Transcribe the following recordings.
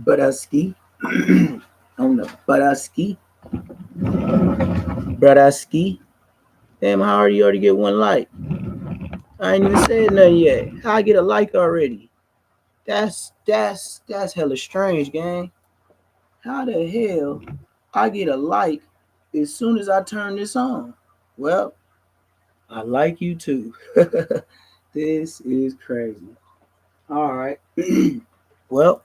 Budaski on the Budaski. Budaski. Damn, how are you already get one like? I ain't even said nothing yet. How I get a like already? That's hella strange, gang. How the hell I get a like as soon as I turn this on? Well, I like you too. This is crazy. All right. Well,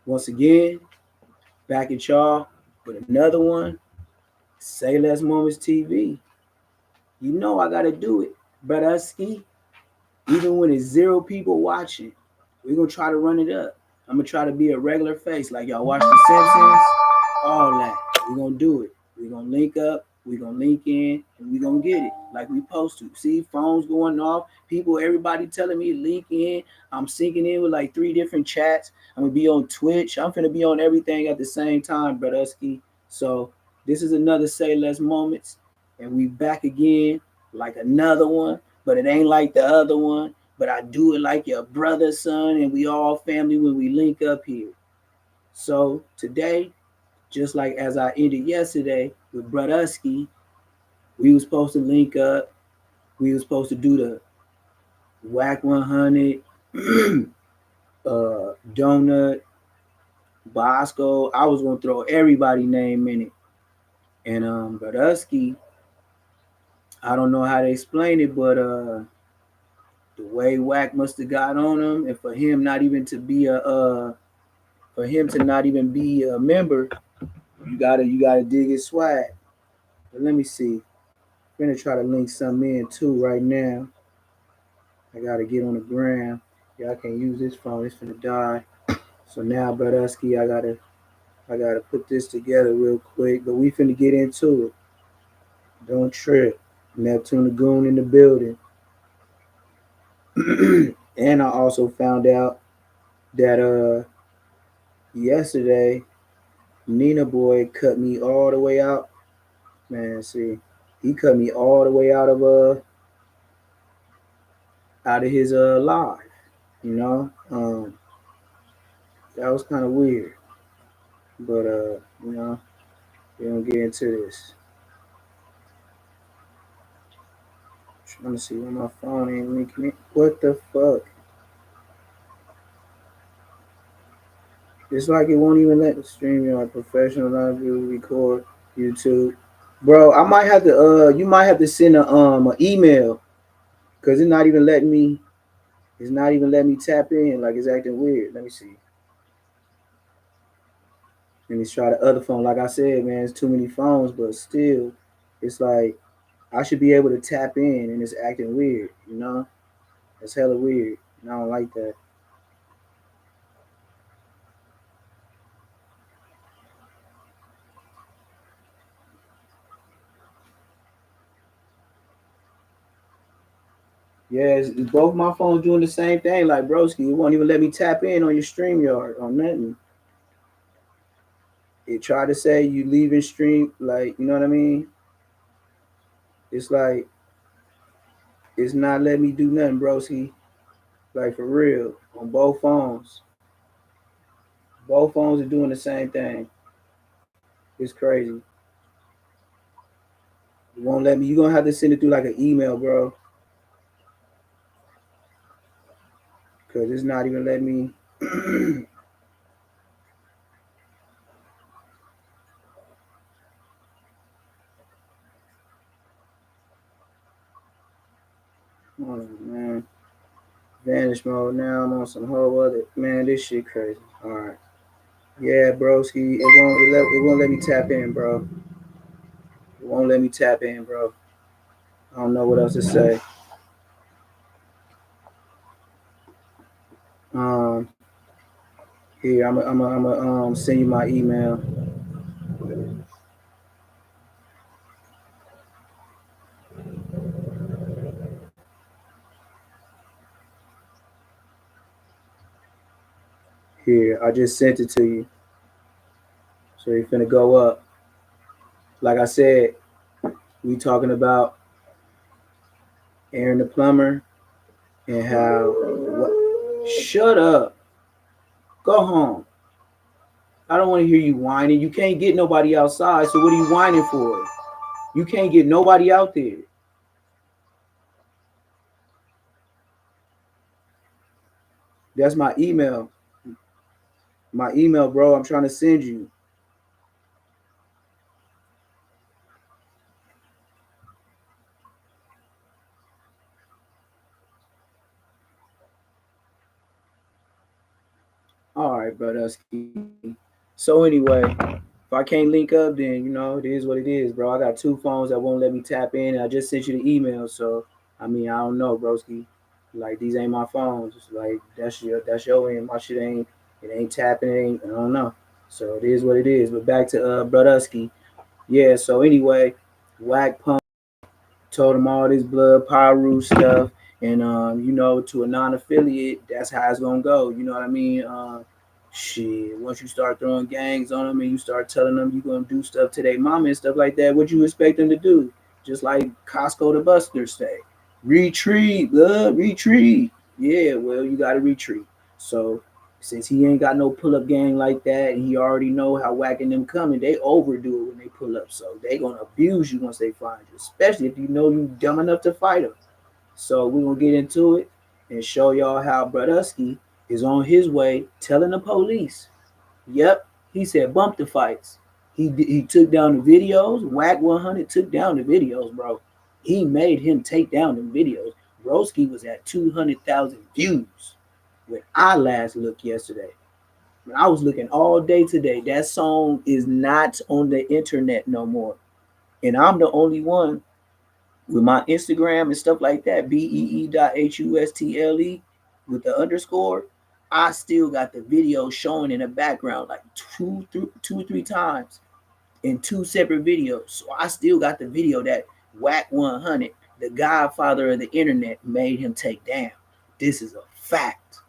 once again, back at y'all with another one. Say Less Moments TV. You know I gotta do it, but ski. Even when it's zero people watching, we're gonna try to run it up. I'm gonna try to be a regular face, like y'all watch The Simpsons, all that. We're gonna do it. We're gonna link up, we're gonna link in, and we're gonna get it like we supposed to. See, phones going off, people, everybody telling me link in. I'm syncing in with like 3 different chats. I'm gonna be on Twitch. I'm gonna be on everything at the same time, Brodusky. So this is another Say Less Moments, and we back again like another one, but it ain't like the other one. But I do it like your brother, son, and we all family when we link up here. So today, just like as I ended yesterday with Brodusky, we was supposed to link up. We was supposed to do the WAK100, Donut, Bosco. I was gonna throw everybody name in it. And Brodusky, I don't know how to explain it, but the way Wack must have got on him, and for him not even to be for him to not even be a member, you gotta dig his swag. But let me see. I'm gonna try to link some in too right now. I gotta get on the gram. Y'all can't use this phone, it's finna die. So now, Brodusky, I gotta put this together real quick. But we finna get into it. Don't trip. Neptune the Goon in the building. And I also found out that yesterday Nina Boy cut me all the way out. Man, see, he cut me all the way out of his live. You know, that was kind of weird. But you know, we don't get into this. Trying to see where my phone ain't linking it. What the fuck? It's like it won't even let the stream your professional live view record YouTube. Bro, I might have to you might have to send a an email because it's not even letting me tap in, like it's acting weird. Let me see. Let me try the other phone. Like I said, man, it's too many phones, but still, it's like I should be able to tap in and it's acting weird, you know? It's hella weird. And I don't like that. Yeah, it's both my phones doing the same thing. Like, broski, it won't even let me tap in on your StreamYard on nothing. It tried to say you leaving stream, like, you know what I mean? It's like it's not letting me do nothing, broski. Like for real, on both phones. Both phones are doing the same thing. It's crazy. It won't let me. You're gonna have to send it through like an email, bro. Cause it's not even letting me. Oh man, vanish mode. Now I'm on some whole other. Man, this shit crazy. All right. Yeah, broski. It won't let me tap in, bro. It won't let me tap in, bro. I don't know what else to say. Um, here I'm gonna send you my email. Here, I just sent it to you. So you're finna go up. Like I said, we talking about Aaron the Plumber and how. What, shut up. Go home. I don't want to hear you whining. You can't get nobody outside, so what are you whining for? You can't get nobody out there. That's my email. My email, bro. I'm trying to send you. All right, bro. So anyway, if I can't link up, then it is what it is, bro. I got two phones that won't let me tap in, and I just sent you the email. So I mean, I don't know, broski. Like these ain't my phones. It's like that's your end. My shit ain't tapping. It ain't. I don't know. So it is what it is. But back to Brudusky. Yeah. So anyway, whack pump told him all this blood Pyru stuff, and to a non-affiliate, that's how it's gonna go. You know what I mean? Shit. Once you start throwing gangs on them and you start telling them you're gonna do stuff to their mama and stuff like that, what you expect them to do? Just like Costco the Busters say, retreat, blood, retreat. Yeah, well, you gotta retreat. So since he ain't got no pull-up gang like that, and he already know how whacking them coming, they overdo it when they pull up. So they gonna abuse you once they find you, especially if you know you dumb enough to fight them. So we're gonna get into it and show y'all how Brodusky is on his way telling the police. Yep, he said bump the fights. He took down the videos. WAK100 took down the videos, bro. He made him take down the videos. Broski was at 200,000 views when I last looked yesterday. When I was looking all day today, that song is not on the internet no more. And I'm the only one with my Instagram and stuff like that, BEE.HUSTLE with the underscore. I still got the video showing in the background like two or three times in two separate videos. So I still got the video that WAK100, the godfather of the internet, made him take down. This is a fact.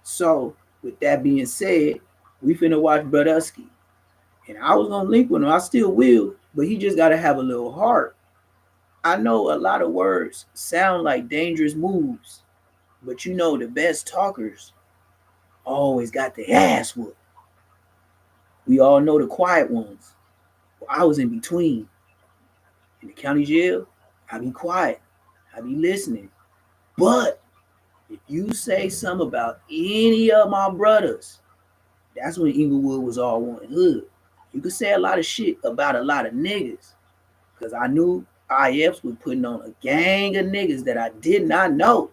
So with that being said, we finna watch Brodusky. And I was gonna link with him. I still will, but he just gotta have a little heart. I know a lot of words sound like dangerous moves, but the best talkers always got the ass whooped. We all know the quiet ones. Well, I was in between. In the county jail, I be quiet. I be listening. But if you say something about any of my brothers, that's when Inglewood was all one hood. You could say a lot of shit about a lot of niggas. Because I knew IFs was putting on a gang of niggas that I did not know.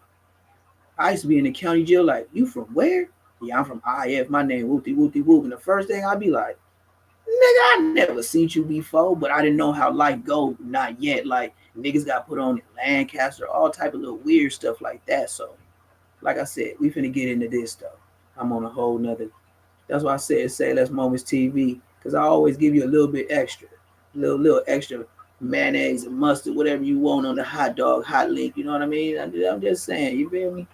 I used to be in the county jail like, you from where? Yeah, I'm from IF. My name whoopty whoopty whoop. And the first thing I'd be like, nigga, I never seen you before, but I didn't know how life go. Not yet. Like niggas got put on in Lancaster, all type of little weird stuff like that. So, like I said, we finna get into this though. I'm on a whole nother. That's why I said Say Less Moments TV, because I always give you a little bit extra, little extra mayonnaise and mustard, whatever you want on the hot dog, hot link. You know what I mean? I'm just saying. You feel me?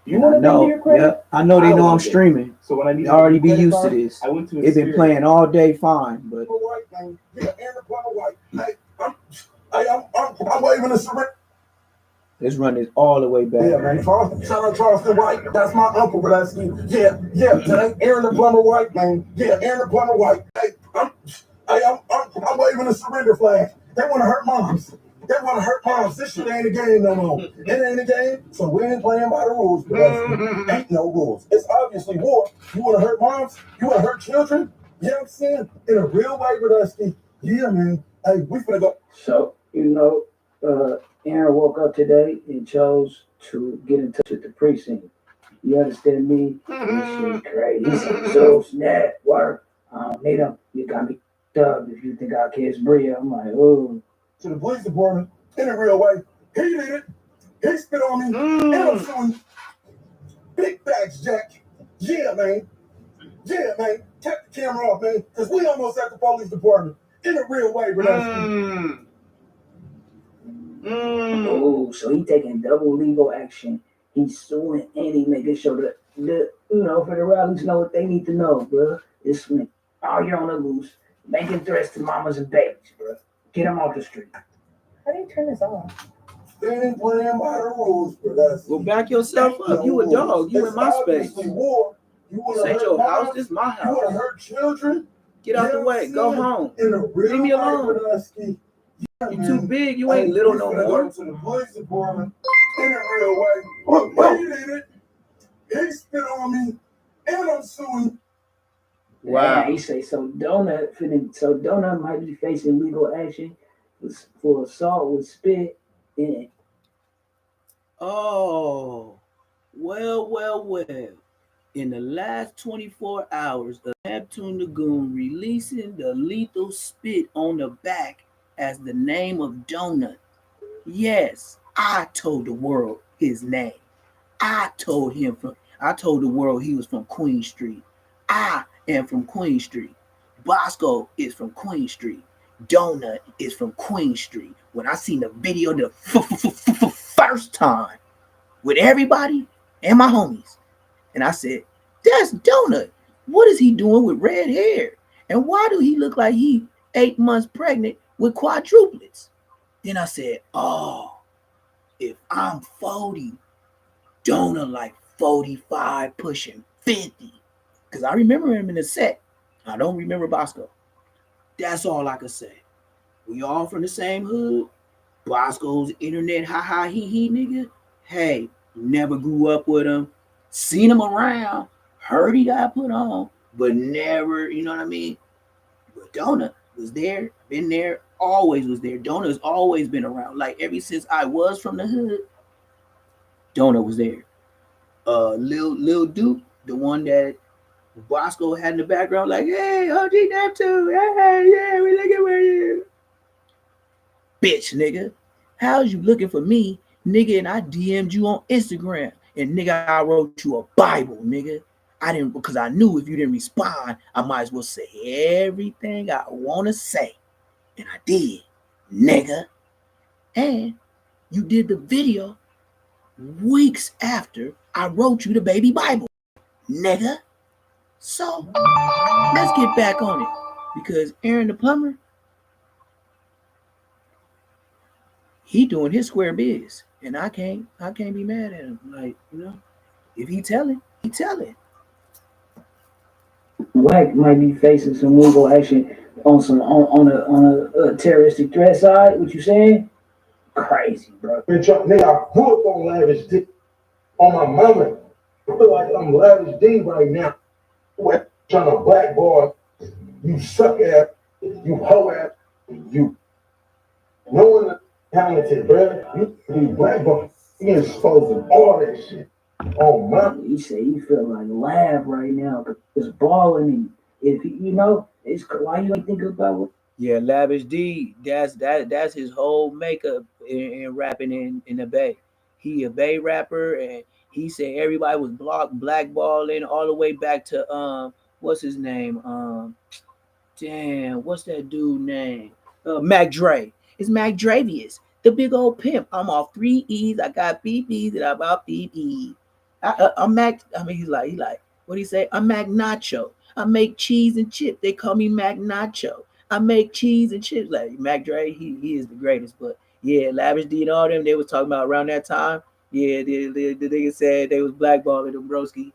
You want to know your credit? Yep. I know they know I'm streaming. So when I need, they already be used to this. They've been playing all day fine, but. I'm waving a surrender. Let's run this all the way back. Yeah, man. Shout out Charleston White. That's my uncle, Brodusky. Yeah. Today, Aaron the Plummer White, man. Yeah, Aaron the Plummer White. Hey, I'm waving a surrender flag. They want to hurt moms. They want to hurt moms. This shit ain't a game no more. It ain't a game, so we ain't playing by the rules. Ain't no rules. It's obviously war. You want to hurt moms? You want to hurt children? You know what I'm saying? In a real way, Brodusky. Yeah, man. Hey, we finna go. So, Aaron woke up today and chose to get in touch with the precinct. You understand me? This shit crazy. He said, so snap, work. I don't need him. You got me thugged if you think I kiss Bria. I'm like, oh. To the police department, in a real way. He did it. He spit on me. And I'm suing. Big bags, Jack. Yeah, man. Yeah, man. Tap the camera off, man. Because we almost at the police department. In a real way, Brodusky. Oh, so he taking double legal action. He's suing and he making sure that for the rallies know what they need to know, bro. It's all you're on the loose, making threats to mamas and babies, bro. Get them off the street. How do you turn this off? They ain't playing by the rules, but that's well, back yourself up. You a dog. You in my space. War. This ain't your house. This my house. You want to hurt children? Get out the way. Go home. Leave me alone. You too big. You ain't little no more. Go to the police department in a real way. But he did it. He spit on me, and I'm suing. Wow. He say so. Donut might be facing legal action for assault with spit. And oh, well. In the last 24 hours, the Neptune Lagoon releasing the lethal spit on the back as the name of Donut. Yes, I told the world his name. I told the world he was from Queen Street. I am from Queen Street. Bosco is from Queen Street. Donut is from Queen Street. When I seen the video the first time with everybody and my homies, and I said, that's Donut. What is he doing with red hair? And why do he look like he 8 months pregnant with quadruplets? Then I said, oh, if I'm 40, Donut like 45 pushing 50. Because I remember him in the set. I don't remember Bosco. That's all I could say. We all from the same hood. Bosco's internet he nigga. Hey, never grew up with him. Seen him around. Heard he got put on. But never, you know what I mean? But Donut was there. Been there. Always was there. Donut's always been around. Like ever since I was from the hood, Donut was there. Lil Duke, the one that Bosco had in the background, like, hey, OG Neptune, hey, yeah, we looking for you. Bitch, nigga. How's you looking for me, nigga, and I DM'd you on Instagram. And nigga, I wrote you a Bible, nigga. I didn't, because I knew if you didn't respond, I might as well say everything I want to say. And I did, nigga. And you did the video weeks after I wrote you the baby Bible, nigga. So let's get back on it, because Aaron the plumber, he doing his square biz, and I can't be mad at him. Like, you know, if he telling, he telling. WAK might be facing some legal action on a terroristic threat side. What you saying? Crazy, bro. Nigga, I grew up on Lavish D. On my mama. I feel like I'm Lavish D right now. Trying to blackball you, suck ass, you hoe ass, you. No one talented, bro. You be blackball. You exposing all that shit. Oh my. He say he feel like lab right now. It's balling him. If you know, it's why you ain't think about what. Yeah, Lavish D, that's his whole makeup in rapping in the Bay. He a Bay rapper, and he said everybody was blackballing all the way back to what's his name? Damn, what's that dude name? Mac Dre. It's Mac Dravius, the big old pimp. I'm off 3 E's. I got BB's and I'm off BB. I'm Mac. I mean, he like, what do he say? I'm Mac Nacho. I make cheese and chips. They call me Mac Nacho. I make cheese and chips. Like Mac Dre, he is the greatest. But yeah, Lavish D and all them, they was talking about around that time. Yeah, the nigga said they was blackballing them broski.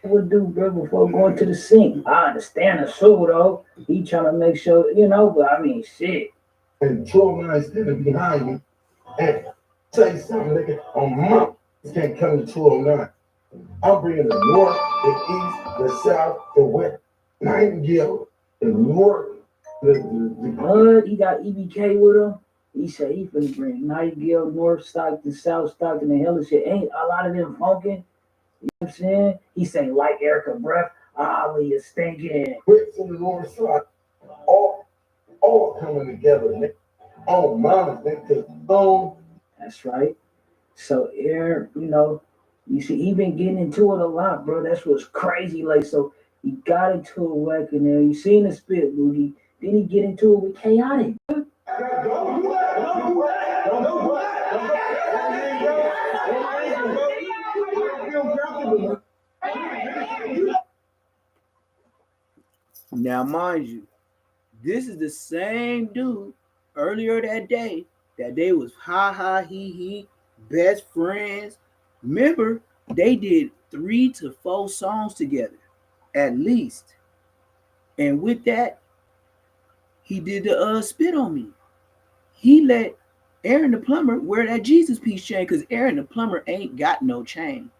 Would do, bro, before going to the sink. I understand the soul though. He trying to make sure, you know, but I mean, shit. And 209 standing behind me. And say something, nigga. On my, you can't come to 209. I'm bringing the north, the east, the south, the west. Nightingale, the north, the Bud, he got EBK with him. He said he finna bring Nightingale, North Stockton, South Stockton, and hell of shit. Ain't a lot of them funkin'. You know what I'm saying? He say like Erica breath, Ollie is stinking. bricks in the north side. All coming together, nigga. Oh, mama, nigga. That's right. So Aaron, you know, you see, he been getting into it a lot, bro. That's what's crazy. Like, so he got into it with and there. You seen the spit, Boogie. Then he get into it with chaotic. Now, mind you, this is the same dude earlier that day that they was ha ha he best friends. Remember, they did 3 to 4 songs together, at least. And with that, he did the spit on me. He let Aaron the plumber wear that Jesus piece chain because Aaron the plumber ain't got no chain.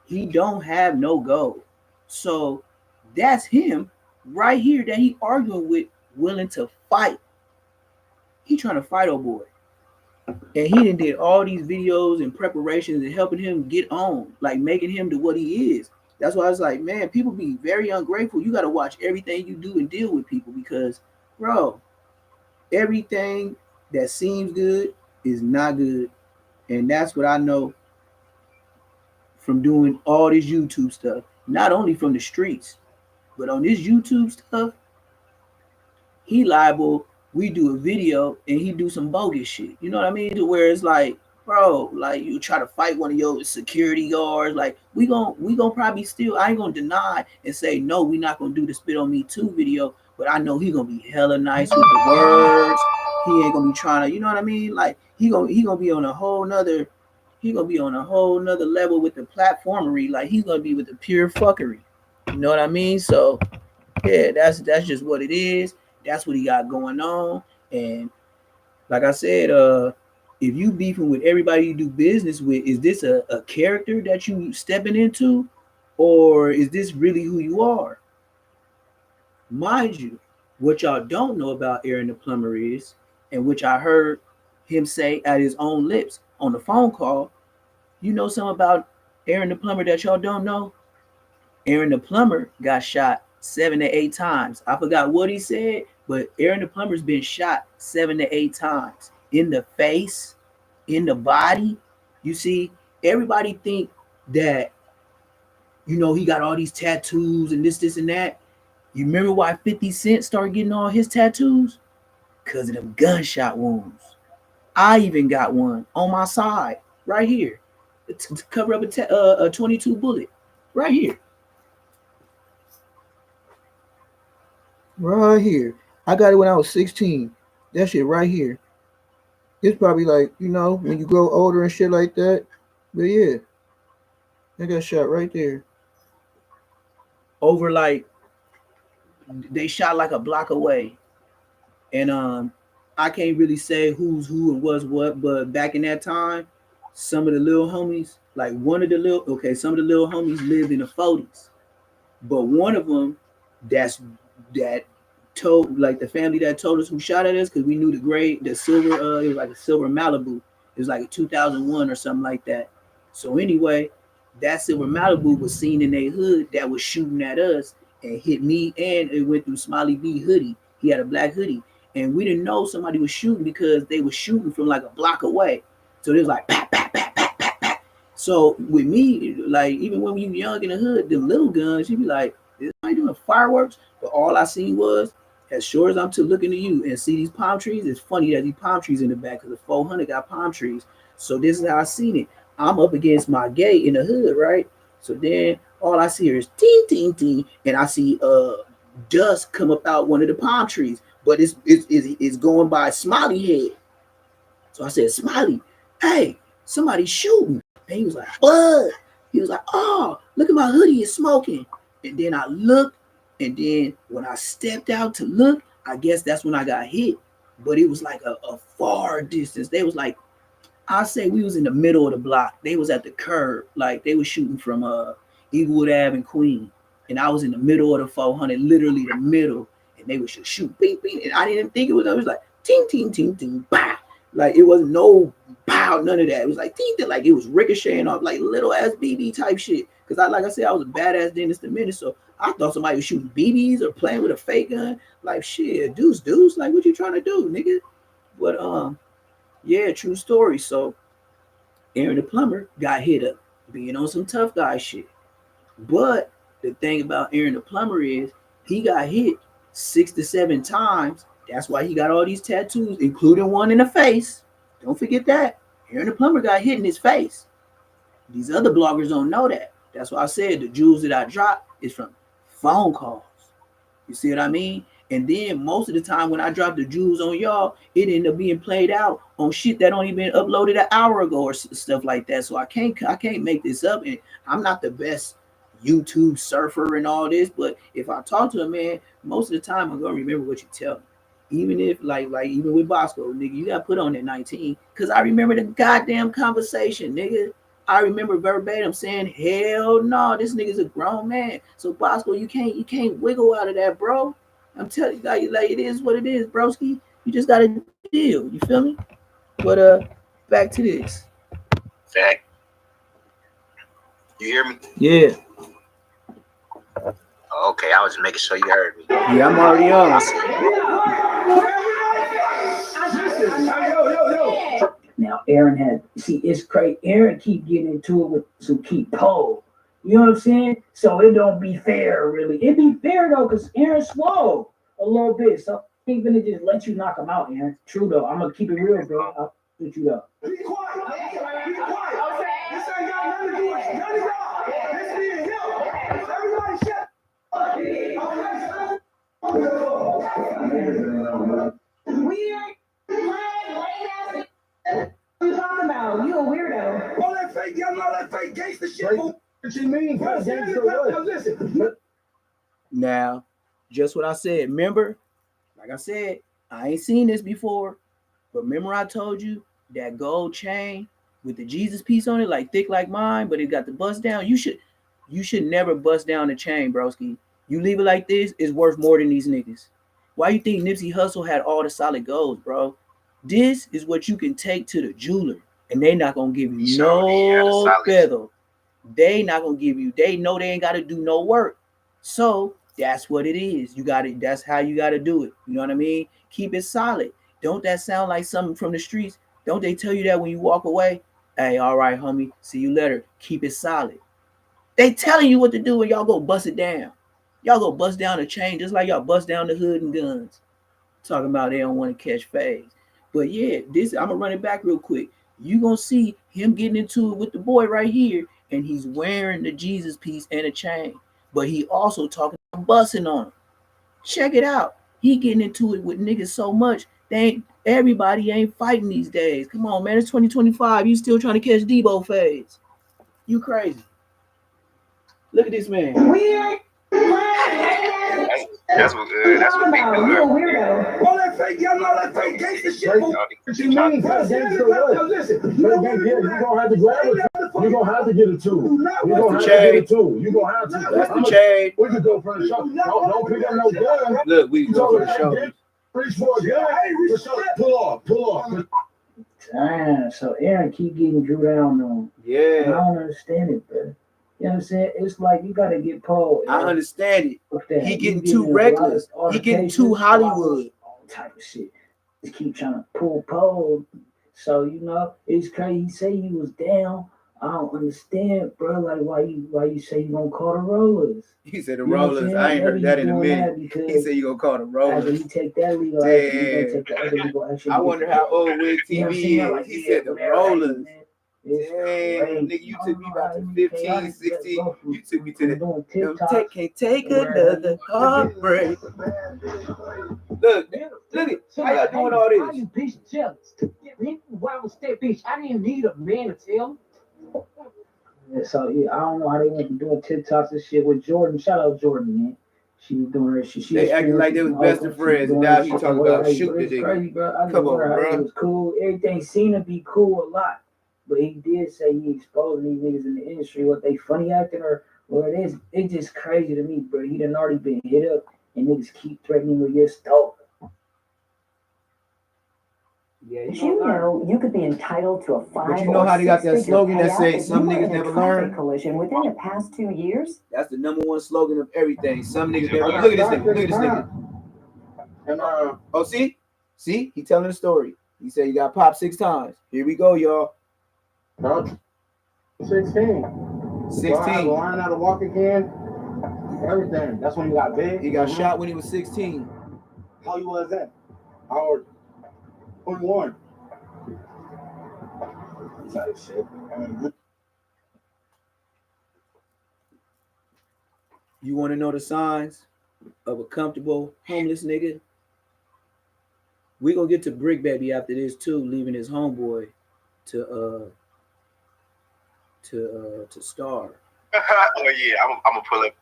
He don't have no gold. So that's him right here that he arguing with, willing to fight. He trying to fight old boy. And he did all these videos and preparations and helping him get on, like making him to what he is. That's why I was like, man, people be very ungrateful. You got to watch everything you do and deal with people because, bro, everything that seems good is not good. And that's what I know from doing all this YouTube stuff. Not only from the streets, but on this YouTube stuff, he liable. We do a video and he do some bogus shit. You know what I mean? To where it's like, bro, like you try to fight one of your security guards. Like we gonna probably still. I ain't gonna deny and say no. We not gonna do the spit on me too video. But I know he gonna be hella nice with the words. He ain't gonna be trying to. You know what I mean? Like he gonna be on a whole nother. He gonna be on a whole nother level with the platformery. Like he's gonna be with the pure fuckery. You know what I mean? So yeah, that's just what it is. That's what he got going on. And like I said, if you beefing with everybody you do business with, is this a character that you stepping into, or is this really who you are? Mind you, what y'all don't know about Aaron the plumber is, and which I heard him say at his own lips on the phone call. You know something about Aaron the plumber that y'all don't know? Aaron the plumber got shot 7 to 8 times. I forgot what he said, but Aaron the plumber's been shot 7 to 8 times in the face, in the body. You see, everybody think that he got all these tattoos and this, and that. You remember why 50 Cent started getting all his tattoos? Because of them gunshot wounds. I even got one on my side right here to cover up a 22 bullet right here. Right here. I got it when I was 16. That shit right here. It's probably like, when you grow older and shit like that. But yeah, I got shot right there. Over like, they shot like a block away. And I can't really say who's who and what's what, but back in that time, some of the little homies, like some of the little homies lived in the 40s. But one of them that told, like, the family that told us who shot at us, because we knew the silver, it was like a silver Malibu. It was like a 2001 or something like that. So anyway, that silver Malibu was seen in a hood that was shooting at us and hit me, and it went through Smiley B hoodie. He had a black hoodie, and we didn't know somebody was shooting because they were shooting from like a block away. So it was like pat pat pat pat pat pat. So with me, like, even when we were young in the hood, the little guns, you'd be like, "Is somebody doing fireworks?" But all I seen was, as sure as I'm to looking to you and see these palm trees, it's funny that these palm trees in the back because the 400 got palm trees. So this is how I seen it. I'm up against my gate in the hood, right? So then all I see is ting ting ting, and I see dust come up out one of the palm trees, but it's going by Smiley head. So I said, Smiley, hey, somebody's shooting. And he was like, what? He was like, oh, look at my hoodie, it's smoking. And then I looked, and then when I stepped out to look, I guess that's when I got hit. But it was like a far distance. They was like, I say we was in the middle of the block. They was at the curb, like they was shooting from Eaglewood Ave and Queen, and I was in the middle of the 400, literally the middle, and they was just shoot, beep beep, and I didn't think it was. It was like ting ting ting ting, bah, like it wasn't no pow, none of that. It was like ting, like it was ricocheting off like little ass BB type shit. Cause like I said, I was a badass dentist a minute, so I thought somebody was shooting BBs or playing with a fake gun. Like shit, deuce, like what you trying to do, nigga? But yeah, true story. So Aaron the plumber got hit up being on some tough guy shit. But the thing about Aaron the plumber is he got hit 6 to 7 times. That's why he got all these tattoos, including one in the face. Don't forget that. Aaron the plumber got hit in his face. These other bloggers don't know that. That's why I said the jewels that I dropped is from phone calls. You see what I mean? And then most of the time when I drop the jewels on y'all, it ended up being played out on shit that only been uploaded an hour ago or stuff like that. So I can't make this up. And I'm not the best YouTube surfer and all this, but if I talk to a man, most of the time I'm gonna remember what you tell me. Even if like even with Bosco, nigga, you got put on that 19. Cause I remember the goddamn conversation, nigga. I remember verbatim saying, hell no, this nigga's a grown man. So Bosco, you can't wiggle out of that, bro. I'm telling you, like it is what it is, broski. You just gotta deal. You feel me? But back to this. Fact. You hear me? Yeah. Okay, I was just making sure you heard me. Yeah, I'm already on. Now Aaron had it's crazy. Aaron keep getting into it with some keep pole. You know what I'm saying? So it don't be fair, really. It be fair though, cause Aaron's slow a little bit. So I ain't gonna just let you knock him out, Aaron. True though. I'm gonna keep it real, bro. I'll put you up. Be quiet. Be quiet. This ain't got nothing to do with none of y'all. This me and him. Everybody shut up. Weird. What you talking about? You a weirdo. All that fake yelling, all that fake gangster shit. What you mean? Listen. Now, just what I said. Remember, like I said, I ain't seen this before, but remember I told you that gold chain with the Jesus piece on it, like thick like mine, but it got the bust down. You should never bust down the chain, broski. You leave it like this, it's worth more than these niggas. Why you think Nipsey Hussle had all the solid golds, bro? This is what you can take to the jeweler, and they not gonna give you no feather. They not gonna give you. They know they ain't gotta do no work. So that's what it is. You got it. That's how you gotta do it. You know what I mean? Keep it solid. Don't that sound like something from the streets? Don't they tell you that when you walk away? Hey, all right, homie. See you later. Keep it solid. They telling you what to do, and y'all go bust it down. Y'all go bust down the chain just like y'all bust down the hood and guns. Talking about they don't want to catch phase. But yeah, this I'm gonna run it back real quick. You gonna see him getting into it with the boy right here, and he's wearing the Jesus piece and a chain. But he also talking about busting on him. Check it out. He getting into it with niggas so much. Everybody ain't fighting these days. Come on, man. It's 2025. You still trying to catch Debo phase. You crazy. Look at this man. Weird. That's what we do. You a weirdo. All that fake yelling, all that fake gangster shit. What you mean? Listen. You gonna have to grab it. You gonna have to get it too. You gonna have to get it too. You gonna have to. That's the chain. We can go for the show. Don't pick up no gun. Look, we can go for the show. Reach for a gun. Pull off. Damn. So Aaron keep getting drew down on. Yeah. I don't understand it, bro. You know what I'm saying? It's like you gotta get Paul. I understand it. He getting too getting reckless. He getting too Hollywood. All type of shit. Just keep trying to pull Paul. So you know, it's crazy. He say he was down. I don't understand, bro. Like why you say you gonna call the rollers? He said the rollers. I ain't heard that in a minute. He said you gonna call the rollers. After you take that legal action, you gonna take the other legal action. I wonder how old Wig TV is. Like, he said the rollers. Damn, nigga, you took me about to 15, 16. You took me to the can't take another heartbreak. Look it. How y'all doing all this? Why you bitch jealous? Why was that bitch? I didn't need a man to tell. Yeah, so yeah, I don't know how they went to doing TikToks and shit with Jordan. Shout out Jordan, man. She was doing her shit. They acting like they was best of friends, and now he talking about shoot the nigga. Crazy, bro. I Come on, bro. It was cool. Everything seemed to be cool a lot. But he did say he exposing these niggas in the industry, what they funny acting or what it is. It's just crazy to me, bro. He done already been hit up and niggas keep threatening with your stuff. Yeah, Did you know you could be entitled to a $5 but you know how they got that slogan that says some niggas never learn? Collision within the past 2 years? That's the number one slogan of everything. Some niggas never look at this nigga. Look at this nigga. And oh, see? He telling the story. He said he got popped 6 times. Here we go, y'all. 16. 16. Learn how to walk again. Everything. That's when you got big. He got shot when he was 16. How you was that? How old? 21. Type shit. You want to know the signs of a comfortable homeless nigga. We gonna get to Brick Baby after this too, leaving his homeboy to to Star. Oh yeah, I'm gonna pull up.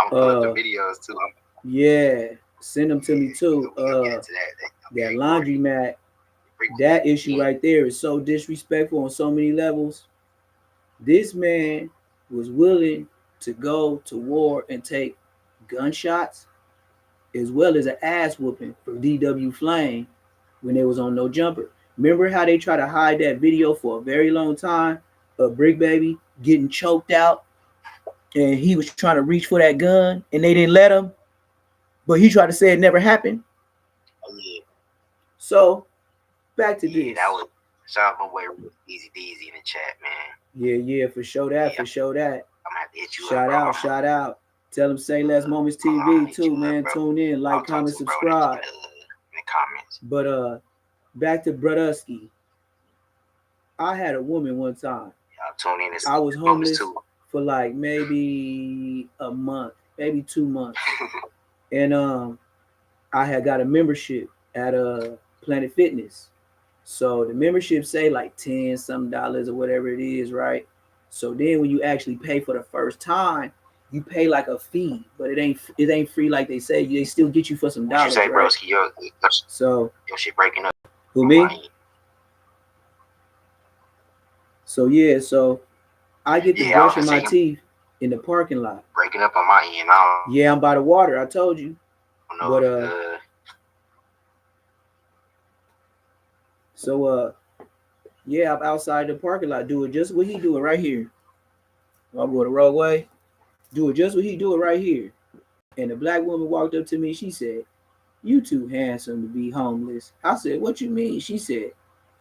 I'm gonna pull up the videos too. Yeah, send them to me Yeah, too. we gonna get into that. That Very important. laundromat, that issue right there is so disrespectful on so many levels. This man was willing to go to war and take gunshots as well as an ass whooping from DW Flame when they was on No Jumper. Remember how they try to hide that video for a very long time of Brick Baby getting choked out and he was trying to reach for that gun and they didn't let him, but he tried to say it never happened. Oh yeah. So back to Yeah, this. that was shout out my boy Easy Deezy in the chat, man. Yeah, for sure that, Yeah, for sure that. I'm gonna have to hit you Shout up, bro. out, shout out. Tell them Say Less Moments TV too, man. Tune in, like, comment, subscribe. In the comments. But back to Brodusky. I had a woman one time. Tune in. I was homeless for like maybe a month, maybe 2 months, and I had got a membership at Planet Fitness. So the membership say like $10 or whatever it is, right? So then when you actually pay for the first time, you pay like a fee, but it ain't free like they say. They still get you for some dollars. What you say, right? Broski? So your shit breaking up. Who, me? So yeah, so I get to brushing my teeth in the parking lot. Breaking up on my end. Yeah, I'm by the water. I told you. But so yeah, I'm outside the parking lot. Do it just what he do it right here. I'm going the wrong way. Do it just what he do it right here. And the black woman walked up to me. She said, "You too handsome to be homeless." I said, "What you mean?" She said,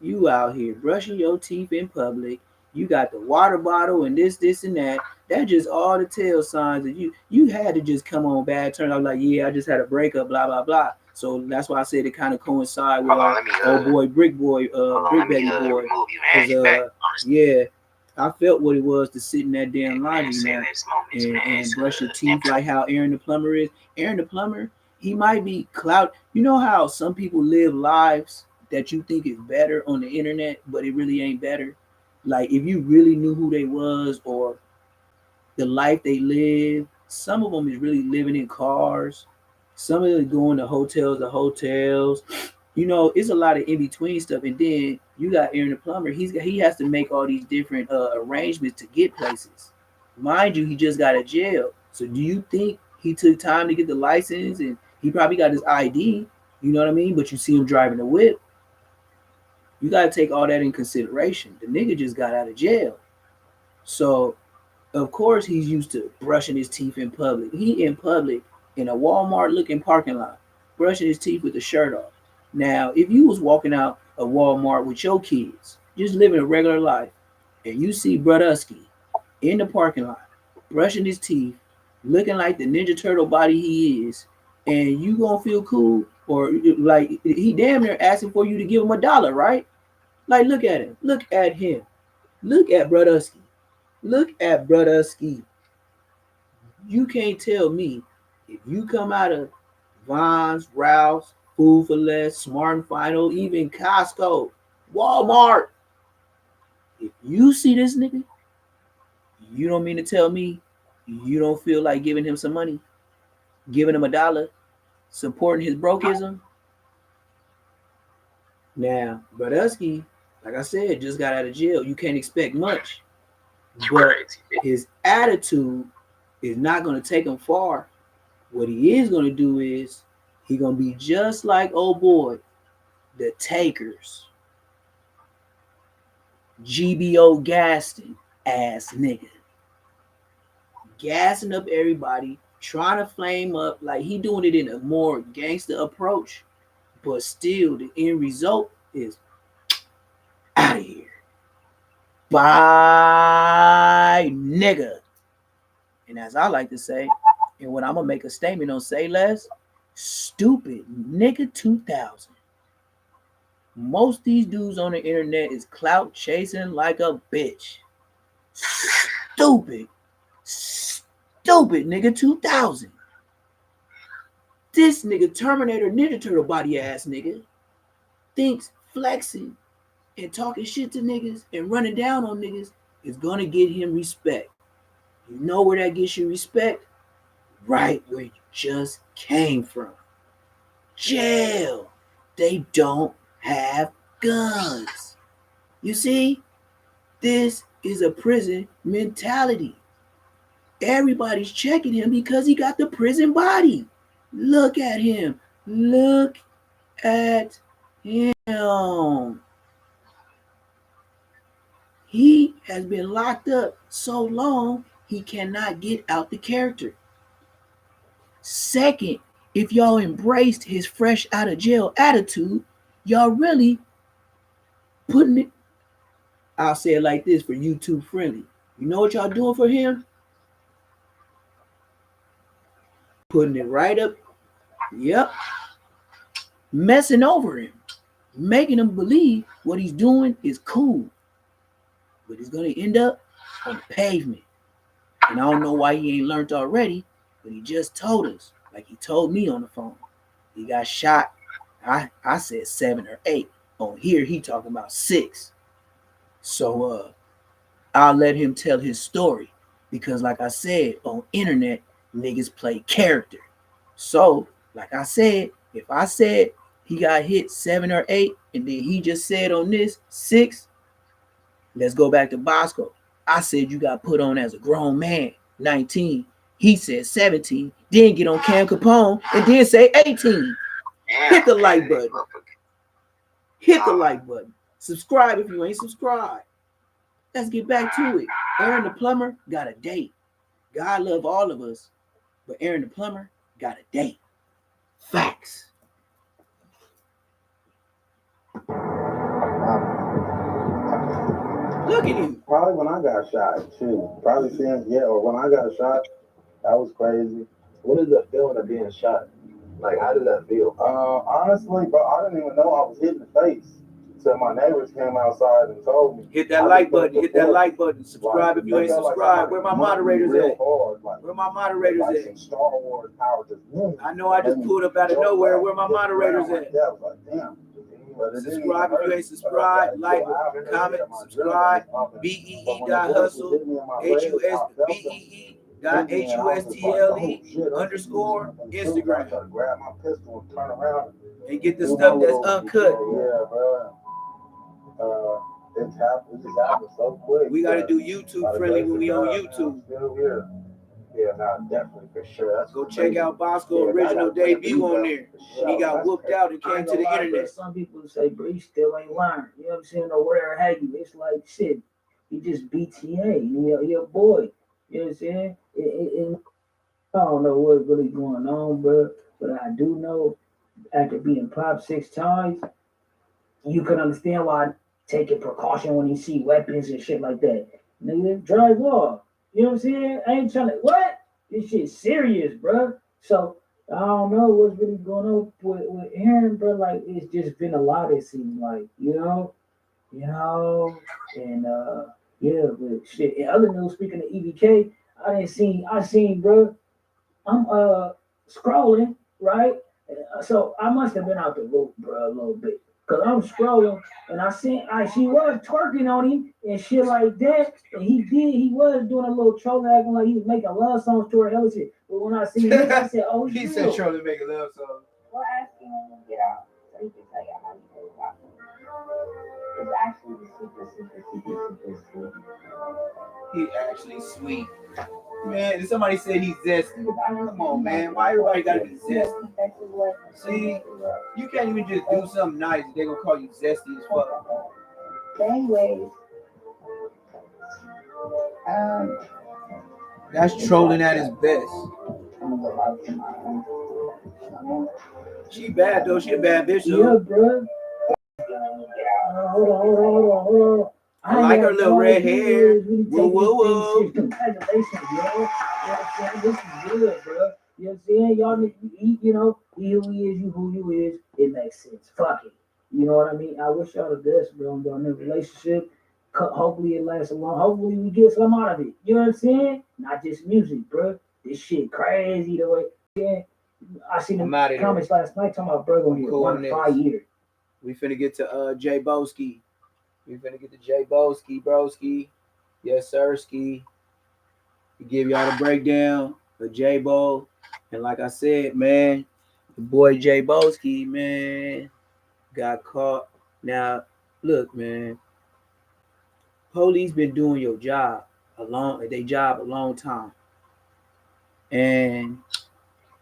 "You out here brushing your teeth in public. You got the water bottle and this, and that. That's just all the tell signs that you had to just come on bad turn." I was like, "Yeah, I just had a breakup, blah, blah, blah." So that's why I said it kind of coincide with old boy, Brick Boy, Brick Baby Boy. Because, yeah, I felt what it was to sit in that damn laundry mat and brush your teeth like how Aaron the Plumber is. Aaron the Plumber, he might be clout. You know how some people live lives that you think is better on the internet, but it really ain't better. Like if you really knew who they was or the life they live, some of them is really living in cars. Some of them going to hotels. You know, it's a lot of in between stuff. And then you got Aaron the Plumber. He has to make all these different arrangements to get places. Mind you, he just got out of jail. So do you think he took time to get the license and he probably got his ID? You know what I mean? But you see him driving a whip. You got to take all that in consideration. The nigga just got out of jail. So of course he's used to brushing his teeth in public. He in public in a Walmart looking parking lot, brushing his teeth with the shirt off. Now, if you was walking out of Walmart with your kids, just living a regular life, and you see Brodusky in the parking lot, brushing his teeth, looking like the Ninja Turtle body he is, and you gonna feel cool, or like he damn near asking for you to give him $1, right? Like, look at him, look at him, look at Brodusky. Look at Brodusky. You can't tell me if you come out of Vons, Ralph's, Food for Less, Smart and Final, even Costco, Walmart. If you see this nigga, you don't mean to tell me you don't feel like giving him some money, giving him $1, supporting his brokeism. Now, Brodusky, like I said, just got out of jail. You can't expect much. But his attitude is not going to take him far. What he is going to do is he going to be just like old boy, the Takers, GBO Gaston ass nigga, gassing up everybody, trying to flame up like he doing it in a more gangster approach, but still the end result is out of here. Bye, nigga. And as I like to say, and when I'm gonna make a statement on Say Less, stupid nigga 2000. Most these dudes on the internet is clout chasing like a bitch. Stupid nigga 2000. This nigga, Terminator Ninja Turtle body ass nigga, thinks flexing and talking shit to niggas and running down on niggas is gonna get him respect. You know where that gets you respect? Right where you just came from. Jail. They don't have guns. You see? This is a prison mentality. Everybody's checking him because he got the prison body. Look at him. Look at him. He has been locked up so long, he cannot get out the character. Second, if y'all embraced his fresh out of jail attitude, y'all really putting it, I'll say it like this for YouTube friendly. You know what y'all doing for him? Putting it right up. Yep. Messing over him. Making him believe what he's doing is cool. But he's going to end up on the pavement. And I don't know why he ain't learned already, but he just told us, like he told me on the phone. He got shot. I said 7 or 8. On here, he talking about 6. So I'll let him tell his story. Because like I said, on internet, niggas play character. So, like I said, if I said he got hit 7 or 8, and then he just said on this 6, let's go back to Bosco. I said you got put on as a grown man, 19. He said 17, then get on Cam Capone, and then say 18. Hit the like button. Hit the like button. Subscribe if you ain't subscribed. Let's get back to it. Aaron the Plumber got a date. God love all of us, but Aaron the Plumber got a date. Facts. Look at you. Probably when I got shot, too. Probably seeing, yeah, or when I got shot, that was crazy. What is the feeling of being shot? Like, how did that feel? Honestly, bro, I didn't even know I was hit in the face. Till my neighbors came outside and told me. Hit that like button. Hit that like button. Subscribe if you ain't subscribed. Where my moderators at? Where my moderators at? Star Wars power just I know I just pulled up out of nowhere. Where my moderators at? Yeah, I was like, damn. Subscribe if you ain't subscribed. Like, comment, subscribe. BEE.hustle. HUSTLE underscore Instagram. Grab my pistol and turn around and get the stuff that's uncut. Yeah, bro. It just happened so quick. We gotta do YouTube friendly when we on YouTube. Yeah, no, definitely for sure. That's go check out Bosco original debut on there. He got whooped out and came to the internet. Some people say, bro, he still ain't learned. You know what I'm saying? Or whatever have you. It's like shit. He just BTA. He a boy. You know what I'm saying? I don't know what's really going on, bro. But I do know after being popped 6 times, you can understand why taking precaution when you see weapons and shit like that. Nigga, drive off. You know what I'm saying? I ain't trying to, what? This shit's serious, bro. So, I don't know what's really going on with Aaron, bro. Like, it's just been a lot, it seems like, you know, and, yeah, but shit. In other news, speaking of EBK, I seen, bro, I'm, scrolling, right? So, I must have been out the loop, bro, a little bit. Cause I'm scrolling and she was twerking on him and shit like that. And he was doing a little troll acting like he was making love songs to her hell shit. But when I seen this, I said, oh, he said Charlie making love songs. We're asking him to get out so he can tell you how you feel about it. It's actually the super sweet. He actually sweet. Man, somebody said he's zesty. Come on, man. Why everybody gotta be zesty? See, you can't even just do something nice. They're gonna call you zesty as fuck. But anyways, that's trolling at his best. She bad though. She a bad bitch though. Yeah, bro. Hold on. I like her little red hair. Whoa. Congratulations, yo. This is good, bro. You know what I'm saying? Y'all niggas, you know, he who he is, you who you is. It makes sense. Fuck it. You know what I mean? I wish y'all the best, bro, in your new relationship. Hopefully it lasts long. Hopefully we get some out of it. You know what I'm saying? Not just music, bro. This shit crazy the way. Yeah. I seen I'm the outta there. comments last night talking about bro gonna get Cool on 5 this. years. We finna get to Jaayboski. We finna get to Jaayboski, broski. Yes, sir, ski. To give y'all the breakdown of Jaaybo. And like I said, man, the boy Jaayboski, man, got caught. Now, look, man, police been doing your job a long time. And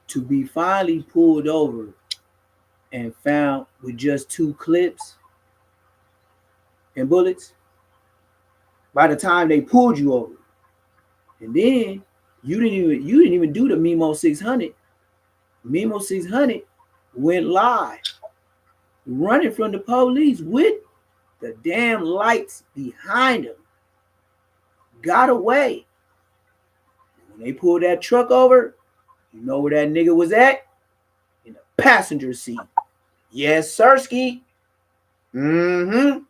to be finally pulled over and found with just 2 clips and bullets, by the time they pulled you over, and then you didn't even do the Memo 600. Memo 600 went live, running from the police with the damn lights behind him. Got away. When they pulled that truck over, you know where that nigga was at? In the passenger seat. Yes, Sirski. Mm-hmm.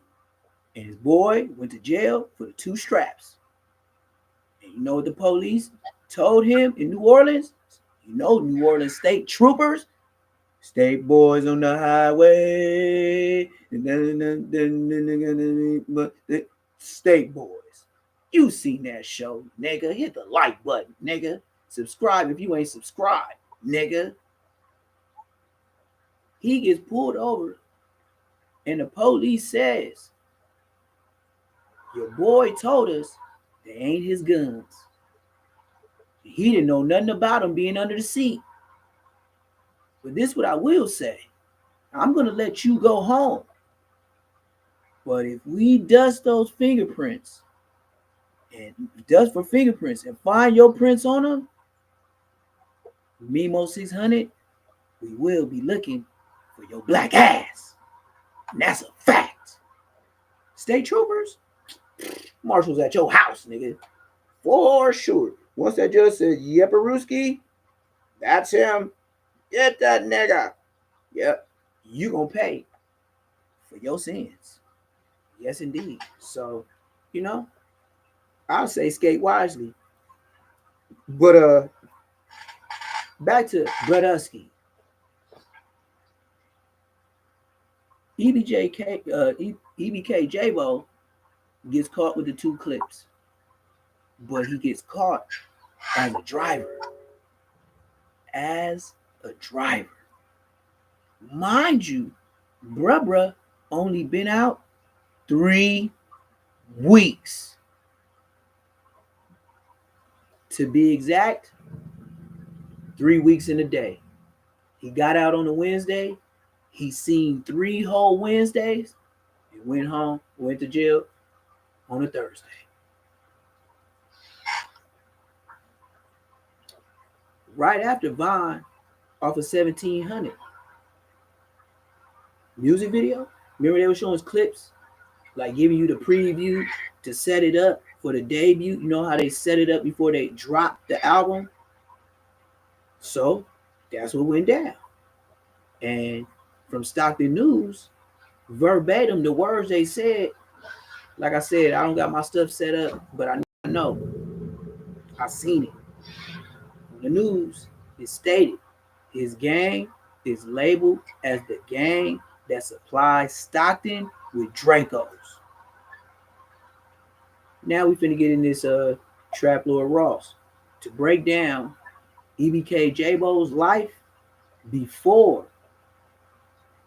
And his boy went to jail for the 2 straps. And you know what the police told him in New Orleans? You know, New Orleans state troopers, state boys on the highway, state boys. You seen that show, nigga. Hit the like button, nigga. Subscribe if you ain't subscribed, nigga. He gets pulled over, and the police says, your boy told us they ain't his guns. He didn't know nothing about him being under the seat. But this is what I will say. I'm going to let you go home. But if we dust those fingerprints and dust for fingerprints and find your prints on them, Memo 600, we will be looking for your black ass. And that's a fact. State troopers, marshals at your house, nigga. For sure. Once that judge said, Yeparuski, that's him. Get that nigga. Yep. You gonna pay for your sins. Yes, indeed. So, you know, I'll say skate wisely. But back to Brodusky. EBK Jaaybo gets caught with the 2 clips, but he gets caught as a driver. As a driver. Mind you, bruh only been out 3 weeks. To be exact, 3 weeks in a day. He got out on a Wednesday. He seen 3 whole Wednesdays and went home, went to jail on a Thursday. Right after Vaughn off of 1700 music video. Remember they were showing us clips, like giving you the preview to set it up for the debut. You know how they set it up before they dropped the album? So that's what went down. And from Stockton News, verbatim, the words they said, like I said, I don't got my stuff set up, but I know. I seen it. On the news, it stated his gang is labeled as the gang that supplies Stockton with Dracos. Now we finna get in this Trap Lord Ross to break down EBK Jaaybo's life before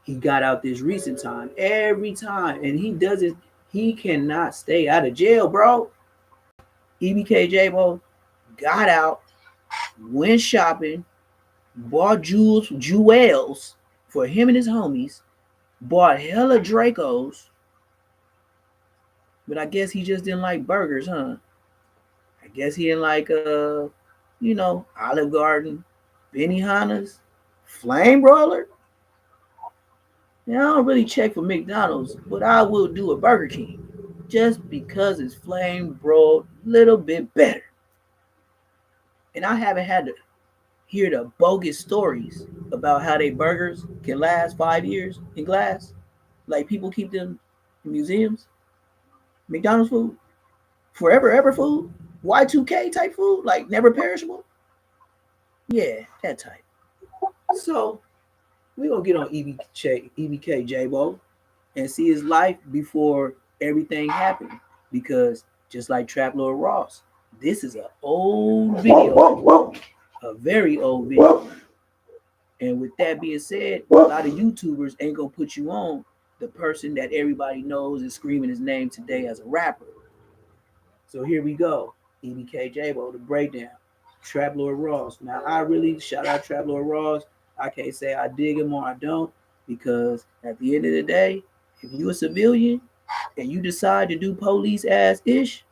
he got out this recent time. Every time, and he cannot stay out of jail, bro. EBK Jaaybo got out, went shopping, bought jewels for him and his homies, bought hella Dracos, but I guess he just didn't like burgers, huh? I guess he didn't like Olive Garden, Benihana's, Flame Broiler. Now I don't really check for McDonald's, but I will do a Burger King just because it's flame broiled a little bit better. And I haven't had to hear the bogus stories about how they burgers can last 5 years in glass. Like people keep them in museums. McDonald's food, forever ever food, Y2K type food, like never perishable. Yeah, that type. So we're gonna get on EBK Jaaybo and see his life before everything happened. Because just like Trap Lord Ross, this is an old video, a very old video. And with that being said, a lot of YouTubers ain't gonna put you on the person that everybody knows is screaming his name today as a rapper. So here we go. EBK Jaaybo, the breakdown. Trap Lord Ross. Now I really shout out Trap Lord Ross. I can't say I dig him or I don't, because at the end of the day, if you a civilian and you decide to do police ass ish,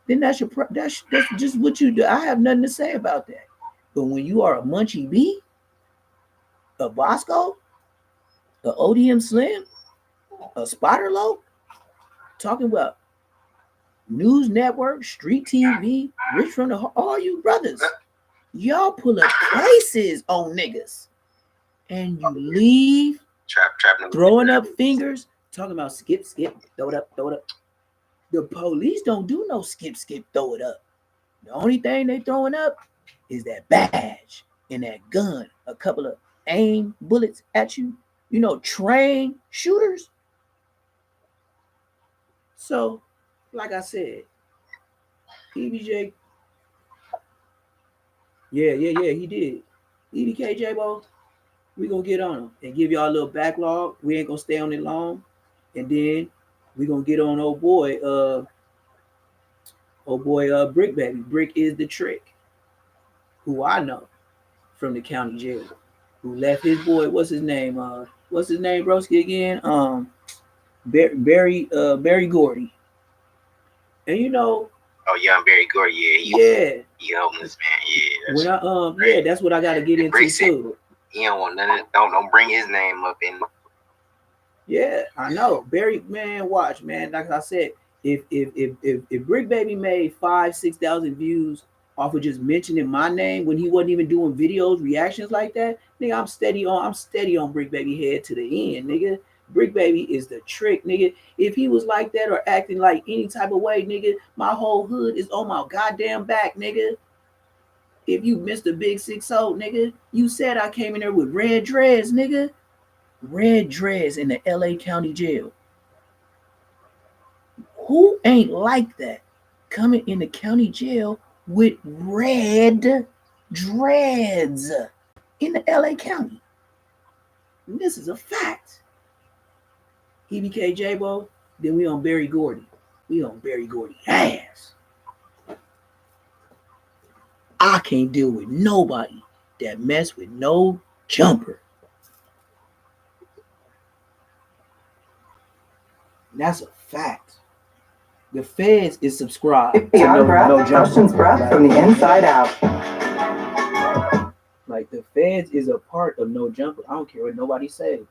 then that's just what you do. I have nothing to say about that. But when you are a Munchie B, a Bosco, a ODM Slim, a Spotter Low, talking about news network, street TV, rich from the all you brothers, y'all pull up cases on niggas, and you leave throwing up fingers, talking about skip, throw it up, throw it up. The police don't do no skip, throw it up. The only thing they throwing up is that badge and that gun, a couple of aim bullets at you. You know, trained shooters. So, like I said, PBJ, yeah, he did. EBK Jaaybo, we gonna get on him and give y'all a little backlog. We ain't gonna stay on it long, and then we gonna get on Brick Baby. Brick is the trick, who I know from the county jail, who left his boy. What's his name, broski again? Barry Gordy. And you know, young Barry Gordy, he homeless, man. Yeah, that's what I gotta get into too. He don't want nothing. Don't bring his name up in. Yeah, I know. Barry, man, watch, man. Like I said, if Brick Baby made 5,000-6,000 views off of just mentioning my name when he wasn't even doing videos, reactions like that, nigga, I'm steady on Brick Baby head to the end, nigga. Brick Baby is the trick, nigga. If he was like that or acting like any type of way, nigga, my whole hood is on my goddamn back, nigga. If you missed a big 6-0, nigga, you said I came in there with red dreads, nigga. Red dreads in the LA County Jail. Who ain't like that? Coming in the county jail with red dreads in the LA County. And this is a fact. EBK Jaaybo, then we on Barry Gordy. We on Barry Gordy ass. I can't deal with nobody that mess with no jumper. And that's a fact. The feds is subscribed to no jumper. Breath from the inside out. Like the feds is a part of no jumper. I don't care what nobody say.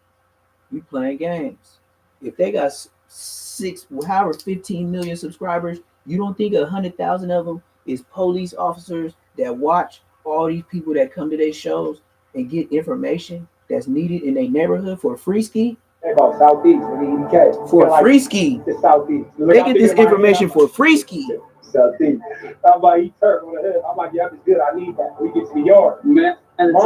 We playing games. If they got 15 million subscribers, you don't think 100,000 of them is police officers that watch all these people that come to their shows and get information that's needed in their neighborhood for a free ski? About Southeast for the EDK. For a free ski. The Southeast. They get this information for a free ski. Southeast. I'm like, he turned on the head. I'm like, yeah, that's good. I need that. We get to the yard. Man.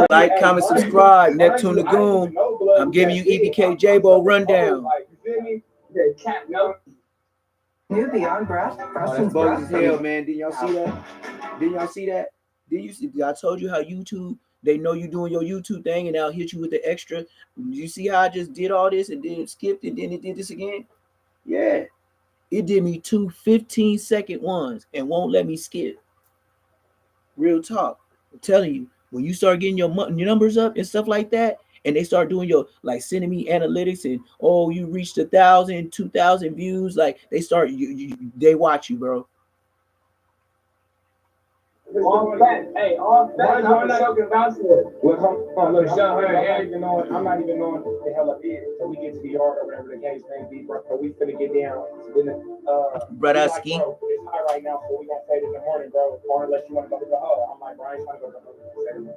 Like, comment, subscribe. Neptune Lagoon. I'm giving you EBK Jaaybo rundown. Like, you feel me? Yeah, New Beyond Breath. That's bogus as hell, man. Didn't y'all see that? Did you see? I told you how YouTube, they know you doing your YouTube thing and they'll hit you with the extra. You see how I just did all this and then it skipped and then it did this again? Yeah. It did me 2 15-second ones and won't let me skip. Real talk. I'm telling you, when you start getting your numbers up and stuff like that, and they start doing your, like, sending me analytics and, oh, you reached 1,000, 2,000 views, like, they start, they watch you, bro. All that, I'm not talking about it. Well, look, I'm not even knowing what the hell it is until we get to the yard or whatever the case may be, bro. So we finna get down. Bradowski. Like, it's high right now, so we gonna say it in the morning, bro. Or unless you wanna go to the I'm like, bro, I ain't trying to go to the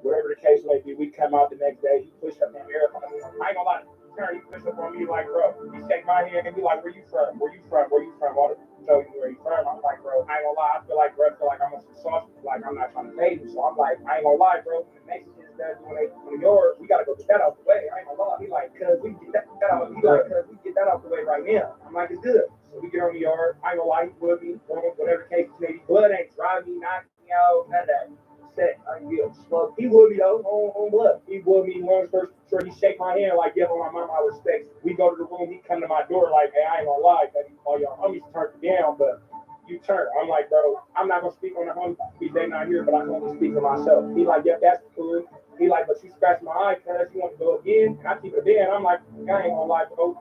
whatever the case may be, we come out the next day. He pushed up in there. I ain't gonna lie. He pushed up on me like, bro. He shake my hand and be like, where you from? Where you from? Where you from? All the show you where you from. I'm like, bro, I ain't gonna lie. I feel like, bro, I'm on some sauce. Like, I'm not trying to pay you. So I'm like, I ain't gonna lie, bro. The next is that when they on the yard, we gotta go get that out the way. I ain't gonna lie. He like, cuz we can get that out. He like, cuz we can get that out the way right now. I'm like, it's good. So we get on the yard. I ain't gonna lie, he with me, whatever case maybe. Blood ain't driving me, knocking me out, none of that. Set, I feel slow. He with me though, on blood. He with me. Long story short, he shake my hand like, yeah, my mama, I respect. We go to the room. He come to my door like, hey, I ain't gonna lie, all y'all homies turned down, but you turn. I'm like, bro, I'm not gonna speak on the homies. They not here, but I can only speak for myself. He like, yeah, that's cool. He like, but you scratch my eye, cuz you want to go again, and I keep it there. And I'm like, I ain't gonna lie, bro.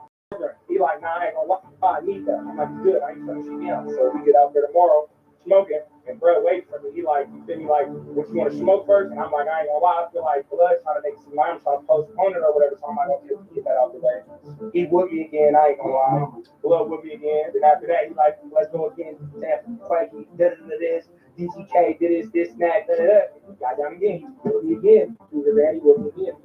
He like, nah, I ain't gonna lie, I need that. I'm like, good, I ain't gonna shit down. So we get out there tomorrow, smoking, and bro wait for me. He like, you feel me, like, what you want to smoke first? And I'm like, I ain't gonna lie, I feel like blood trying to make some lime, trying to postpone it or whatever. So I'm like, okay, get that out the way. He with me again, I ain't gonna lie. Blood with me again. Then after that, he like, let's go again. Sam Clanky, this. DTK did this, that, that. Got down again. He with me again. He was there, he with me again.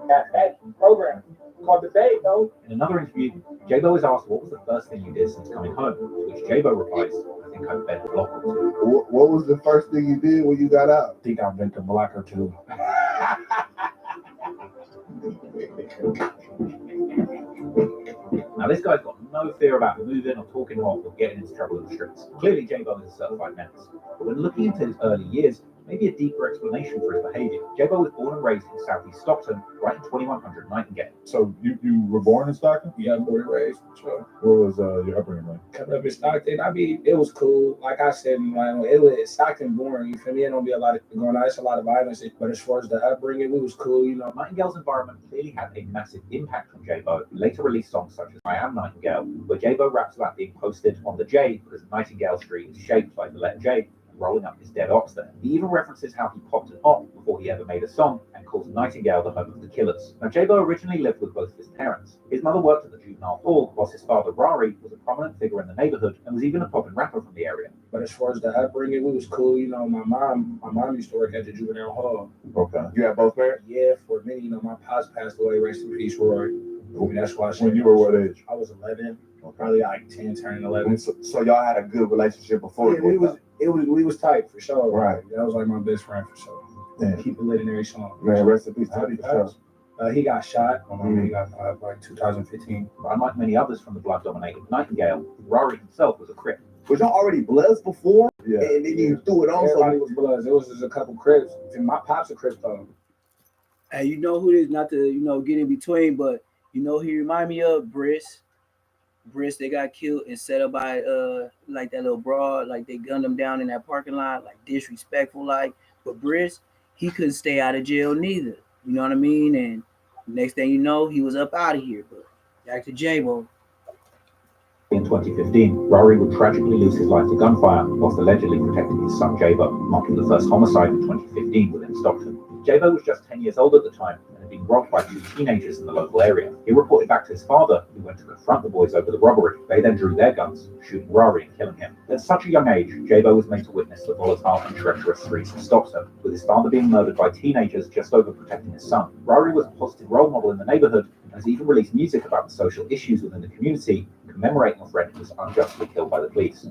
That program called the Bay, though. In another interview, Jaaybo was asked what was the first thing you did since coming home, to which Jaaybo replies, I think I bet a block or two. What was the first thing you did when you got out? I think I bent a block or two. Now this guy's got no fear about moving or talking off or getting into trouble in the streets. Clearly Jaaybo is a certified menace. But when looking into his early years, maybe a deeper explanation for his behaviour. Jaaybo was born and raised in southeast Stockton, right in 2100 Nightingale. So you were born in Stockton? Yeah, born and raised. Sure. What was your upbringing like? Coming up in Stockton, it was cool. Like I said, it was Stockton boring. You feel me? It don't be a lot of going on. It's a lot of violence. But as far as the upbringing, we was cool. Nightingale's environment clearly had a massive impact on Jaaybo, who later released songs such as I Am Nightingale, where Jaaybo raps about being posted on the J because Nightingale Street is shaped like the letter J, rolling up his dead ox there. He even references how he popped an op before he ever made a song and calls Nightingale the home of the killers. Now, Jaaybo originally lived with both of his parents. His mother worked at the juvenile hall, whilst his father, Rari, was a prominent figure in the neighborhood and was even a poppin' rapper from the area. But as far as the upbringing, we was cool. My mom used to work at the juvenile hall. Okay. You had both parents? Yeah, for a minute. My pops passed away. Rest in peace, Roy. That's why. When you were what age? I was 11. Probably like 10, turning 11. So y'all had a good relationship before? Yeah, we was tight for sure. Right. That was like my best friend for sure. Yeah. Keep it legendary song. Man, rest in peace. How did he pass? He got shot. He got like 2015. Unlike many others from the blood-dominated Nightingale, Rari himself was a Crip. Was y'all already Bloods before? Yeah. And then you threw it on. Everybody was Bloods. It was just a couple Crips. And my pop's a Crip though. And you know who it is, not to get in between, but he remind me of Briss. Briss, they got killed and set up by like that little broad, like they gunned him down in that parking lot, like disrespectful, like. But Briss, he couldn't stay out of jail neither. You know what I mean? And next thing you know, he was up out of here. But back to Jaaybo. In 2015, Rari would tragically lose his life to gunfire whilst allegedly protecting his son Jaaybo, marking the first homicide in 2015 within Stockton. Jaaybo was just 10 years old at the time and had been robbed by two teenagers in the local area. He reported back to his father, who went to confront the boys over the robbery. They then drew their guns, shooting Rari and killing him. At such a young age, Jaaybo was made to witness the volatile and treacherous streets of Stockton, with his father being murdered by teenagers just over protecting his son. Rari was a positive role model in the neighborhood and has even released music about the social issues within the community, commemorating a friend who was unjustly killed by the police.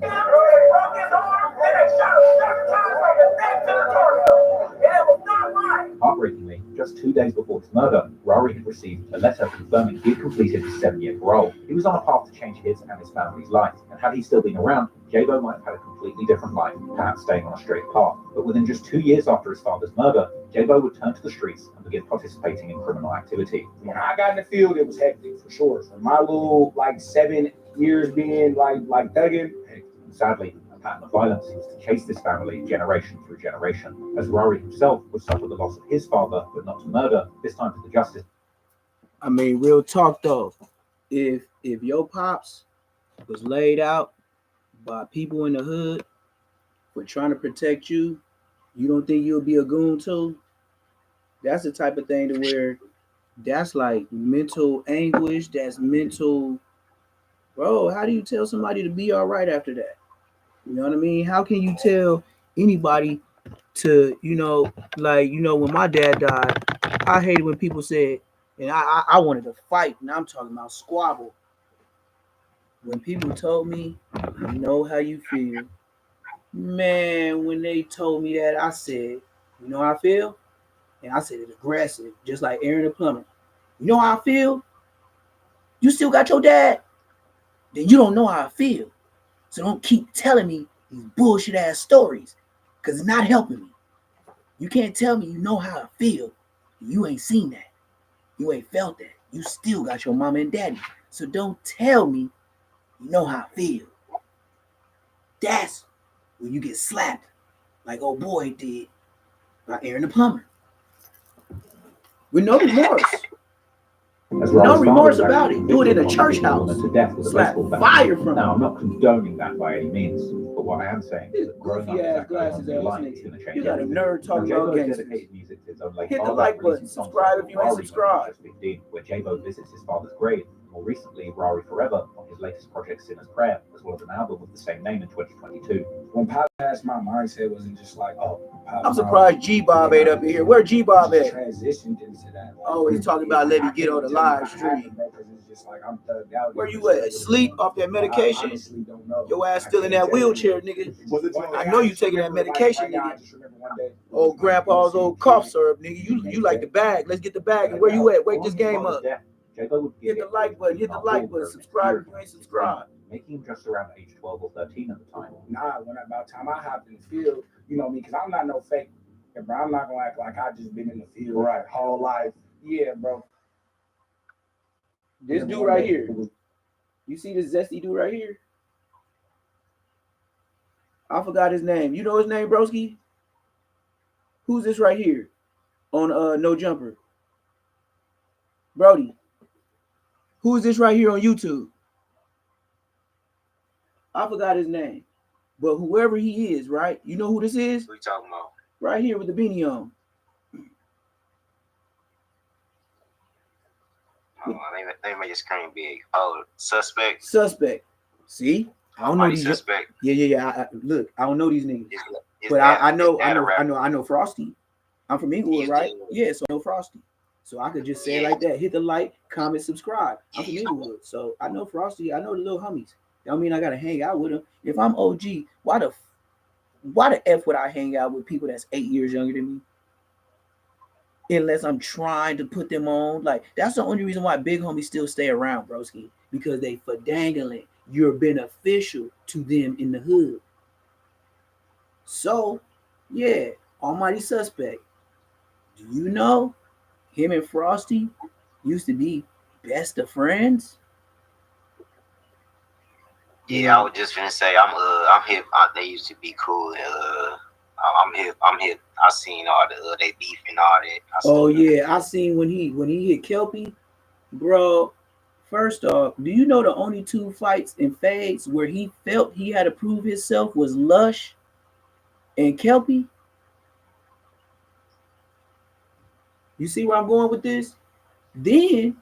Heartbreakingly, just 2 days before his murder, Rari had received a letter confirming he had completed his 7-year parole. He was on a path to change his and his family's life, and had he still been around, Jaaybo might have had a completely different life, perhaps staying on a straight path. But within just 2 years after his father's murder, Jaaybo would turn to the streets and begin participating in criminal activity. When I got in the field, it was hectic for sure. For my little 7 years being like thugging, sadly, a pattern of violence seems to chase this family generation through generation, as Rari himself would suffer the loss of his father, but not to murder, this time to the justice. I mean, real talk though, if your pops was laid out by people in the hood for trying to protect you, you don't think you'll be a goon too? That's the type of thing to where that's like mental anguish, that's mental. Bro, how do you tell somebody to be all right after that? You know what I mean? How can you tell anybody to, when my dad died, I hated when people said, and I wanted to fight, and I'm talking about squabble. When people told me, you know how you feel, man, when they told me that, I said, you know how I feel? And I said it aggressive, just like Aaron the Plummer. You know how I feel? You still got your dad? Then you don't know how I feel. So don't keep telling me these bullshit ass stories, because it's not helping me. You can't tell me you know how I feel. You ain't seen that. You ain't felt that. You still got your mama and daddy. So don't tell me you know how I feel. That's when you get slapped like old boy did by Aaron the Plummer. With no remorse. No remorse about it. Do it in a church house. Slap fire from Now, I'm not condoning that by any means, but what I am saying is that growing up ass glasses ass nigga. You got a nerd talking about gangsters. Hit the like button, subscribe if you ain't subscribed. 15, where Jaaybo visits his father's grave. More recently, Rari Forever on his latest project, Sinner's Prayer, as well as an album with the same name in 2022. When Pop passed, my mindset wasn't just like, oh, Pop. I'm surprised G-Bob ain't up in here. Where G-Bob at? Transitioned into that. Oh, he's talking about let me get on the live stream. It's just like I'm thugged out. Where you at? Sleep off that medication? I honestly don't know. Your ass still in that wheelchair, nigga. I know you taking that medication, nigga. Old grandpa's old cough syrup, nigga. You like the bag. Let's get the bag. And where you at? Wake this game up. Hit the like button. Hit the like button. Subscribe if you ain't subscribed. Making him just around age 12 or 13 at the time. Nah, when about time I hopped in the field, you know me, because I'm not no fake, bro. I'm not gonna act like I just been in the field right whole life. Yeah, bro. This dude right here. You see this zesty dude right here? I forgot his name. You know his name, broski? Who's this right here on No Jumper? Brody. Who is this right here on YouTube? I forgot his name. But whoever he is, right? You know who this is? What you talking about? Right here with the beanie on. Hold on, they make your screen big. Oh, suspect. Suspect. See? I don't know these. Suspect. Yeah. Look, I don't know these niggas. But I know Frosty. I'm from Inglewood, right? Yeah, so I know Frosty. So I could just say it like that. Hit the like, comment, subscribe. I'm from Inglewood. So I know Frosty. I know the little homies. That don't mean I gotta hang out with them. If I'm OG, why the F would I hang out with people that's 8 years younger than me? Unless I'm trying to put them on. Like, that's the only reason why big homies still stay around, broski. Because they for dangling. You're beneficial to them in the hood. So, yeah, almighty suspect. Do you know him and Frosty used to be best of friends? Yeah, I was just gonna say I'm hip. They used to be cool. I'm hip. I seen all the they beef and all that. Oh yeah, I seen when he hit Kelpie, bro. First off, do you know the only 2 fights in fades where he felt he had to prove himself was Lush and Kelpie? You see where I'm going with this? Then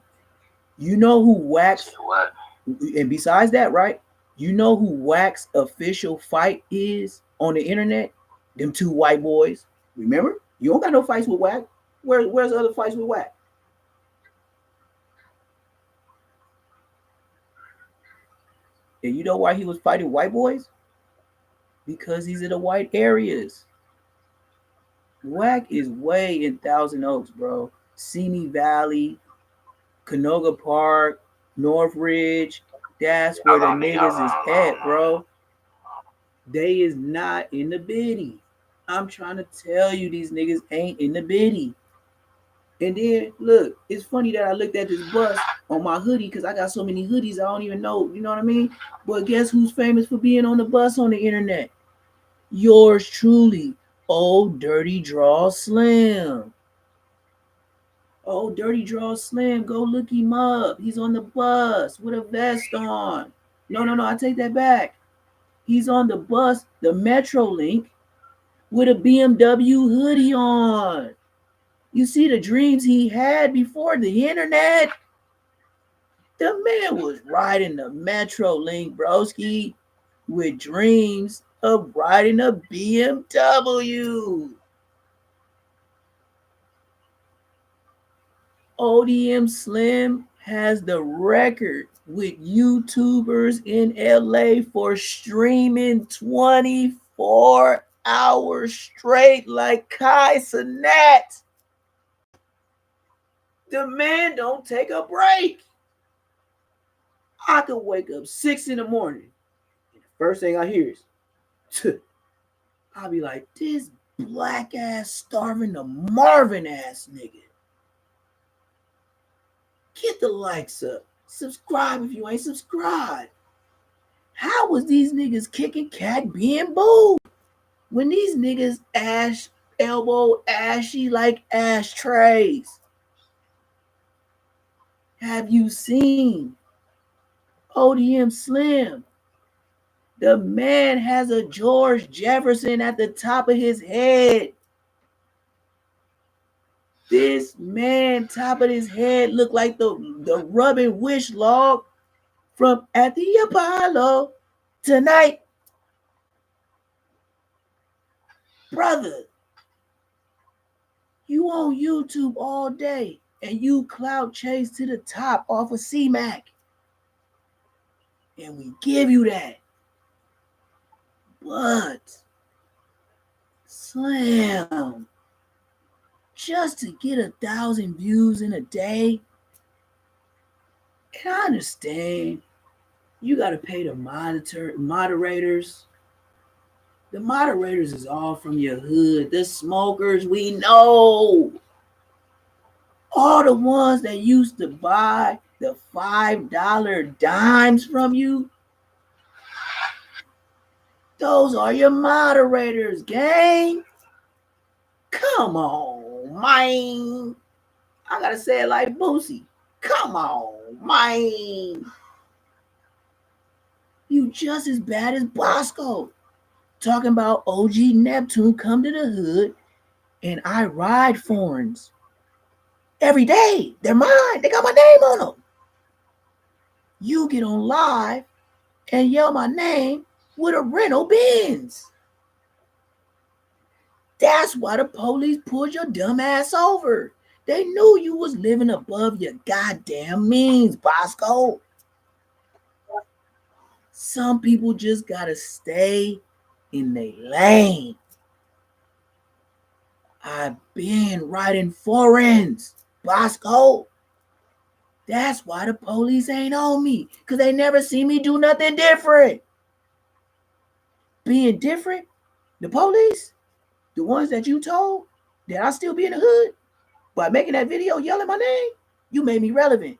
you know who WAK's what? And besides that, right? You know who WAK's official fight is on the internet? Them 2 white boys. Remember? You don't got no fights with WAK. Where's the other fights with WAK? And you know why he was fighting white boys? Because he's in the white areas. WAK is way in Thousand Oaks, bro. Simi Valley, Canoga Park, Northridge. That's where the niggas is at, bro. They is not in the biddy. I'm trying to tell you, these niggas ain't in the biddy. And then, look, it's funny that I looked at this bus on my hoodie because I got so many hoodies I don't even know, you know what I mean? But guess who's famous for being on the bus on the internet? Yours truly, Old Dirty Draw Slim. Oh, Dirty Draw Slim, go look him up. He's on the bus with a vest on. No, I take that back. He's on the bus, the Metro Link, with a BMW hoodie on. You see the dreams he had before the internet? The man was riding the Metro Link, broski, with dreams of riding a BMW. ODM Slim has the record with YouTubers in LA for streaming 24 hours straight like Kai Cenat. The man don't take a break. I could wake up 6 in the morning. And the first thing I hear is, I'll be like, this black ass starving the Marvin ass nigga. Get the likes up. Subscribe if you ain't subscribed. How was these niggas kicking cat being booed? When these niggas elbow ashy like ashtrays. Have you seen ODM Slim? The man has a George Jefferson at the top of his head. This man, top of his head, looked like the rubbing wish log from At the Apollo tonight. Brother, you on YouTube all day and you clout chase to the top off of C-Mac. And we give you that. But Slam, just to get 1,000 views in a day, and I understand you got to pay the moderators. The moderators is all from your hood. The smokers, we know. All the ones that used to buy the $5 dimes from you, those are your moderators, gang. Come on, man. I gotta say it like Boosie. Come on, man. You just as bad as Bosco. Talking about OG Neptune come to the hood and I ride foreigns. Every day. They're mine. They got my name on them. You get on live and yell my name with a rental Benz. That's why the police pulled your dumb ass over. They knew you was living above your goddamn means, Bosco. Some people just gotta stay in their lane. I've been riding foreigns, Bosco. That's why the police ain't on me, because they never see me do nothing different. Being different, the police, the ones that you told that I still be in the hood, by making that video yelling my name, you made me relevant.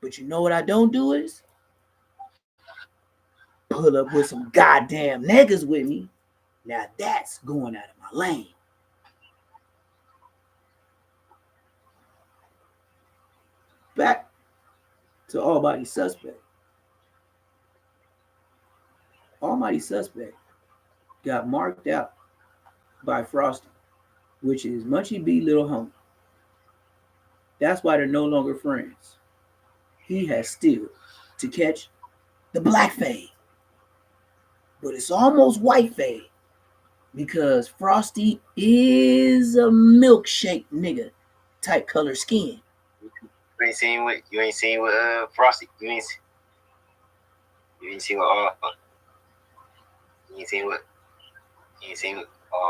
But you know what I don't do is pull up with some goddamn niggas with me. Now that's going out of my lane. Back to Almighty Suspect. Almighty Suspect got marked out by Frosty, which is Munchie B Little Homie. That's why they're no longer friends. He has still to catch the black fade, but it's almost white fade because Frosty is a milkshake nigga type color skin. You ain't seen what Frosty. You ain't seen what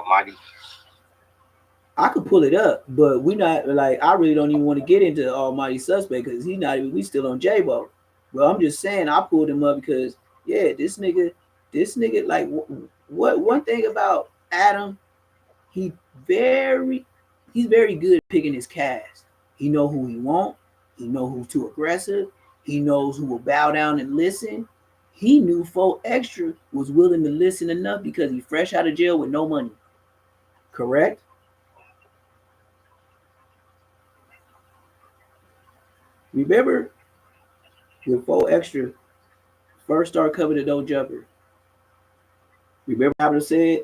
Marty. I could pull it up, but we not like I really don't even want to get into Almighty Suspect because he's not even we still on Jaaybo. But I'm just saying I pulled him up because yeah, this nigga like what one thing about Adam, he's very good at picking his cast. He know who he want. He know who's too aggressive. He knows who will bow down and listen. He knew 4 Extra was willing to listen enough because he's fresh out of jail with no money. Correct? Remember when 4 Extra first started covering the No Jumper? Remember how I said,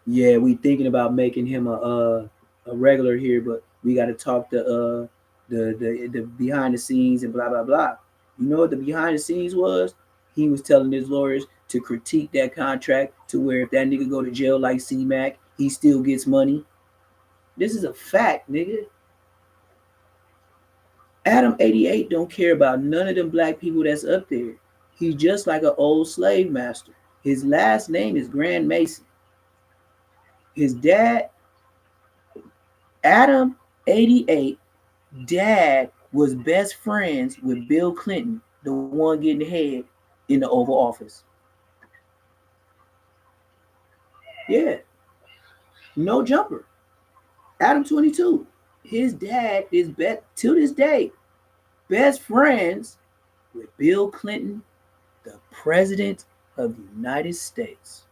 yeah, we thinking about making him a regular here, but we got to talk the behind the scenes and blah blah blah. You know what the behind the scenes was? He was telling his lawyers to critique that contract to where if that nigga go to jail like C-Mac, he still gets money. This is a fact, nigga. Adam 88 don't care about none of them black people that's up there. He's just like an old slave master. His last name is Grand Mason. His dad, Adam 88, dad was best friends with Bill Clinton, the one getting ahead in the Oval Office. Yeah, no jumper. Adam 22. His dad is to this day best friends with Bill Clinton, the President of the United States.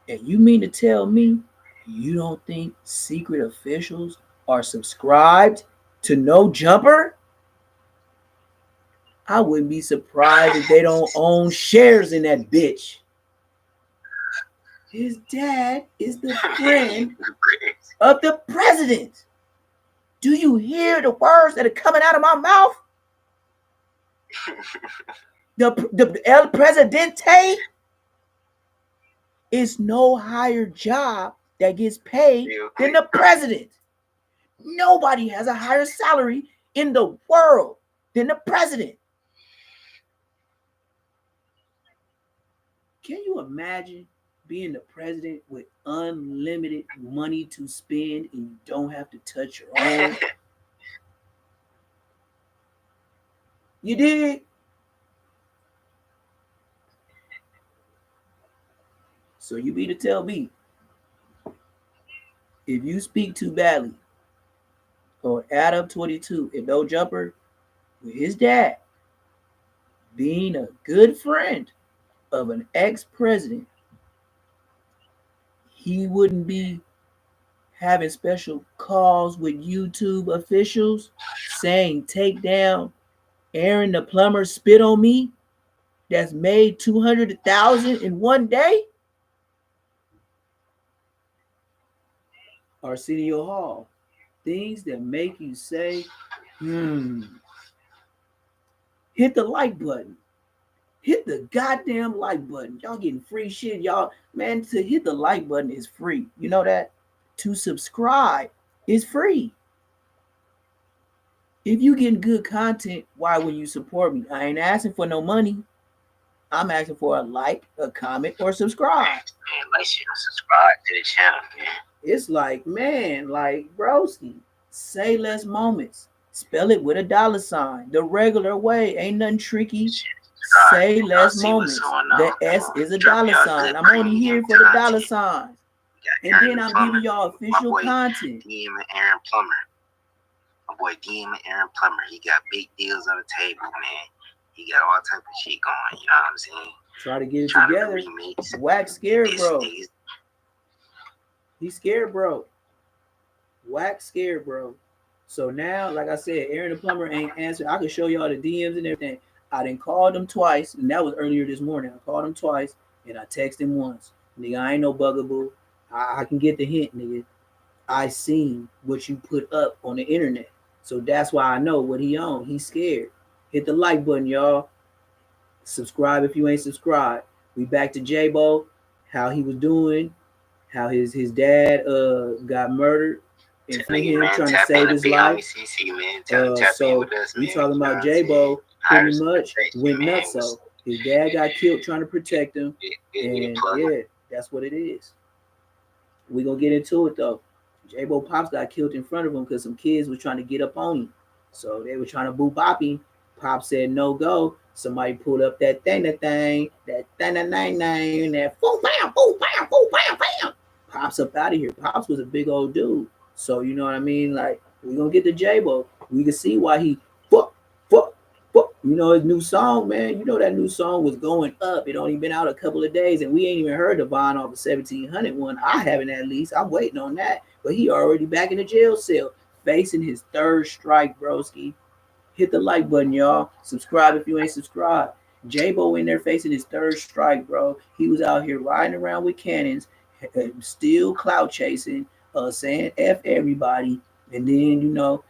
And you mean to tell me you don't think secret officials are subscribed to No Jumper? I wouldn't be surprised if they don't own shares in that bitch. His dad is the friend of the president. Do you hear the words that are coming out of my mouth? The El Presidente is no higher job that gets paid than the president. Nobody has a higher salary in the world than the president. Can you imagine being the president with unlimited money to spend and you don't have to touch your own? You did? So you be to tell me, if you speak too badly or Adam 22 and No Jumper with his dad being a good friend of an ex-president, he wouldn't be having special calls with YouTube officials saying, take down Aaron the plumber spit on me that's made 200,000 in one day? Arsenio Hall, things that make you say, hit the like button. Hit the goddamn like button. Y'all getting free shit. Y'all, man, to hit the like button is free. You know that? To subscribe is free. If you getting good content, why would you support me? I ain't asking for no money. I'm asking for a like, a comment, or subscribe. Man, make sure you subscribe to the channel, man. It's like, man, like, broski, say less moments. Spell it with a $sign. The regular way. Ain't nothing tricky. Say less moments. The S is a $sign. I'm only here for the $signs. And then I'm giving y'all official content. DM and Aaron Plummer. My boy DM and Aaron Plummer. He got big deals on the table, man. He got all type of shit going. You know what I'm saying? Try to get it together. WAK scared, bro. He's scared, bro. WAK scared, bro. So now, like I said, Aaron the Plumber ain't answering. I can show y'all the DMs and everything. I didn't call him twice, and that was earlier this morning. I called him twice, and I texted him once. Nigga, I ain't no bugaboo. I can get the hint, nigga. I seen what you put up on the internet. So that's why I know what he on. He's scared. Hit the like button, y'all. Subscribe if you ain't subscribed. We back to Jaaybo, how he was doing, how his dad got murdered in front of him, trying to save his life. So we talking about Jaaybo pretty much went nuts. So his dad got killed trying to protect him, and yeah, that's what it is. We gonna get into it though. Jaaybo Pops got killed in front of him because some kids was trying to get up on him. So they were trying to boo bop him. Pop said no go. Somebody pulled up that thing, that boom, bam, boom, bam, boom, bam, bam. Pops up out of here. Pops was a big old dude. So you know what I mean? Like, we gonna get to Jaaybo. We can see why he fuck. You know his new song, man. You know that new song was going up. It only been out a couple of days, and we ain't even heard the Vine off the 1700 one. I haven't, at least. I'm waiting on that. But he already back in the jail cell, facing his third strike, broski. Hit the like button, y'all. Subscribe if you ain't subscribed. Jaaybo in there facing his third strike, bro. He was out here riding around with cannons, still clout chasing, saying F everybody. And then, you know,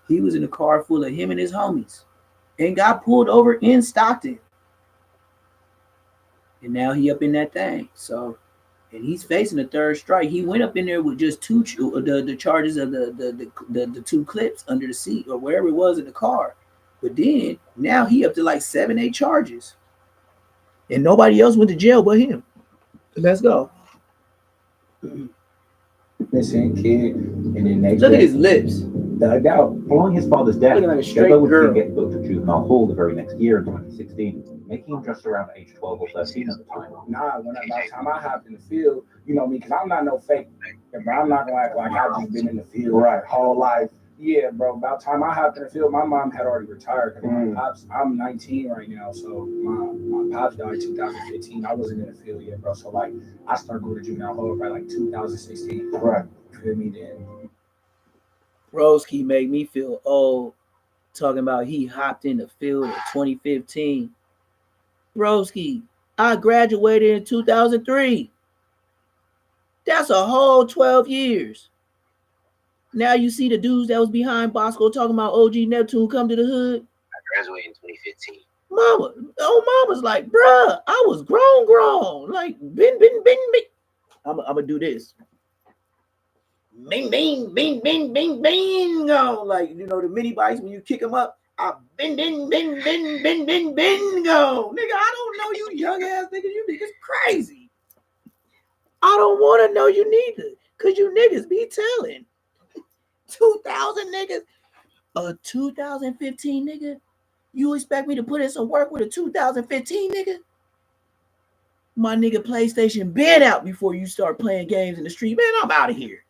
he was in a car full of him and his homies and got pulled over in Stockton. And now he up in that thing. So, and he's facing a third strike. He went up in there with just the charges of the two clips under the seat or wherever it was in the car. But then now he up to like 7, 8 charges. And nobody else went to jail but him. Let's go. Listen, kid. And then look at his lips. Dug out. Following his father's death, Looking like a straight Jaaybo would girl. get booked at juvenile hall the very next year in 2016, making him just around age 12 or 13 at the time. Nah, by the time I hopped in the field, you know me, because I'm not no fake, bro. I'm not gonna act like I've just been in the field Right, whole life. Yeah, bro. About the time I hopped in the field, my mom had already retired. Cause my pops, I'm 19 right now, so my pops died in 2015. I wasn't in the field yet, bro. So like, I started going to juvenile hall by like 2016. Right. You feel me? Then Broski made me feel old talking about he hopped in the field in 2015. Broski, I graduated in 2003. That's a whole 12 years. Now you see the dudes that was behind Bosco talking about OG Neptune come to the hood. I graduated in 2015. Mama's like, bruh, I was grown. Like, bing. I'm gonna do this. Bing, go. Like, you know, the mini bikes, when you kick them up, I bing, go. Nigga, I don't know you young ass niggas. You niggas crazy. I don't want to know you neither. Cause you niggas be telling. 2,000 niggas. A 2015 nigga? You expect me to put in some work with a 2015 nigga? My nigga PlayStation been out before you start playing games in the street. Man, I'm out of here.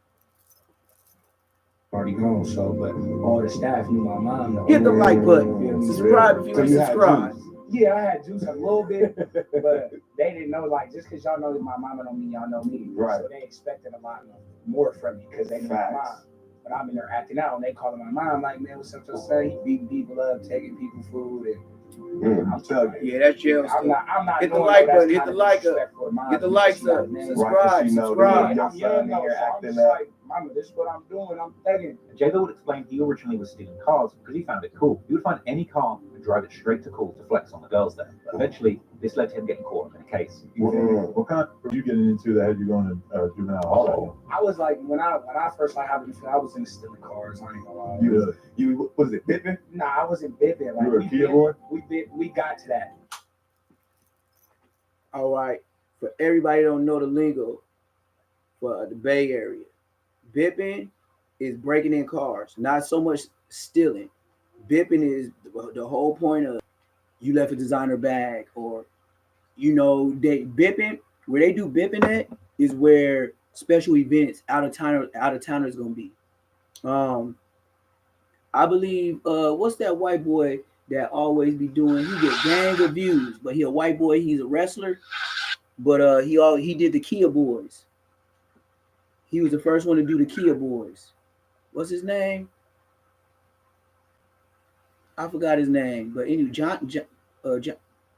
already gone, so but all the staff knew my mom. Though. Hit the like button. Subscribe if you ain't subscribed. Yeah, I had juice a little bit, but they didn't know, like, just because y'all know my mama don't mean y'all know me. Right. So they expected a lot more from me because they know my mom. But I'm in there acting out, and they calling my mom, like, man, what's up to say? He beating people up, taking people food, and I'm telling you. Yeah, that's jail stuff. I'm not hit the like button, hit the like up. Get the likes up. Subscribe. I'm young, you're acting like, mama, this is what I'm doing. I'm begging. Jaaybo would explain he originally was stealing cars because he found it cool. He would find any car and drive it straight to cool to flex on the girls there. But eventually, this led to him getting caught in a case. What kind of were you getting into that had you going to juvenile hall? I was like, when I first like having the field, I was into stealing cars. I ain't gonna lie. You what is it, bipping? Nah, I wasn't bipping. Like, you were a kid boy? We got to that. All right. For everybody don't know the lingo for the Bay Area, bipping is breaking in cars, not so much stealing. Bipping is the whole point of you left a designer bag, or you know, they bipping, where they do bipping at is where special events out of towners gonna be. I believe what's that white boy that always be doing, he get gang reviews, but he a white boy, he's a wrestler, but he did the Kia Boys. He was the first one to do the Kia Boys. What's his name? I forgot his name, but anyway, John,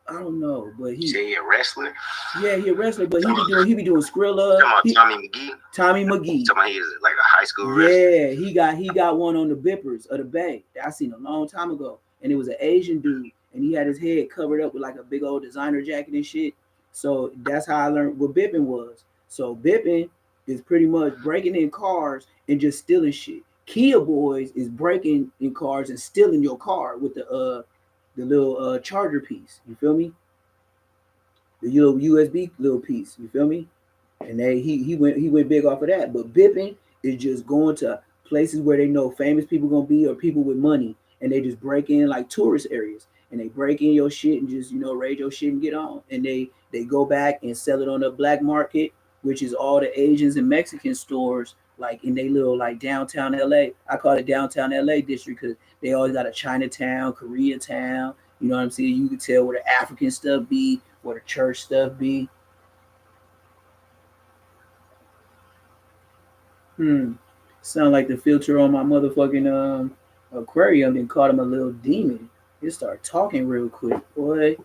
I don't know, but he. Say he a wrestler? Yeah, he a wrestler, but he be doing Skrilla. Tommy McGee. Tommy McGee. Somebody is like a high school wrestler. Yeah, he got one on the Bippers of the Bay that I seen a long time ago, and it was an Asian dude, and he had his head covered up with like a big old designer jacket and shit. So that's how I learned what bipping was. So bipping is pretty much breaking in cars and just stealing shit. Kia Boys is breaking in cars and stealing your car with the little charger piece. You feel me? The little USB little piece. You feel me? And he went big off of that. But bipping is just going to places where they know famous people gonna be or people with money, and they just break in like tourist areas, and they break in your shit and just raid your shit and get on. And they go back and sell it on the black market, which is all the Asians and Mexican stores, like in they little like downtown LA. I call it downtown LA district because they always got a Chinatown, Koreatown. You know what I'm saying? You can tell where the African stuff be, where the church stuff be. Sound like the filter on my motherfucking aquarium and caught him a little demon. It started talking real quick, boy.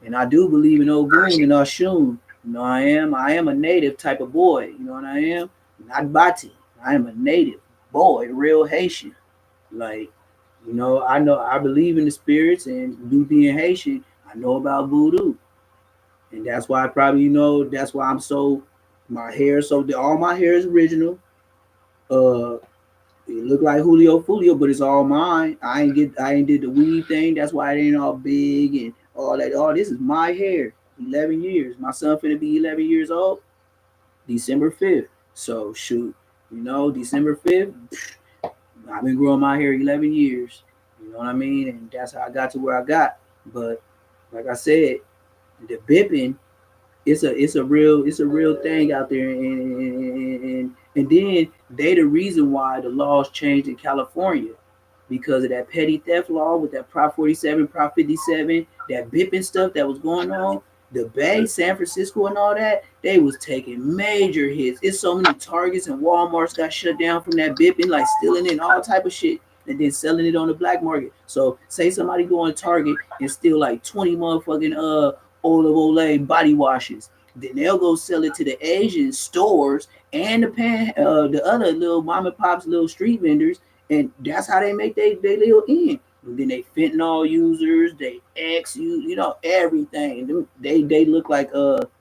And I do believe in Ogun and Oshun. You know, I am a native type of boy. You know what I am? Not Bati. I am a native boy, real Haitian. Like, I believe in the spirits, and me being Haitian, I know about voodoo. And that's why that's why I'm so, my hair, all my hair is original. It look like Julio Fulio, but it's all mine. I ain't did the weave thing. That's why it ain't all big and all that. All this is my hair. 11 years. My son finna be 11 years old. December 5th. So shoot, December 5th. I've been growing my hair 11 years. You know what I mean? And that's how I got to where I got. But like I said, the bipping, it's a real thing out there, and then they the reason why the laws changed in California because of that petty theft law with that Prop 47, Prop 57, that bipping stuff that was going on. The Bay, San Francisco, and all that, they was taking major hits. It's so many Targets and WalMarts got shut down from that bipping, like stealing it and all type of shit, and then selling it on the black market. So say somebody go on Target and steal like 20 motherfucking Olive Olay body washes. Then they'll go sell it to the Asian stores and the other little mom and pops, little street vendors, and that's how they make they little end. And then they fentanyl users, they X you know everything. They look like dog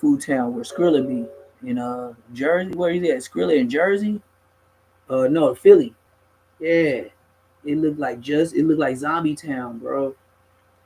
food town where Skrilla be in Jersey. Where is at? Skrilla in Jersey? No, Philly. Yeah, it looked like zombie town, bro,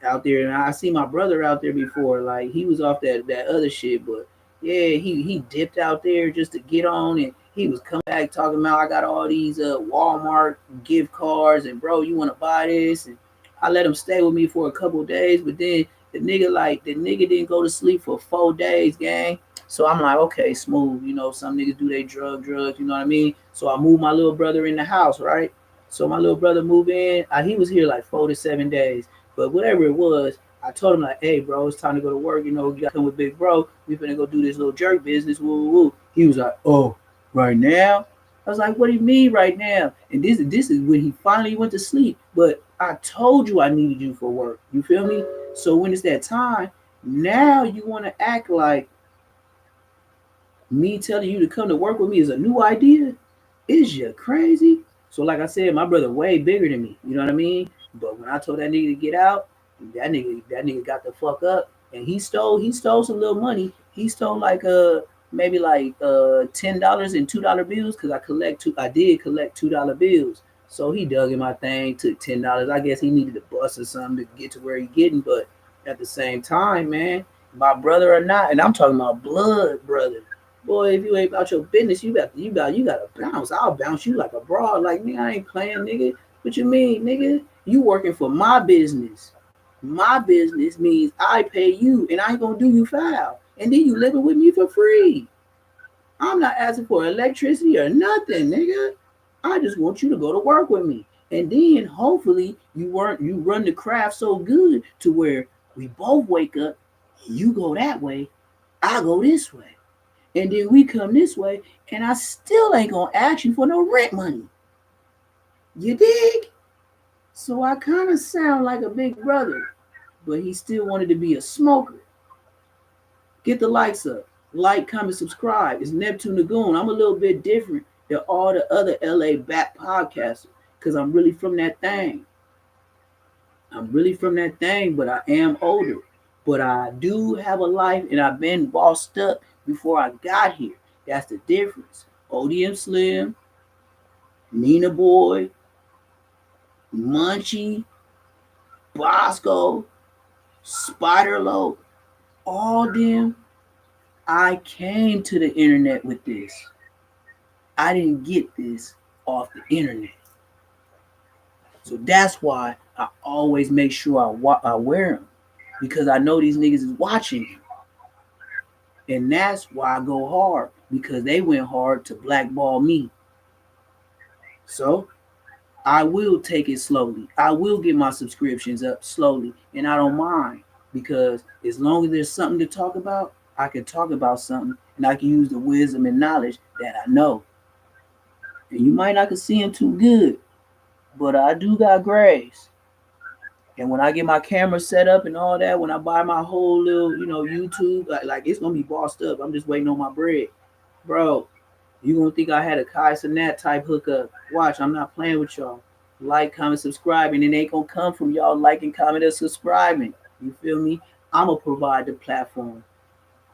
out there, and I see my brother out there before. Like he was off that other shit, but yeah, he dipped out there just to get on, and he was coming back talking about I got all these Walmart gift cards, and bro, you want to buy this? And I let him stay with me for a couple of days, but then the nigga didn't go to sleep for 4 days, gang. So I'm like, okay, smooth. You know, some niggas do they drugs. You know what I mean? So I moved my little brother in the house, right? So my little brother moved in. He was here like 4 to 7 days. But whatever it was, I told him like, "Hey, bro, it's time to go to work. You know, you gotta come with big bro. We finna go do this little jerk business." Woo, woo, woo. He was like, "Oh, right now?" I was like, "What do you mean right now?" And this is when he finally went to sleep. But I told you I needed you for work. You feel me? So when it's that time, now you want to act like me telling you to come to work with me is a new idea? Is you crazy? So like I said, my brother way bigger than me. You know what I mean? But when I told that nigga to get out, that nigga got the fuck up, and he stole some little money. He stole like maybe like $10 and $2 bills because I did collect $2 bills. So he dug in my thing, took $10. I guess he needed a bus or something to get to where he getting, but at the same time, man, my brother or not, and I'm talking about blood brother. Boy, if you ain't about your business, you gotta bounce. I'll bounce you like a broad. Like nigga, I ain't playing, nigga. What you mean, nigga? You working for my business. My business means I pay you, and I ain't gonna do you foul. And then you living with me for free. I'm not asking for electricity or nothing, nigga. I just want you to go to work with me, and then hopefully you run the craft so good to where we both wake up. You go that way, I go this way. And then we come this way, and I still ain't gonna ask you for no rent money. You dig? So I kind of sound like a big brother, but he still wanted to be a smoker. Get the likes up. Like, comment, subscribe. It's Neptune Lagoon. I'm a little bit different than all the other LA back podcasters because I'm really from that thing. But I am older. But I do have a life, and I've been bossed up before I got here. That's the difference. ODM Slim, Nina Boy, Munchie, Bosco, Spider Low, all them. I came to the internet with this. I didn't get this off the internet. So that's why I always make sure I wear them because I know these niggas is watching me. And that's why I go hard because they went hard to blackball me. So I will take it slowly. I will get my subscriptions up slowly, and I don't mind because as long as there's something to talk about, I can talk about something and I can use the wisdom and knowledge that I know. And you might not can see them too good, but I do got grace. And when I get my camera set up and all that, when I buy my whole little, YouTube, like it's gonna be bossed up. I'm just waiting on my bread, bro. You gonna think I had a Kai Cenat type hookup? Watch, I'm not playing with y'all. Like, comment, subscribe, and it ain't gonna come from y'all liking, comment, or subscribing. You feel me? I'ma provide the platform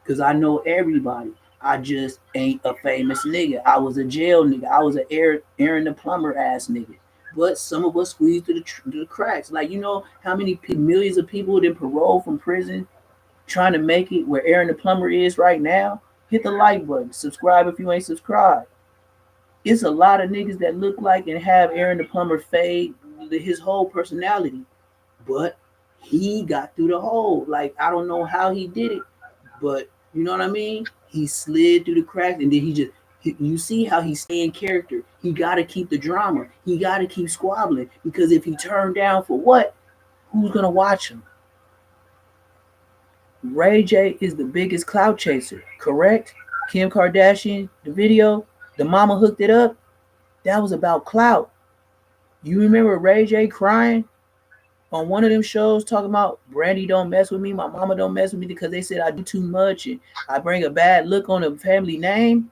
because I know everybody. I just ain't a famous nigga. I was a jail nigga. I was an Aaron the Plummer ass nigga. But some of us squeezed through the cracks. Like, you know how many millions of people been paroled from prison trying to make it where Aaron the Plumber is right now? Hit the like button. Subscribe if you ain't subscribed. It's a lot of niggas that look like and have Aaron the Plumber fade his whole personality, but he got through the hole. Like, I don't know how he did it, but you know what I mean? He slid through the cracks, and then you see how he stay in character. He got to keep the drama. He got to keep squabbling, because if he turned down for what, who's gonna watch him? Ray J is the biggest clout chaser, correct? Kim Kardashian, the video, the mama hooked it up. That was about clout. You remember Ray J crying on one of them shows talking about Brandy don't mess with me, my mama don't mess with me because they said I do too much and I bring a bad look on the family name?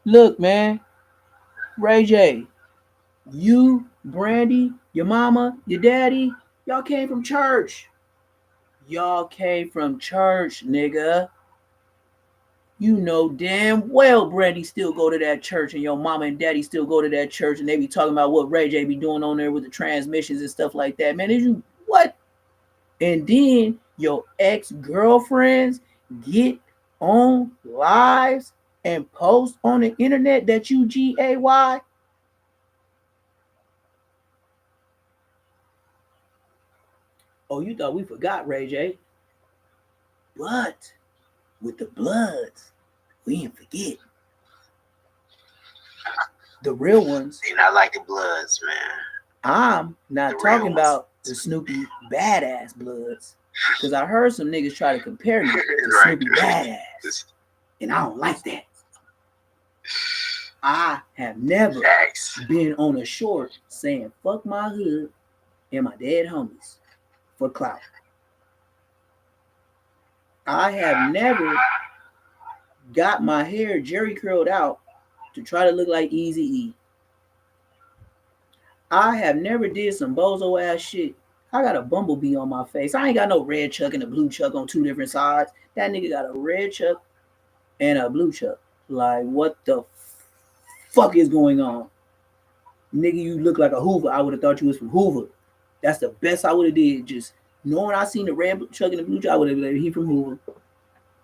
Look, man, Ray J, you, Brandy, your mama, your daddy, y'all came from church. Y'all came from church, nigga. You know damn well Brandy still go to that church and your mama and daddy still go to that church, and they be talking about what Ray J be doing on there with the transmissions and stuff like that. Man, is you what? And then your ex-girlfriends get on lives and post on the internet that you gay. Oh, you thought we forgot Ray J? But with the Bloods, we didn't forget. The real ones. They not like the Bloods, man. I'm not talking about the Snoopy badass Bloods, because I heard some niggas try to compare me to Snoopy badass, and I don't like that. I have never been on a short saying fuck my hood and my dead homies for clout. I have never got my hair jerry curled out to try to look like Eazy-E. I have never did some bozo ass shit. I got a bumblebee on my face. I ain't got no red chuck and a blue chuck on two different sides. That nigga got a red chuck and a blue chuck. Like, what the fuck is going on? Nigga, you look like a Hoover. I would have thought you was from Hoover. That's the best I would have did. Just knowing I seen the red chuck and the blue chuck, I would have been like, he from Hoover.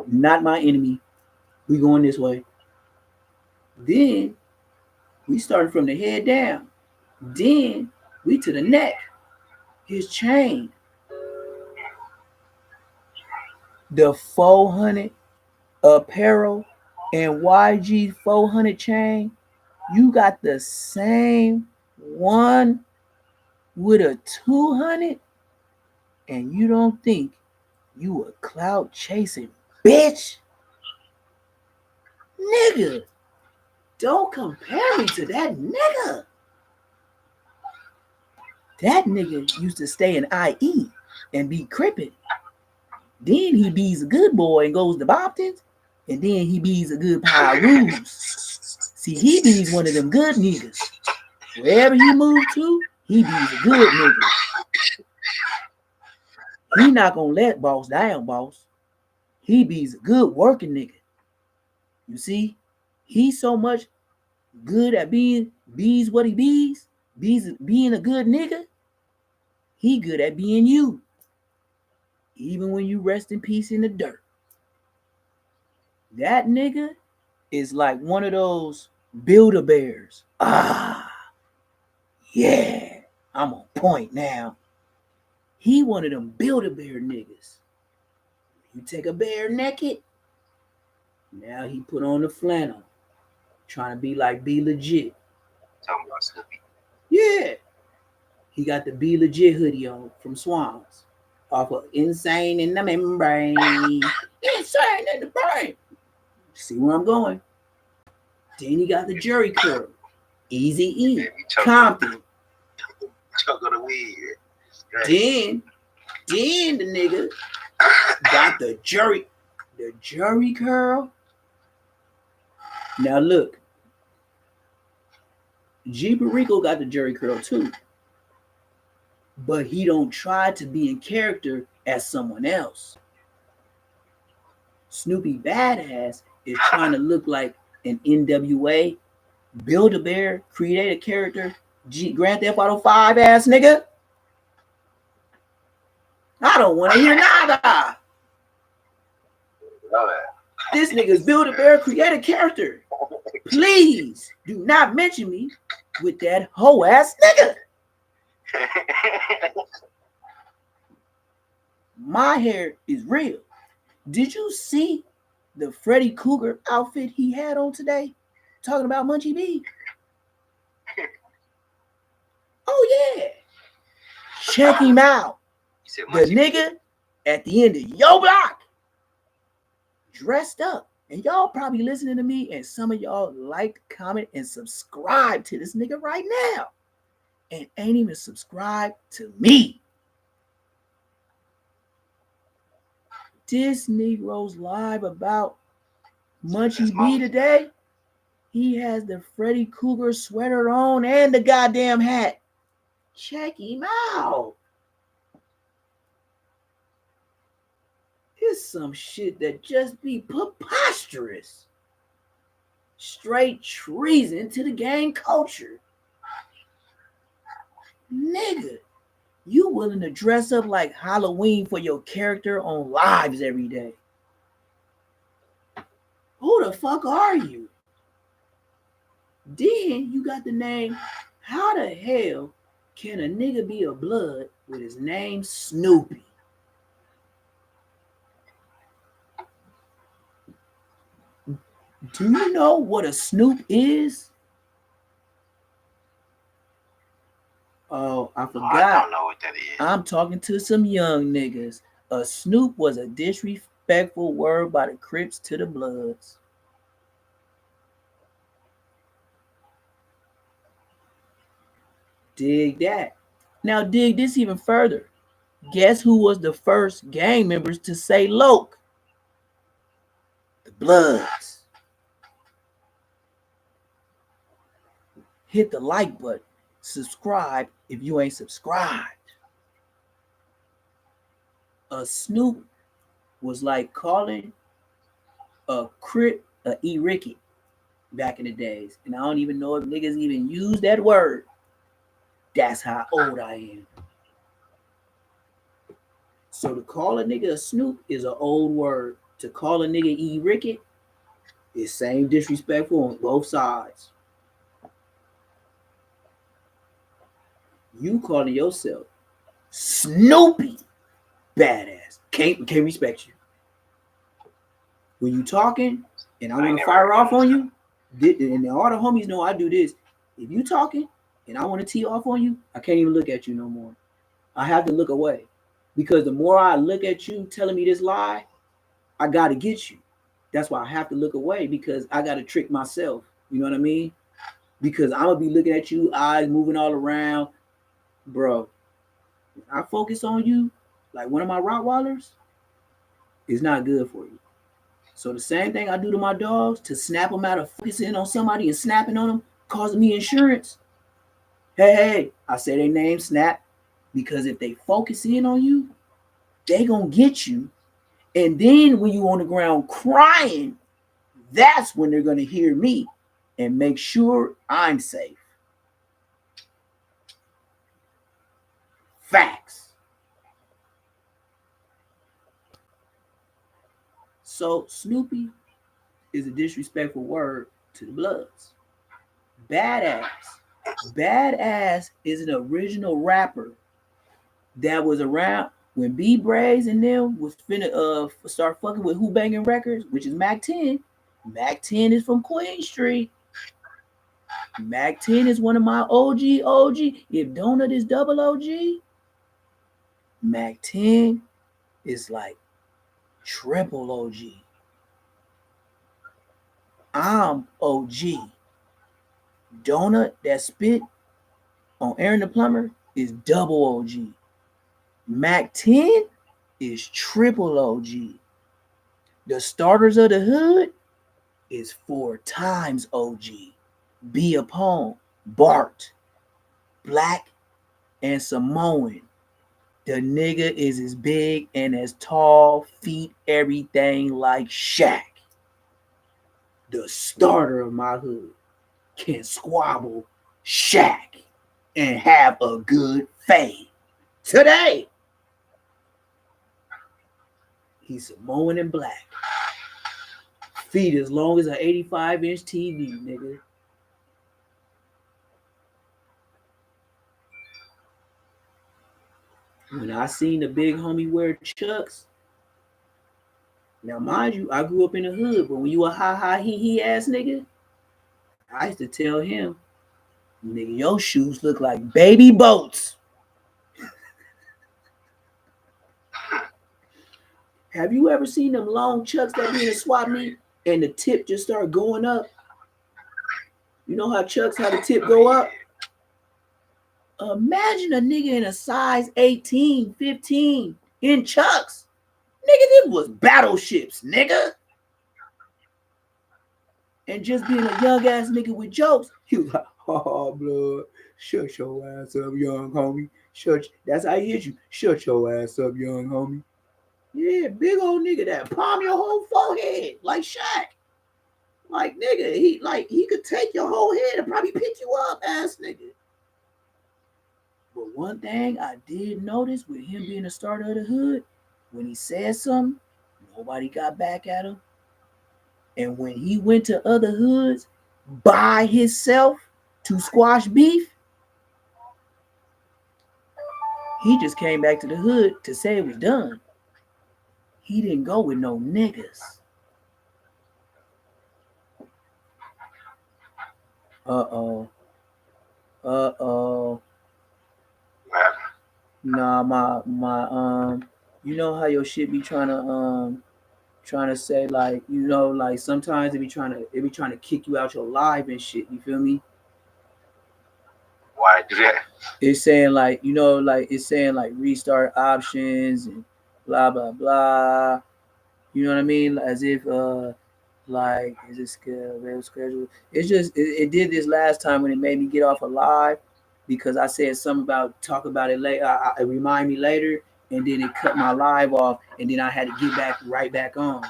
Not my enemy. We going this way. Then we started from the head down. Then we to the neck. His chain. The 400 apparel and YG 400 chain. You got the same one with a 200, and you don't think you a clout chasing bitch? Nigga, don't compare me to that nigga. That nigga used to stay in IE and be crippin'. Then he be's a good boy and goes to Boptons, and then he be's a good Pyroos. See, he be's one of them good niggas. Wherever he moved to, he be's a good nigga. He not gonna let boss down, boss. He be's a good working nigga. You see, he's so much good at being what he be's being a good nigga. He good at being you. Even when you rest in peace in the dirt. That nigga is like one of those Build-A-Bears. Ah, yeah, I'm on point now. He one of them Build-A-Bear niggas. You take a bear naked, now he put on the flannel, trying to be like Be Legit. Talking about Snoopy. Yeah, he got the Be Legit hoodie on from Swans, off of Insane in the Membrane. Insane in the Brain. See where I'm going? Then he got the Jerry curl, Eazy-E, Compton. Chuck on the weed. Then the nigga got the Jerry curl. Now look, G Perico got the Jerry curl too, but he don't try to be in character as someone else. Snoopy Badass is trying to look like an NWA, Build-A-Bear, create a character, Grand Theft Auto 5 ass nigga. I don't want to hear nada. This nigga's Build-A-Bear, create a character. Please do not mention me with that hoe ass nigga. My hair is real. Did you see the Freddy Krueger outfit he had on today? Talking about Munchie B. Oh yeah. Check him out. The nigga at the end of your block dressed up. And y'all probably listening to me, and some of y'all like, comment, and subscribe to this nigga right now. And ain't even subscribed to me. This Negro's live about Munchie B today. He has the Freddy Krueger sweater on and the goddamn hat. Check him out. It's some shit that just be preposterous. Straight treason to the gang culture. Nigga, you willing to dress up like Halloween for your character on lives every day. Who the fuck are you? Then you got the name, how the hell can a nigga be a blood with his name Snoopy? Do you know what a Snoop is? Oh, I forgot. I don't know what that is. I'm talking to some young niggas. A Snoop was a disrespectful word by the Crips to the Bloods. Dig that. Now dig this even further. Guess who was the first gang members to say Loke? The Bloods. Hit the like button. Subscribe if you ain't subscribed. A Snoop was like calling a Crip a E-Ricky back in the days. And I don't even know if niggas even use that word. That's how old I am. So to call a nigga a Snoop is an old word. To call a nigga E-Ricky is same disrespectful on both sides. You calling yourself Snoopy badass. Can't respect you. When you talking and I want to fire off on you, and all the homies know I do this. If you talking and I want to tee off on you, I can't even look at you no more. I have to look away. Because the more I look at you telling me this lie, I got to get you. That's why I have to look away, because I got to trick myself. You know what I mean? Because I'm going to be looking at you, eyes moving all around. Bro, I focus on you like one of my Rottweilers, it's not good for you. So the same thing I do to my dogs, to snap them out of focusing on somebody and snapping on them, causing me insurance. Hey, I say their name, snap, because if they focus in on you, they gonna get you. And then when you on the ground crying, that's when they're gonna hear me and make sure I'm safe. Facts. So Snoopy is a disrespectful word to the Bloods. Badass. Badass is an original rapper that was around when B Braves and them was finna start fucking with Who Banging Records, which is Mac 10. Mac 10 is from Queen Street. Mac 10 is one of my OG. If Donut is double OG, Mac 10 is like triple OG. I'm OG. Donut that spit on Aaron the Plumber is double OG. Mac 10 is triple OG. The Starters of the Hood is 4 times OG. Be upon Bart, Black, and Samoan. The nigga is as big and as tall, feet, everything like Shaq. The starter of my hood can squabble Shaq and have a good fade. Today, he's Samoan and Black. feet as long as an 85-inch TV, nigga. When I seen the big homie wear Chucks, now mind you, I grew up in the hood, but when you a ha he ass nigga, I used to tell him, nigga, your shoes look like baby boats. Have you ever seen them long Chucks that be in a swap meet and the tip just start going up? You know how Chucks, how the tip go up? Imagine a nigga in a size 18, 15 in Chucks. Nigga, this was battleships, nigga. And just being a young ass nigga with jokes, he was like, oh, blood, shut your ass up, young homie. That's how he hit you. Shut your ass up, young homie. Yeah, big old nigga that palm your whole forehead like Shaq. Like nigga, he could take your whole head and probably pick you up, ass nigga. But one thing I did notice with him being the starter of the hood, when he said something, nobody got back at him. And when he went to other hoods by himself to squash beef, he just came back to the hood to say it was done. He didn't go with no niggas. Uh-oh. Nah, my you know how your shit be trying to say like, you know, like sometimes it be trying to kick you out your live and shit, you feel me? Why do that? It's saying like, you know, like it's saying like restart options and blah blah blah. You know what I mean? As if like is it schedule? It's just it did this last time when it made me get off a live because I said something about talk about it later. It remind me later, and then it cut my live off, and then I had to get back right back on.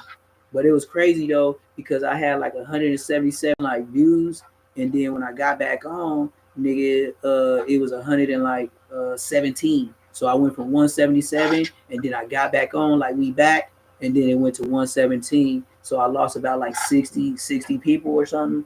But it was crazy though because I had like 177 like views, and then when I got back on, nigga, it was 117. So I went from 177, and then I got back on like we back, and then it went to 117. So I lost about like 60 people or something.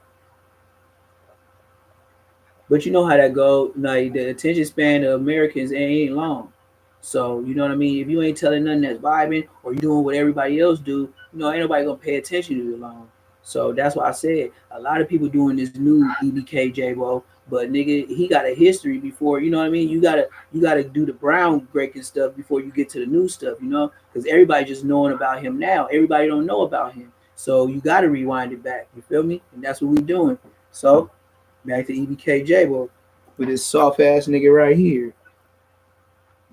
But you know how that go. Like the attention span of Americans ain't long. So you know what I mean. If you ain't telling nothing that's vibing or you doing what everybody else do, you know ain't nobody gonna pay attention to you long. So that's why I said a lot of people doing this new EBK Jaaybo, but nigga he got a history before. You know what I mean. You gotta do the groundbreaking stuff before you get to the new stuff. You know, because everybody just knowing about him now. Everybody don't know about him. So you gotta rewind it back. You feel me? And that's what we doing. So back to EBK Jaaybo with this soft ass nigga right here.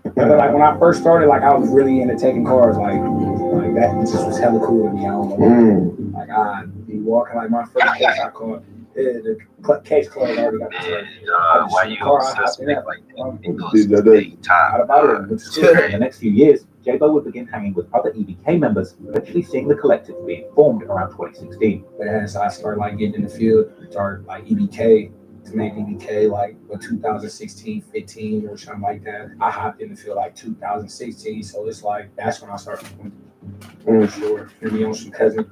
But like when I first started, like I was really into taking cars, like that just was hella cool to me. I don't know, like I'd be walking like my first case I caught. The case closed already got the turn. Why you suspect like out about it. In the next few years, Jaaybo would begin hanging with other EBK members, eventually seeing the collective being formed around 2016. But as I started like getting in the field, started like EBK, to make EBK like 2016, 15 or something like that. I hopped in the field like 2016, so it's like that's when I started for sure. Me on some cousin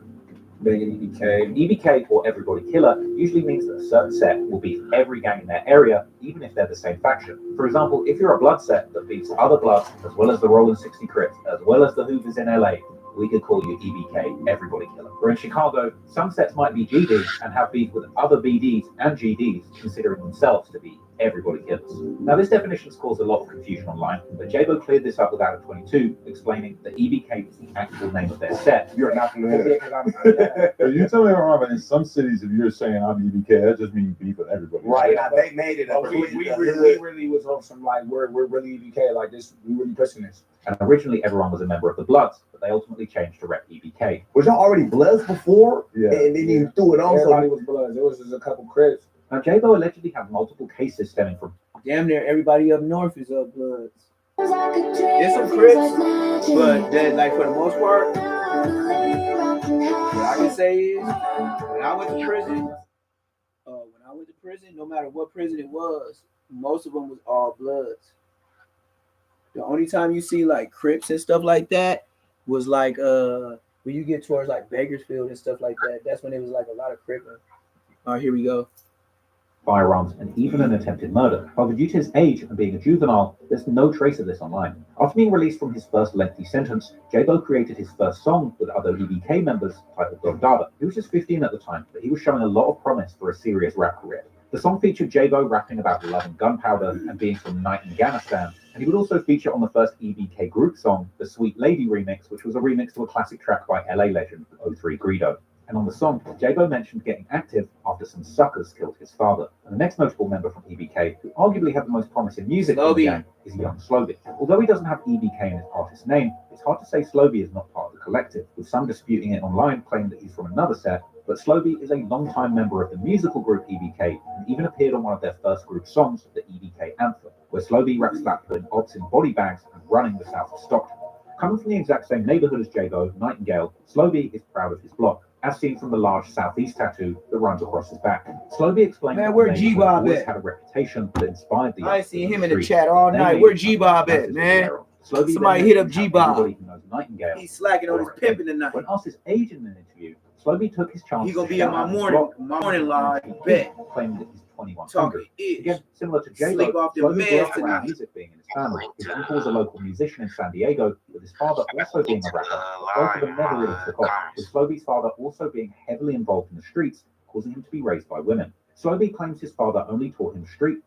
banging EBK. EBK, or Everybody Killer, usually means that a certain set will beat every gang in their area, even if they're the same faction. For example, if you're a blood set that beats other bloods, as well as the Rollin' 60 Crips, as well as the Hoovers in LA, we could call you EBK, Everybody Killer. Or in Chicago, some sets might be GD and have beef with other BDs and GDs, considering themselves to be Everybody Killers. Now, this definition's caused a lot of confusion online, but Jaaybo cleared this up with Adam 22, explaining that EBK is the actual name of their set. You're not familiar. You tell me if I'm wrong, but in some cities, if you're saying I'm EBK, that just means beef with everybody. Right. They made it. We really was on some like we're really EBK like this. We really pushing this. And originally everyone was a member of the Bloods, but they ultimately changed to rep EBK. Was y'all already Bloods before? Yeah. And then you threw it on. Everybody was Bloods. There was just a couple Crips. Now, Jaaybo allegedly had multiple cases stemming from damn near everybody up north is up Bloods. There's some Crips, but that like for the most part, what I can say is when I went to prison, no matter what prison it was, most of them was all Bloods. The only time you see like Crips and stuff like that was like when you get towards like Bakersfield and stuff like that, that's when it was like a lot of crippling. All right, here we go. Firearms, and even an attempted murder. However, due to his age and being a juvenile, there's no trace of this online. After being released from his first lengthy sentence, Jaaybo created his first song with other EBK members titled Don Dada. He was just 15 at the time, but he was showing a lot of promise for a serious rap career. The song featured Jaaybo rapping about love and gunpowder and being from Afghanistan, and he would also feature on the first EBK group song, the Sweet Lady remix, which was a remix to a classic track by LA legend 03 Greedo. And on the song, Jaaybo mentioned getting active after some suckers killed his father. And the next notable member from EBK, who arguably had the most promising music in the gang, is young Slowby. Although he doesn't have EBK in his artist name, it's hard to say Slowby is not part of the collective, with some disputing it online, claiming that he's from another set. But Slowby is a long-time member of the musical group EBK, and even appeared on one of their first group songs, the EBK Anthem, where Slowby raps about putting ops in body bags and running the south of Stockton. Coming from the exact same neighborhood as Jaaybo, Nightingale, Slowby is proud of his block, as seen from the large southeast tattoo that runs across his back. Slowby explained that where the G-Bob always at? had a reputation that inspired the I ain't seen him in the streets. chat all They night. made Where it G-Bob something at, masses man? aware of. Slowby Somebody then hit up mentioned how G-Bob. everybody who knows Nightingale. He's slacking on his pimping tonight. When asked his age in an interview, Slowby took his chance. He gonna be in my morning live, bet. Claiming that he's 21. Talking Again, similar to Jaaybo, sleep off the Slowby grew meds up around tonight. music being in his family. His uncle was a local musician in San Diego, with his father also being a rapper. Both of them never really took off, with Slowby's father also being heavily involved in the streets, causing him to be raised by women. Slowby claims his father only taught him street,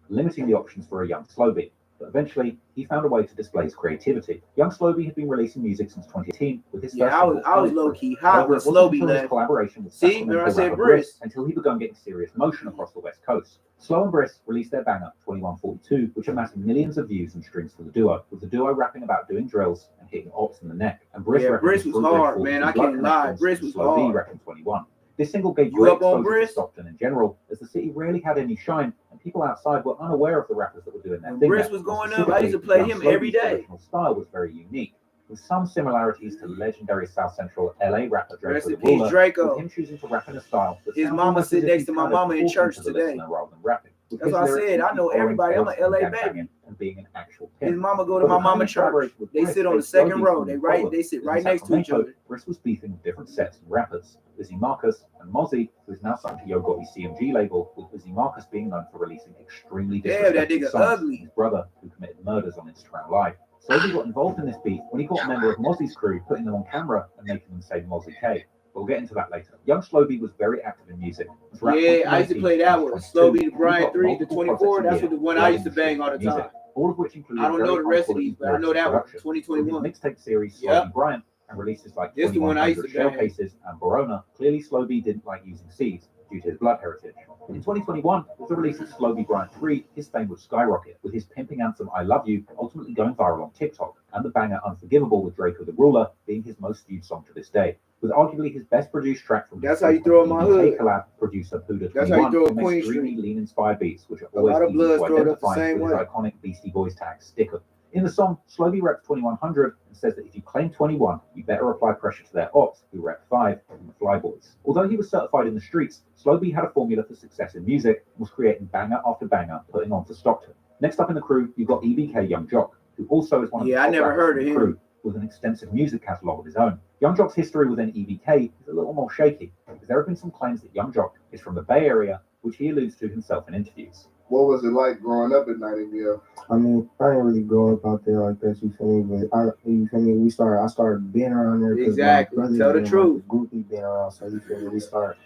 limiting the options for a young Slowby. But eventually, he found a way to display his creativity. Young Slowby had been releasing music since 2018 with his first single, I was low-key hot when Slowby left. Collaboration with See, remember I said Briss? Until he began getting serious motion across the West Coast. Slow and Briss released their banger 2142, which amassed millions of views and streams for the duo, with the duo rapping about doing drills and hitting ops in the neck. And Briss was hard, man. I can't lie. Briss was hard. Rapping 21. This single gave You great up on exposure to Briss? Stockton in general, as the city rarely had any shine, and people outside were unaware of the rappers that were doing their When thing. Briss was going up, I used to play him every day. His original style was very unique, with some similarities to legendary South Central LA rapper Rest in Jaaybo, peace, Draco. with him choosing to rap in a style that His sounds mama almost sit as if next he's to my kind of mama in talking church to the today. listener rather than rapping. With That's his what I lyrics said. I know following everybody. I'm tales an of LA gangbanging baby. and being an actual His pimp. mama go to my mama church. They sit on the second row. They sit right next to each other. Briss was beefing with different sets and rappers, Lizzie Marcus and Mozzie, who is now signed to Yo Gotti's CMG label, with Lizzie Marcus being known for releasing extremely Damn, that disrespectful nigga songs. ugly. His brother, who committed murders on Instagram Live. Slowly got involved in this beef when he got a member of Mozzie's crew, putting them on camera and making them say Mozzie K. But we'll get into that later. Young Slowby was very active in music. Yeah, I used to play that one. Slowby, the Brian 3, the 24. That's what the one I used to bang all the time. All of which included I don't know the rest of these, but I know that one. 2021. Mixtape series Slowby Bryant and releases like This the one I used to Shell bang. Cases and Verona. Clearly, Slowby didn't like using C's due to his blood heritage. In 2021, with the release of Slowby Bryant 3, his fame would skyrocket, with his pimping anthem I Love You ultimately going viral on TikTok, and the banger Unforgivable with Draco the Ruler being his most viewed song to this day, with arguably his best produced track from That's how you throw in my hood. collab producer Puda That's how you 21 throw a and makes Queen extremely Street. lean-inspired beats, which are A always lot of easy bloods to throw it up the identify same with way. his iconic Beastie Boys tag sticker. In the song, Slowby reps 2100 and says that if you claim 21, you better apply pressure to their ops, who rep 5 from the Fly Boys. Although he was certified in the streets, Slowby had a formula for success in music and was creating banger after banger, putting on for Stockton. Next up in the crew, you've got EBK Young Jock, who also is one of the top never rappers heard in of the him. crew, with an extensive music catalogue of his own. Young Jock's history within EBK is a little more shaky, because there have been some claims that Young Jock is from the Bay Area, which he alludes to himself in interviews. What was it like growing up at Nightingale? I mean, I didn't really grow up out there like that, you feel me? But you feel me? I started being around there because Exactly. my brother Tell the and truth. my groupie being around, so you feel me?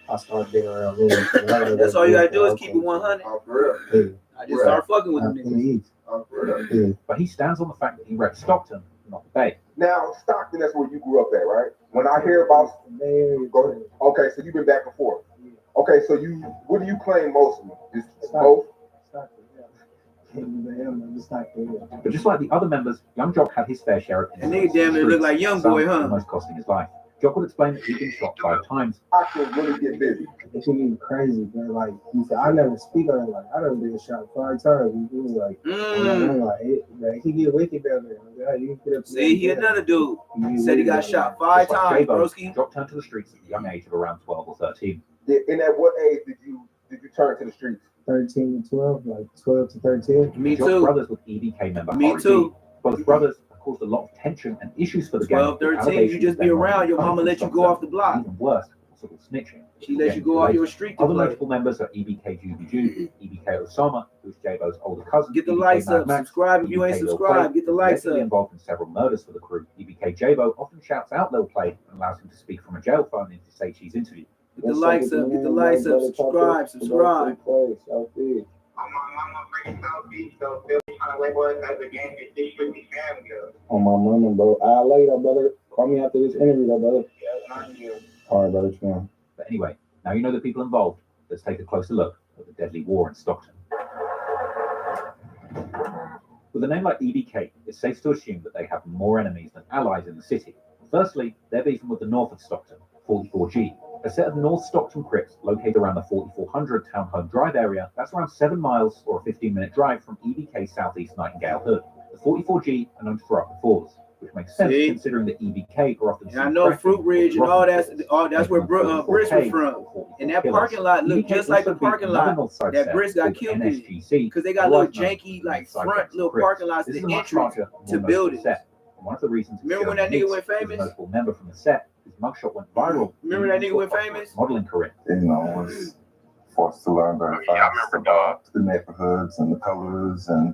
I started being around there. That's all you gotta do is keep it 100. Oh, for real? Yeah. I just start fucking with them In the niggas. East. Oh, for real? Yeah. But he stands on the fact that he reps Stockton, not the Bay. Now, Stockton, that's where you grew up at, right? When I hear about go ahead. Okay, so you've been back and forth. Okay, so what do you claim mostly? Is both? But just like the other members, Young Jock had his fair share of And nigga damn near look like Young Boy, huh? almost costing his life. Jock would explain that he'd been shot 5 times. I can really get busy. It can be crazy, but like you said, I never speak on it. Like I done been shot 5 times. You feel me? Like I'm like, it can get wicked down there. Like, you can get up See, he another dude. Said he got shot 5 Just like times, Jaaybo, broski. Jock turned to the streets at the young age of around 12 or 13. And at what age did you turn to the streets? 13 to 12, like 12 to 13. Me Jock's too. brothers with EBK member Me Harry too. B. Both brothers are caused a lot of tension and issues for the gang. 12, 13, you just be around, your mama let you go off the block. Even worse, possible snitching. She let you go off your street to Other play. notable members are EBK Juju, EBK Osama, who's Jaaybo's older cousin. Get the EBK lights Mad up, Max, subscribe if you ain't EBK Lil subscribed, Play, get the lights allegedly up. involved in several murders for the crew. EBK Jaaybo often shouts out Lil Play and allows him to speak from a jail phone in Say Cheese interview. Get the lights up, get the lights up, subscribe. On my mama, bro. I'll later, brother. Call me after this interview, though, brother. All right, brother. Chill. But anyway, now you know the people involved. Let's take a closer look at the deadly war in Stockton. With a name like EBK, it's safe to assume that they have more enemies than allies in the city. Firstly, they're beefing with the north of Stockton, 44G, a set of North Stockton crypts located around the 4400 Townhome Drive area. That's around 7 miles or a 15-minute drive from EBK Southeast Nightingale Hood. The 44G are known to throw up the falls, which makes sense considering that EBK are often. And I know Fruit Ridge and all that's where Briss was from. And that parking lot looked just like the parking lot that Briss got killed in. Because they got little janky, like front little parking lots to entrance to buildings. One of the reasons. Remember when that nigga went famous? A notable member from the set, his mugshot went viral. Remember that nigga went famous? Modeling career. You know, was forced to learn very fast about the neighborhoods and the colors and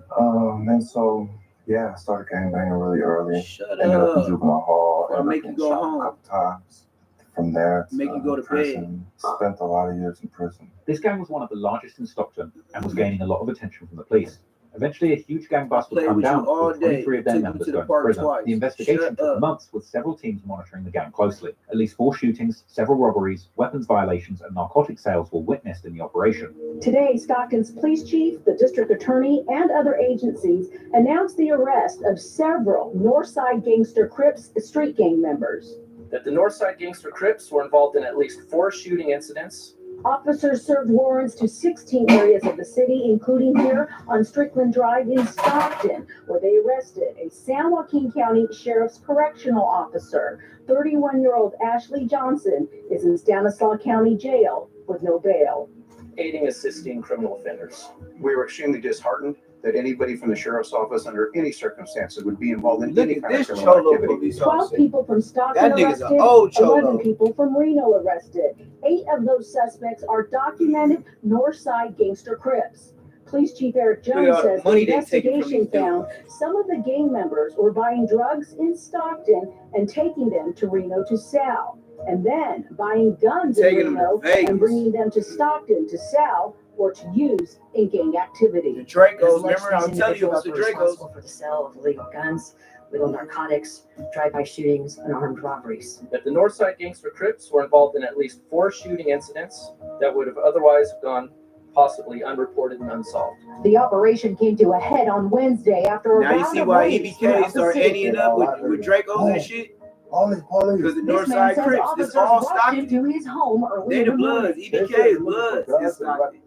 so yeah, I started gangbanging really early. Ended up in juvenile hall. Or make you go home. A couple times. From there, make you go to prison. Spent a lot of years in prison. This gang was one of the largest in Stockton and was gaining a lot of attention from the police. Eventually, a huge gang bust would come down, with 23 of their members going to prison. The investigation took months, with several teams monitoring the gang closely. At least 4 shootings, several robberies, weapons violations, and narcotic sales were witnessed in the operation. Today, Stockton's police chief, the district attorney, and other agencies announced the arrest of several Northside Gangster Crips street gang members. That the Northside Gangster Crips were involved in at least 4 shooting incidents. Officers served warrants to 16 areas of the city, including here on Strickland Drive in Stockton, where they arrested a San Joaquin County Sheriff's Correctional Officer. 31-year-old Ashley Johnson is in Stanislaus County Jail with no bail. Aiding and assisting criminal offenders. We were extremely disheartened that anybody from the sheriff's office under any circumstances would be involved in any kind of criminal activity. 12 people from Stockton arrested, 11 people from Reno arrested. 8 of those suspects are documented Northside Gangster Crips. Police Chief Eric Jones says the investigation found some of the gang members were buying drugs in Stockton and taking them to Reno to sell, and then buying guns in Reno and bringing them to Stockton to sell or to use in gang activity. The Dracos, remember I was telling you about the Dracos. For the sale of illegal guns, illegal narcotics, drive-by shootings, and armed robberies. That the Northside Gangster Crips were involved in at least 4 shooting incidents that would have otherwise gone possibly unreported and unsolved. The operation came to a head on Wednesday after a now you see why EBK started ending up with Dracos and shit. Because the Northside Crips, it's all Stockton. To his home They the Bloods, EBK is Bloods in Stockton.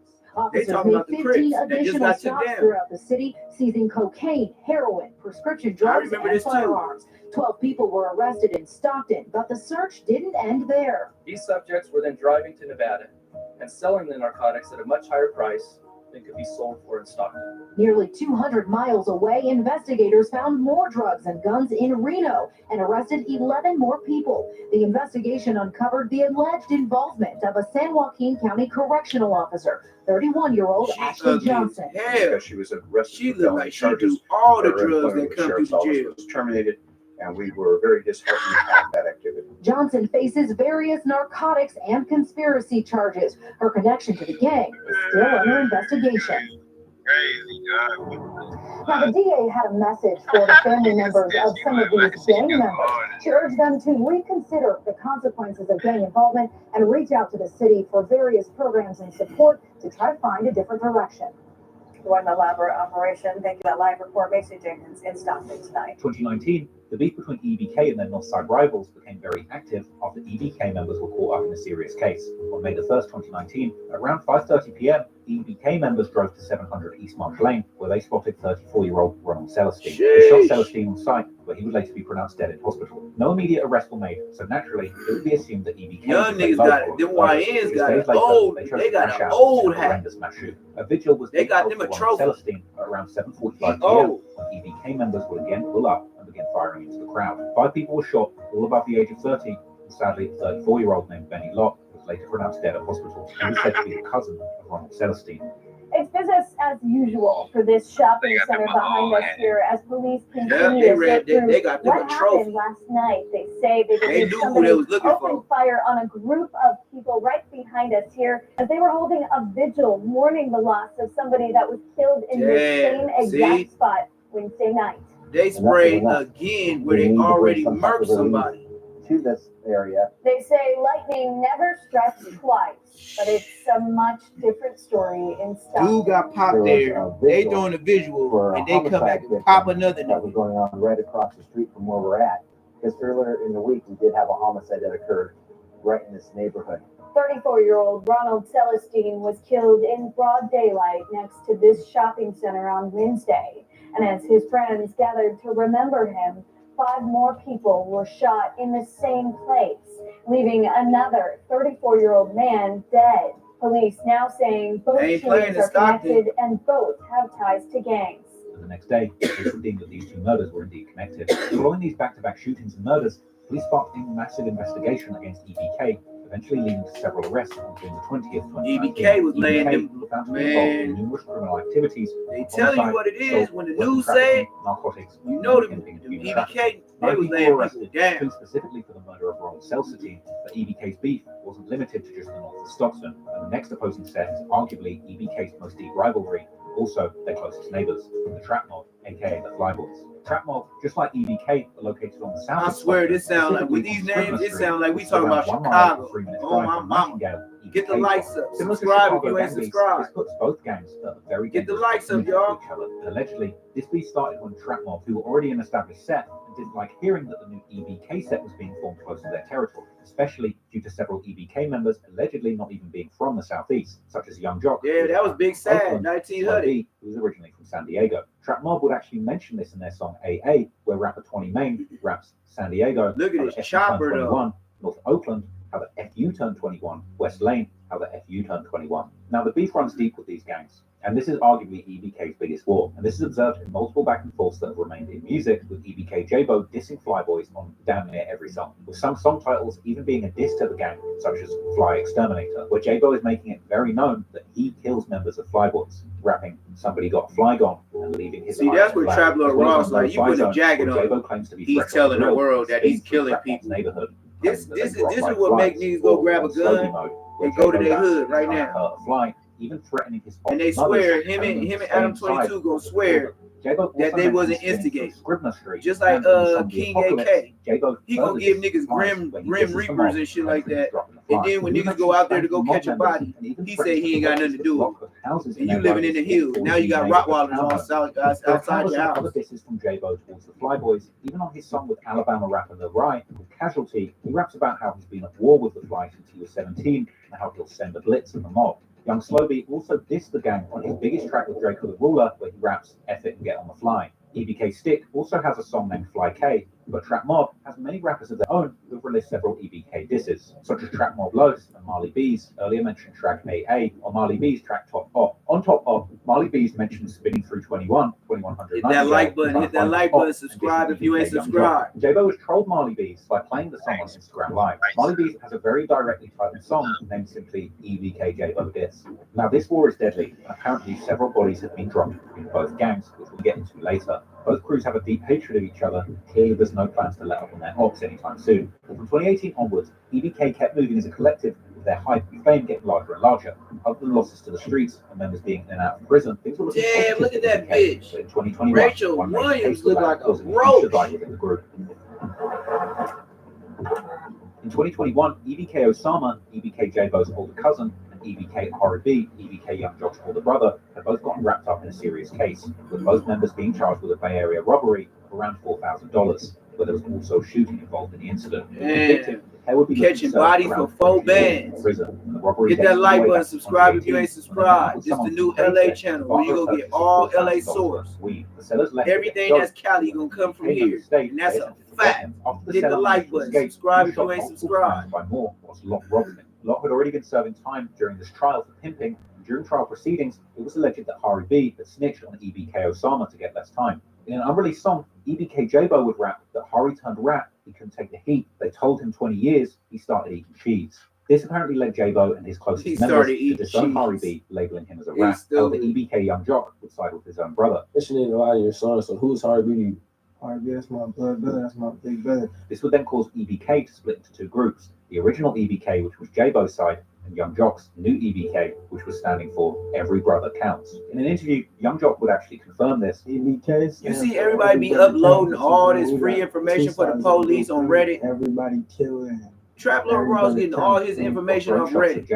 They talking about the Crips. They just got took down. Throughout the city, seizing cocaine, heroin, prescription drugs, and firearms. 12 people were arrested in Stockton, but the search didn't end there. These subjects were then driving to Nevada and selling the narcotics at a much higher price than could be sold for in Stockton. Nearly 200 miles away, investigators found more drugs and guns in Reno and arrested 11 more people. The investigation uncovered the alleged involvement of a San Joaquin County correctional officer, 31-year-old Ashley Johnson. Because she was arrested. She looked like she do all the drugs that come through the jail. Was terminated, and we were very disheartened at that activity. Johnson faces various narcotics and conspiracy charges. Her connection to the gang is still under investigation. Now, the DA had a message for the family members of some of these gang members. She urged them to reconsider the consequences of gang involvement and reach out to the city for various programs and support to try to find a different direction. What an elaborate operation. Thank you. That live report, Macy Jenkins in Stockton tonight. 2019, the beef between EBK and their Northside rivals became very active after EBK members were caught up in a serious case. On May the 1st, 2019, around 5:30 p.m., EBK members drove to 700 East Marsh Lane, where they spotted 34-year-old Ronald Celestine. They shot Celestine on site, where he would later be pronounced dead in hospital. No immediate arrests were made, so naturally, it would be assumed that EBK... Young niggas got it. Them YNs got it old. They got an old hat. A vigil was... They got them a trophy. Celestine at around 7:45 p.m. when EBK members would again pull up and begin firing into the crowd. 5 people were shot, all above the age of 30, and sadly, a 34-year-old named Benny Locke was later pronounced dead at hospital. He was said to be the cousin of Ronald Celestine. It's business as usual for this shopping center behind us here as police continue to sort through what happened last night. They say they believe somebody opened fire on a group of people right behind us here as they were holding a vigil mourning the loss of somebody that was killed in this same exact spot Wednesday night. They sprayed again where they already murked somebody. To this area. They say lightning never strikes twice, but it's a much different story in Stockton. Dude got popped there. They doing a visual and they come back and pop another. That was going on right across the street from where we're at. Because earlier in the week we did have a homicide that occurred right in this neighborhood. 34-year-old Ronald Celestine was killed in broad daylight next to this shopping center on Wednesday. And as his friends gathered to remember him, 5 more people were shot in the same place, leaving another 34-year-old man dead. Police now saying both shootings are connected and both have ties to gangs. And the next day, police were deemed that these 2 murders were indeed connected. Following these back-to-back shootings and murders, police sparked a massive investigation against EBK, eventually leading to several arrests on June the 20th, 2019. EBK was laying them, found to be involved in numerous criminal activities. They tell you what it is when the news say it. Narcotics, you know the EBK, they was laying people down. 2 specifically for the murder of Ronald Celestine, but EBK's beef wasn't limited to just the north of Stockton. And the next opposing set is arguably EBK's most deep rivalry, also their closest neighbors, the Trap Mob, aka the Flyboys. Trap Mob, just like EBK, are located on the south. I swear, this sound like with these names, it sounds like we talking about Chicago. Oh my mama! Get the likes up. Subscribe if you ain't subscribed. This puts both gangs at the very get the likes up, y'all. Allegedly, this beef started when Trap Mob, who were already an established set, and didn't like hearing that the new EBK set was being formed close to their territory, especially due to several EBK members allegedly not even being from the southeast, such as Young Jock. Yeah, that was Big Sad, 1900. Who was originally from San Diego. Trap Mob would actually mention this in their song AA, where rapper 20 Main raps San Diego. Look at this chopper, 21, North Oakland, how the FU turned 21, West Lane, how the FU turned 21. Now, the beef runs deep with these gangs, and this is arguably EBK's biggest war, and this is observed in multiple back and forths that have remained in music, with EBK Jaaybo dissing Flyboys on damn near every song, with some song titles even being a diss to the gang, such as Fly Exterminator, where Jaaybo is making it very known that he kills members of Flyboys, rapping "Somebody got a fly gone" and leaving his. See, that's where Traveler Ross, like, you put a jacket on. He's telling the world that he's killing people. Neighborhood. This is what makes niggas go grab a gun and go to their hood right now. Fly, even threatening his. And they swear him and Adam 22 gonna swear that they wasn't instigating. Just like King AK. He gonna give niggas grim reapers and shit like that. And then when niggas go out there to go catch a body, he say he ain't got nothing to do with it. And you living in the hills. Now you got Rottweilers on outside your house. This is from Jaaybo towards the Flyboys. Even on his song with Alabama rapper The Rye, Casualty, he raps about how he's been at war with the Fly since he was 17 and how he'll send a blitz at the mob. Young Slowby also dissed the gang on his biggest track with Drake the Ruler, where he raps "F it and get on the fly." EBK Stick also has a song named Fly K, but Trap Mob has many rappers of their own who have released several EBK disses, such as Trap Mob Los and Marley B's earlier mentioned track AA, or Marley B's track Top Op. On Top Op, Marley B's mentioned spinning through 2100. Hit that like button, subscribe if you ain't subscribed. Jaaybo has trolled Marley B's by playing the song on Instagram Live. Marley B's has a very directly titled song named simply EBK Jaaybo Diss. Now, this war is deadly, and apparently several bodies have been dropped in both gangs, which we'll get into later. Both crews have a deep hatred of each other, and clearly there's no plans to let up on their ops anytime soon. But from 2018 onwards, EBK kept moving as a collective, with their hype and fame getting larger and larger. Other than losses to the streets and members being in and out of prison, things were looking damn, look at that bitch. In 2021, Rachel Williams looked like a roach within the group. In 2021, EBK Osama, EBK Jaaybo's older cousin, EBK R&B, EBK Young Jock's older brother, have both gotten wrapped up in a serious case, with both members being charged with a Bay Area robbery of around $4,000, where there was also shooting involved in the incident. Catching bodies for 4 bands. Hit that like button, subscribe if you ain't subscribed. This is the new LA channel where you gonna get all LA source. Everything that's Cali gonna come from here, and that's a fact. Hit the like button, subscribe if you ain't subscribed. Locke had already been serving time during this trial for pimping, and during trial proceedings, it was alleged that Hari B had snitched on EBK Osama to get less time. In an unreleased song, EBK Jaaybo would rap that Hari turned rat, he couldn't take the heat. They told him 20 years, he started eating cheese. This apparently led Jaaybo and his closest members to disown Hari B, labeling him as a rat. However, EBK Young Jock would side with his own brother. This ain't a lot of your songs, so who's Hari B? Hari B, that's my blood brother, that's my big brother. This would then cause EBK to split into two groups. The original EBK, which was Jaaybo's side, and Young Jock's new EBK, which was standing for Every Brother Counts. In an interview, Young Jock would actually confirm this. EBK. You see everybody be uploading all this free information for the police on Reddit. Everybody killing. Trap Lord Raw's getting all his information off Reddit.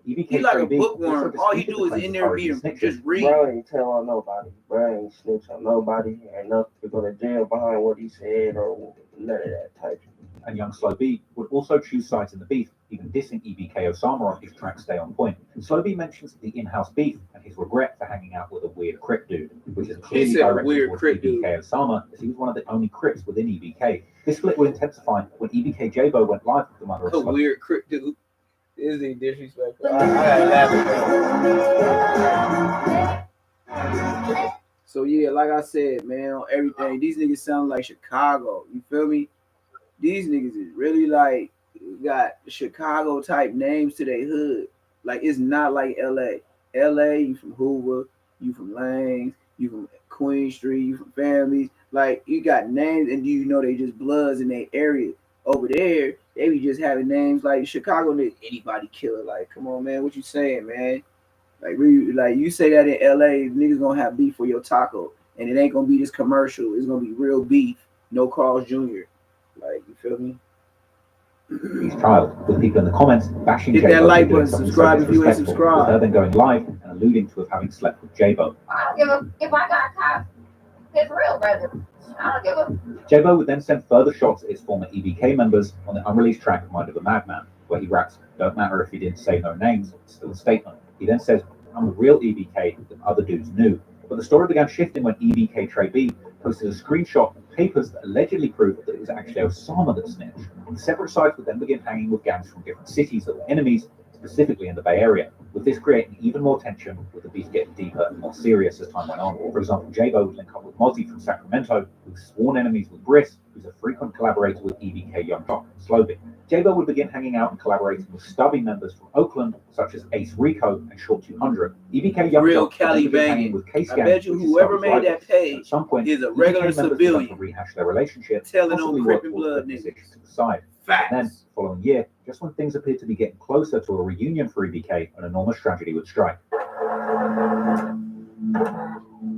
He like a bookworm. All he do is in there reading, just read. Bro ain't tell on nobody. Bro ain't snitch on nobody. Ain't nothing to go to jail behind what he said or none of that type. And Young Slow B would also choose sides in the beef, even dissing EBK Osama on his track Stay On Point. And Slow B mentions the in-house beef and his regret for hanging out with a weird Crip dude, which is clearly directed towards EBK Osama, as he was one of the only Crips within EBK. This split would intensify when EBK Jaaybo went live with the mother of Slow. A weird Crip dude. Is he disrespectful? I So yeah, like I said, man, on everything, these niggas sound like Chicago. You feel me? These niggas is really like got Chicago type names to their hood. Like it's not like LA. LA, you from Hoover, you from Lanes, you from Queen Street, you from families. Like you got names and you know they just bloods in their area. Over there, they be just having names like Chicago niggas, anybody killer. Like, come on, man, what you saying, man? Like, really, like you say that in LA, niggas gonna have beef for your taco, and it ain't gonna be this commercial. It's gonna be real beef, no Carl's Jr. Like, you feel me? His child, with people in the comments bashing Hit Jaaybo that like for doing button, something subscribe so if you ain't disrespectful, subscribed. with her then going live and alluding to having slept with Jaaybo. I don't give a if I got caught. His real brother. I don't give a. Jaaybo would then send further shots at his former EBK members on the unreleased track Mind of a Madman, where he raps, "Don't matter if he didn't say no names, it's still a statement." He then says, "I'm the real EBK that other dudes knew." But the story began shifting when EBK Trey B posted a screenshot of papers that allegedly proved that it was actually Osama that snitched. And separate sides would then begin hanging with gangs from different cities that were enemies, specifically in the Bay Area, with this creating even more tension, with the beef getting deeper and more serious as time went on. For example, Jaaybo would link up with Mozzie from Sacramento, who's sworn enemies with Briss, who's a frequent collaborator with EBK Young Jock and Slowby. Jaaybo would begin hanging out and collaborating with stubby members from Oakland, such as Ace Rico and Short 200. EBK Young Real Jock Cali would begin hanging banging. with Case I Gang, bet you which is whoever Stubby's made rival. that page At some point, is a EBK regular members began civilian to rehash their relationship, telling possibly on work Crip and towards Blood putting this niggas. issue to the side. Facts. Then, following year, just when things appeared to be getting closer to a reunion for EBK, an enormous tragedy would strike.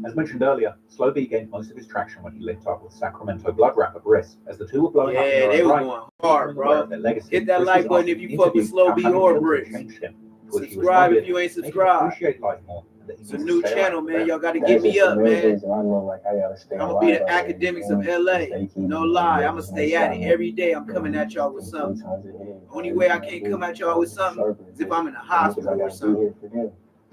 As mentioned earlier, Slow B gained most of his traction when he linked up with Sacramento blood rapper Briss, as the two were blowing up in Yeah, their they own was right. going hard, bro. Their legacy. Hit that Briss like was button asked if in you an fuck with interview Slow how B having or killed him Briss. changed him, to which he Subscribe if responded, you ain't "Made him subscribed. appreciate life more, and that he It's a needs new to stay channel, alive man. for Y'all gotta them." get me up, man. I know, like, I gotta stay I'm gonna be alive the out academics here, of LA. No lie, I'm gonna stay at it every day. I'm coming at y'all with something. Only way I can't come at y'all with something is if I'm in a hospital or something.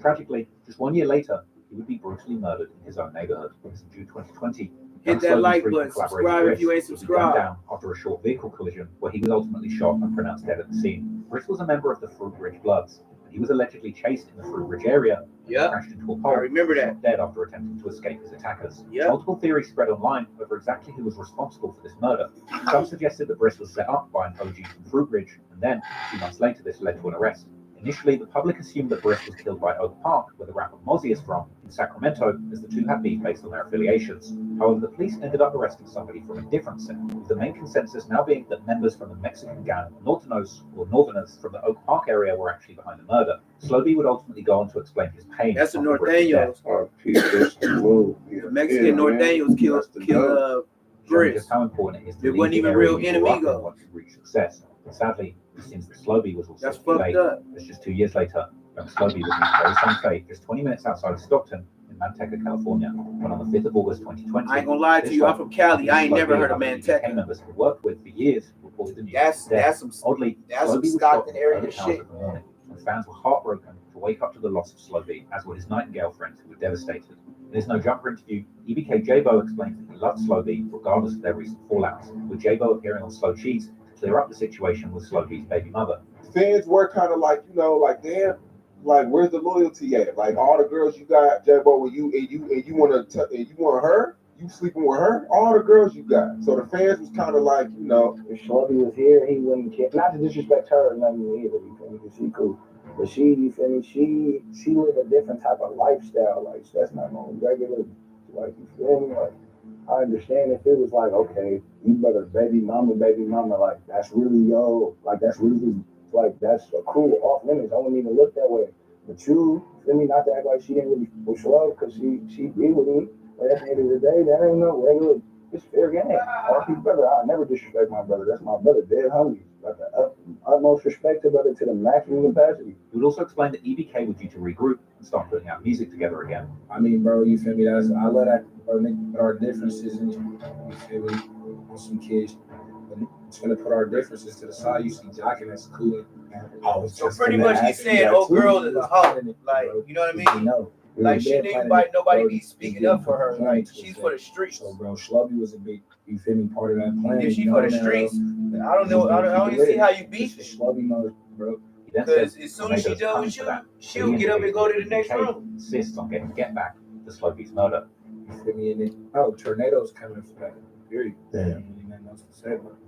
Tragically, just 1 year later, he would be brutally murdered in his own neighborhood. In June 2020, Hit that like button, subscribe if you ain't Briss subscribed. would be gunned down after a short vehicle collision where he was ultimately shot and pronounced dead at the scene. Briss was a member of the Fruit Ridge Bloods, and he was allegedly chased in the Fruit Ridge area and crashed into a pole. I remember that. Shot dead after attempting to escape his attackers. Yep. Multiple theories spread online over exactly who was responsible for this murder. Some suggested that Briss was set up by an OG from Fruit Ridge, and then, a few months later, this led to an arrest. Initially, the public assumed that Briss was killed by Oak Park, where the rapper Mozzie is from, in Sacramento, as the two had beef based on their affiliations. However, the police ended up arresting somebody from a different set, with the main consensus now being that members from the Mexican gang Nortenos, or Northerners from the Oak Park area, were actually behind the murder. Slowby would ultimately go on to explain his pain. That's the after Briss's death. Norteños. The Mexican Norteños killed Showing Briss. just how important it is to It leave wasn't the even area real you grew up in enemigos. once you reach success. But sadly, it seems that Slowby was also That's too fucked late. up. It's just 2 years later, young Slowby was in his very same fate, just 20 minutes outside of Stockton in Manteca, California, when on the 5th of August 2020, I ain't gonna lie to you, I'm from Cali. I ain't never heard of Manteca. members had worked with for years reported the news. That's some Oddly, that's some Slowby was Stockton shot area early hours shit. of the morning, and fans were heartbroken to wake up to the loss of Slowby, as were his Nightingale friends, who were devastated. In his No Jumper interview, EBK Jaaybo explains that he loved Slowby regardless of their recent fallouts, with Jaaybo appearing on Slow Cheese to clear up the situation with Slowby's baby mother. Fans were kind of like, like, damn, like, where's the loyalty at? Like, all the girls you got, Jaaybo, and you want her? you sleeping with her, all the girls you got. So the fans was kind of like, you know, if Shorty was here, he wouldn't care. Not to disrespect her or nothing either, you feel me? Because she cool. But she, you feel me? She live a different type of lifestyle. Like, that's not no regular, like, you feel me? Like, I understand if it was like, okay, you better baby mama, like, that's really like, that's really, like, that's a cool off limits. I wouldn't even look that way. But you, feel me? Not to act like she didn't really push love, because she be with me. But at the end of the day, that ain't no regular. It's fair game. RP brother, I never disrespect my brother. That's my brother, dead homie. Like the utmost respect to brother to the maximum capacity. He would also explain that EBK were due to regroup and start putting out music together again. I mean, bro, you feel me? I love that, bro. Put our differences in, you feel me? On some kids. But it's gonna put our differences to the side. You see Jockin, that's cool. So pretty much he's saying, oh, girl is a hoe. Like, you know what I mean? No. Like, she didn't nobody be speaking up for her. Like, she's for the streets. So, bro, Schlubby was a big, you feel me, part of that plan. If she for the streets, I don't know. I don't even see how you beat it. Schlubby knows, bro. Because as soon as she done with you, she'll get up and go to the next room. Insists on getting get back for Sluggy's murder. You feel me? And tornadoes coming for that. Period. Damn.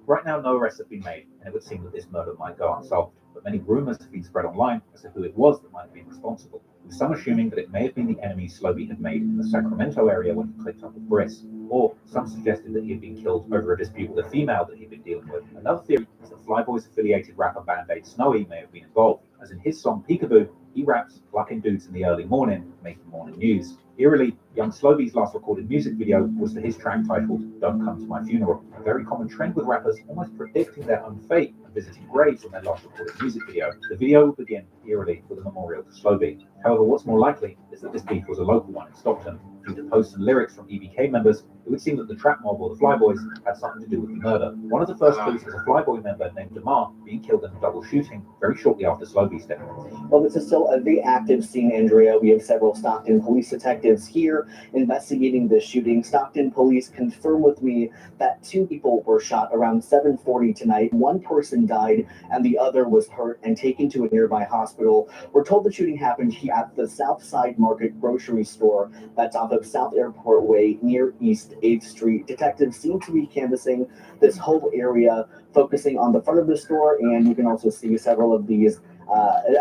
Right now, no arrests have been made, and it would seem that this murder might go unsolved. But many rumors have been spread online as to who it was that might have been responsible, with some assuming that it may have been the enemy Slobey had made in the Sacramento area when he clicked up with Briss, or some suggested that he had been killed over a dispute with a female that he'd been dealing with. Another theory is that Flyboy's affiliated rapper Band-Aid Snowy may have been involved, as in his song Peekaboo, he raps plucking dudes in the early morning, making morning news. Eerily, young Slobey's last recorded music video was to his track titled Don't Come to My Funeral, a very common trend with rappers almost predicting their own fate and visiting graves on their last recorded music video. The video will begin eerily with a memorial to Slobey. However, what's more likely is that this beef was a local one in Stockton. Due to posts and lyrics from EBK members, it would seem that the Trap Mob or the Flyboys had something to do with the murder. One of the first clues was a Flyboy member named Damar being killed in a double shooting very shortly after Slobey's death. Well, this is still a very active scene, Andrea. We have several Stockton police detectives here investigating this shooting. Stockton police confirm with me that 2 people were shot around 7:40 tonight. 1 person died and the other was hurt and taken to a nearby hospital. We're told the shooting happened here at the Southside Market grocery store that's off of South Airport Way near East 8th Street. Detectives seem to be canvassing this whole area, focusing on the front of the store, and you can also see several of these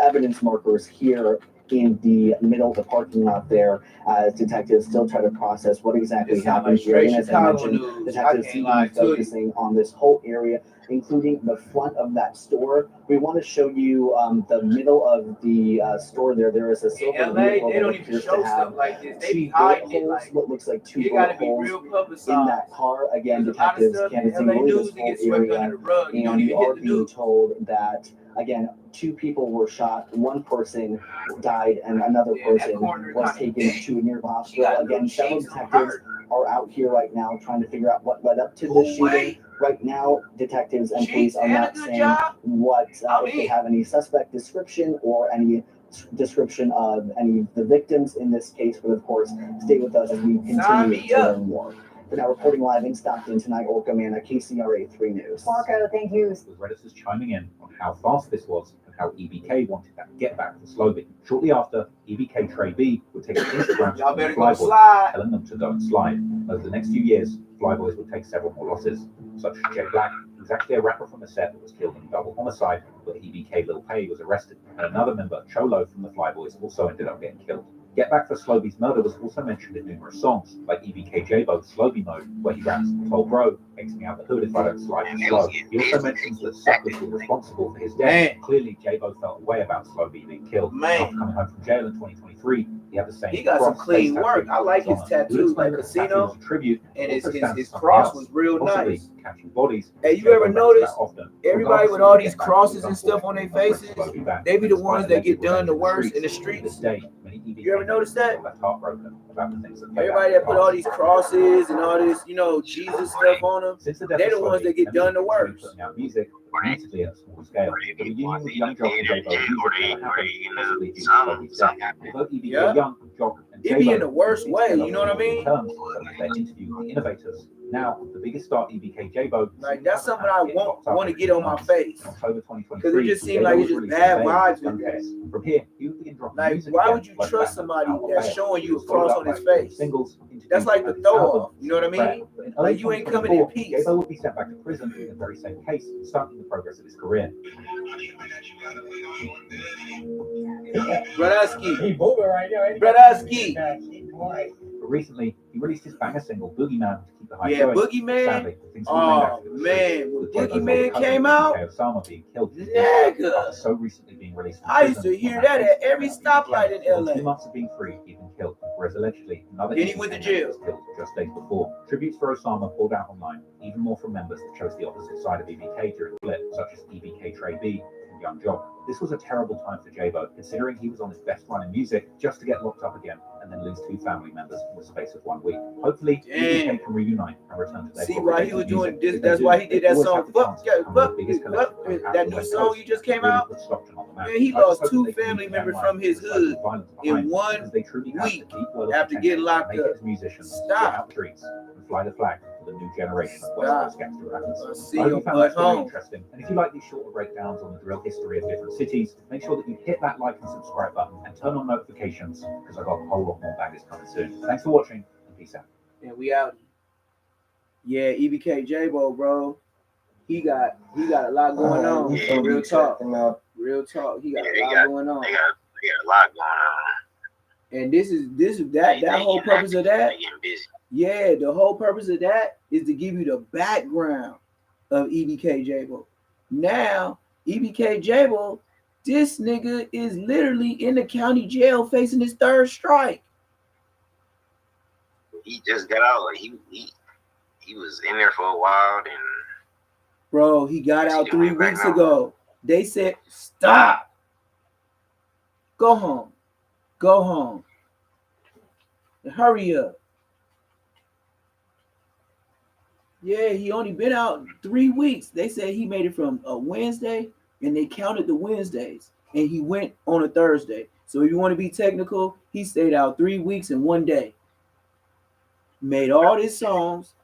evidence markers here in the middle of the parking lot there, as detectives still try to process what exactly happened here. And as I mentioned, detectives seem to be focusing on this whole area, including the front of that store. We want to show you the middle of the store there. There is a silver vehicle that appears to have like this. They 2 bullet holes, what looks like 2 bullet holes in that car. Again, detectives canvassing really this whole area, and we are being told that, again, 2 people were shot, 1 person died, and another person was taken to a nearby hospital. Again, several detectives are out here right now trying to figure out what led up to this shooting. Right now, detectives and police are not saying what, if they have any suspect description or any description of any of the victims in this case, but of course, stay with us as we continue to learn more. We're now reporting live in Stockton tonight, Orca Manna, KCRA 3 News. Marco, thank you. With Redditors chiming in on how fast this was and how EBK wanted that get back for Slobey. Shortly after, EBK Trey B would take an Instagram to the Flyboys, telling them to go and slide. Over the next few years, Flyboys would take several more losses, such as Jay Black, who was actually a rapper from the set that was killed in a double homicide, where EBK Lil Pay was arrested, and another member, Cholo from the Flyboys, also ended up getting killed. Get Back for Slobey's murder was also mentioned in numerous songs, like EBK Jaaybo's Slobey Mode, where he raps, "Told bro, takes me out the hood if I don't slide and slow." He also mentions that suckers were responsible for his death. Clearly, Jaaybo felt a way about Slobey being killed. After coming home from jail in 2023, he had the same. He got some clean work. I like his tattoos, like Casino, and his cross was real nice. Catching bodies. Hey, you ever notice everybody with all these crosses and stuff on their faces? They be the ones that get done the worst in the streets. You ever notice that? Everybody that put all these crosses and all this, you know, Jesus stuff on them, they're the ones that get done the worst. Music, admittedly at a small scale. The reunion with young Jock and Yeah. It be in the worst way, you know what I mean? Their interview with the innovators Now, the biggest star, EBK Jaaybo, like that's something I want to get on my face. October 2023, because it just seems like it's just bad vibes with this. From here, he would begin dropping like, music why again, would you trust somebody that's showing you a followed cross up on by his face? Singles, That's like the throw off. You know what I mean? Like you ain't coming in peace. Jaaybo would be sent back to prison in the very same case, stunting the progress of his career. Brodusky. He moving right now. Brodusky. But recently, he released his banger single, Boogeyman, to keep the hype Yeah, going. Boogeyman. Sadly, things Oh man, when Boogeyman came out, Osama being killed. nigga. After so recently being released from I used prison to hear on that case, at every stoplight in within LA. 2 months of being free, he'd been killed, whereas allegedly another Then he went to jail. was killed just days before. Tributes for Osama poured out online, even more from members that chose the opposite side of EBK during the split, such as EBK Trey B and Young Jock. This was a terrible time for Jaaybo, considering he was on his best run in music just to get locked up again and then lose 2 family members in the space of 1 week. Hopefully, EBK can reunite and return to their See why he was doing this? If That's they why do, he did they that always song. have the chance to become the biggest collective That out new West song Coast you just came really out. put Stockton on the map. Man, he I just lost hope 2 that they can family leave members NY from his with the hood violence in behind, 1 because they truly have week the deep well of after potential getting locked to make it up. as musicians, Stop. get out the streets, and fly the flag for the new generation of West Coast gangster rappers. I see I hope your you found butt that story home. interesting, and if you like these shorter breakdowns on the drill history of different cities, make sure that you hit that like and subscribe button and turn on notifications, because I've got a whole lot more bangers coming soon. Thanks for watching, and peace out. And we out. Yeah, EBK Jaaybo, bro. He got a lot going on. Yeah, Real talk. Real talk. He got a lot going on. They got a lot going on. And this is that whole purpose of that. They getting busy. Yeah, the whole purpose of that is to give you the background of EBK Jaaybo. Now, EBK Jaaybo, this nigga is literally in the county jail facing his 3rd strike. He just got out. Like he was in there for a while, then. Bro, he got out 3 weeks ago. They said, stop. Go home. Go home. Hurry up. Yeah, he only been out 3 weeks. They said he made it from a Wednesday, and they counted the Wednesdays, and he went on a Thursday. So if you want to be technical, he stayed out 3 weeks and 1 day. Made all his songs,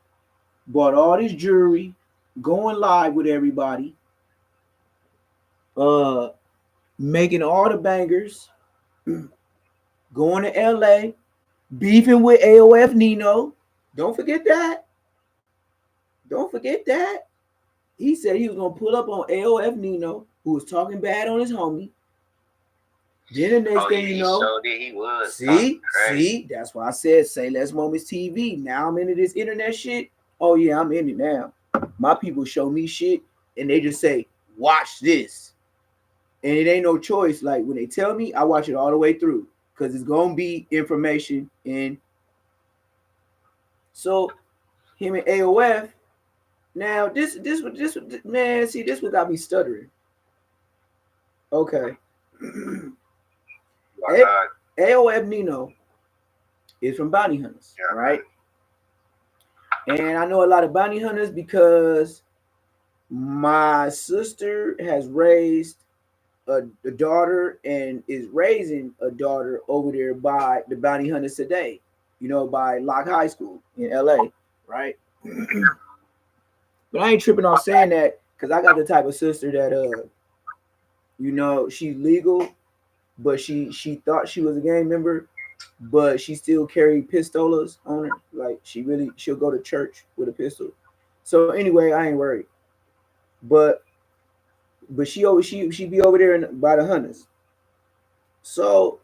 bought all this jewelry, going live with everybody, making all the bangers, going to LA, beefing with AOF Nino. Don't forget that. Don't forget that. He said he was gonna pull up on AOF Nino, who was talking bad on his homie. Then the next thing you know, so did he was. See, that's why I said Say Less Moments TV. Now I'm into this internet shit. Oh yeah, I'm in it now. My people show me shit and they just say, watch this. And it ain't no choice. Like when they tell me, I watch it all the way through because it's gonna be information. And so him and AOF. Now this man, see, this what got me stuttering. Okay. AOF Nino is from Bounty Hunters, right? And I know a lot of Bounty Hunters because my sister has raised a daughter and is raising a daughter over there by the Bounty Hunters today, by Lock High School in LA, right? But I ain't tripping on saying that because I got the type of sister that she's legal, but she thought she was a gang member, but she still carried pistolas on her. Like she'll go to church with a pistol. So anyway, I ain't worried. But she be over there by the Hunters. So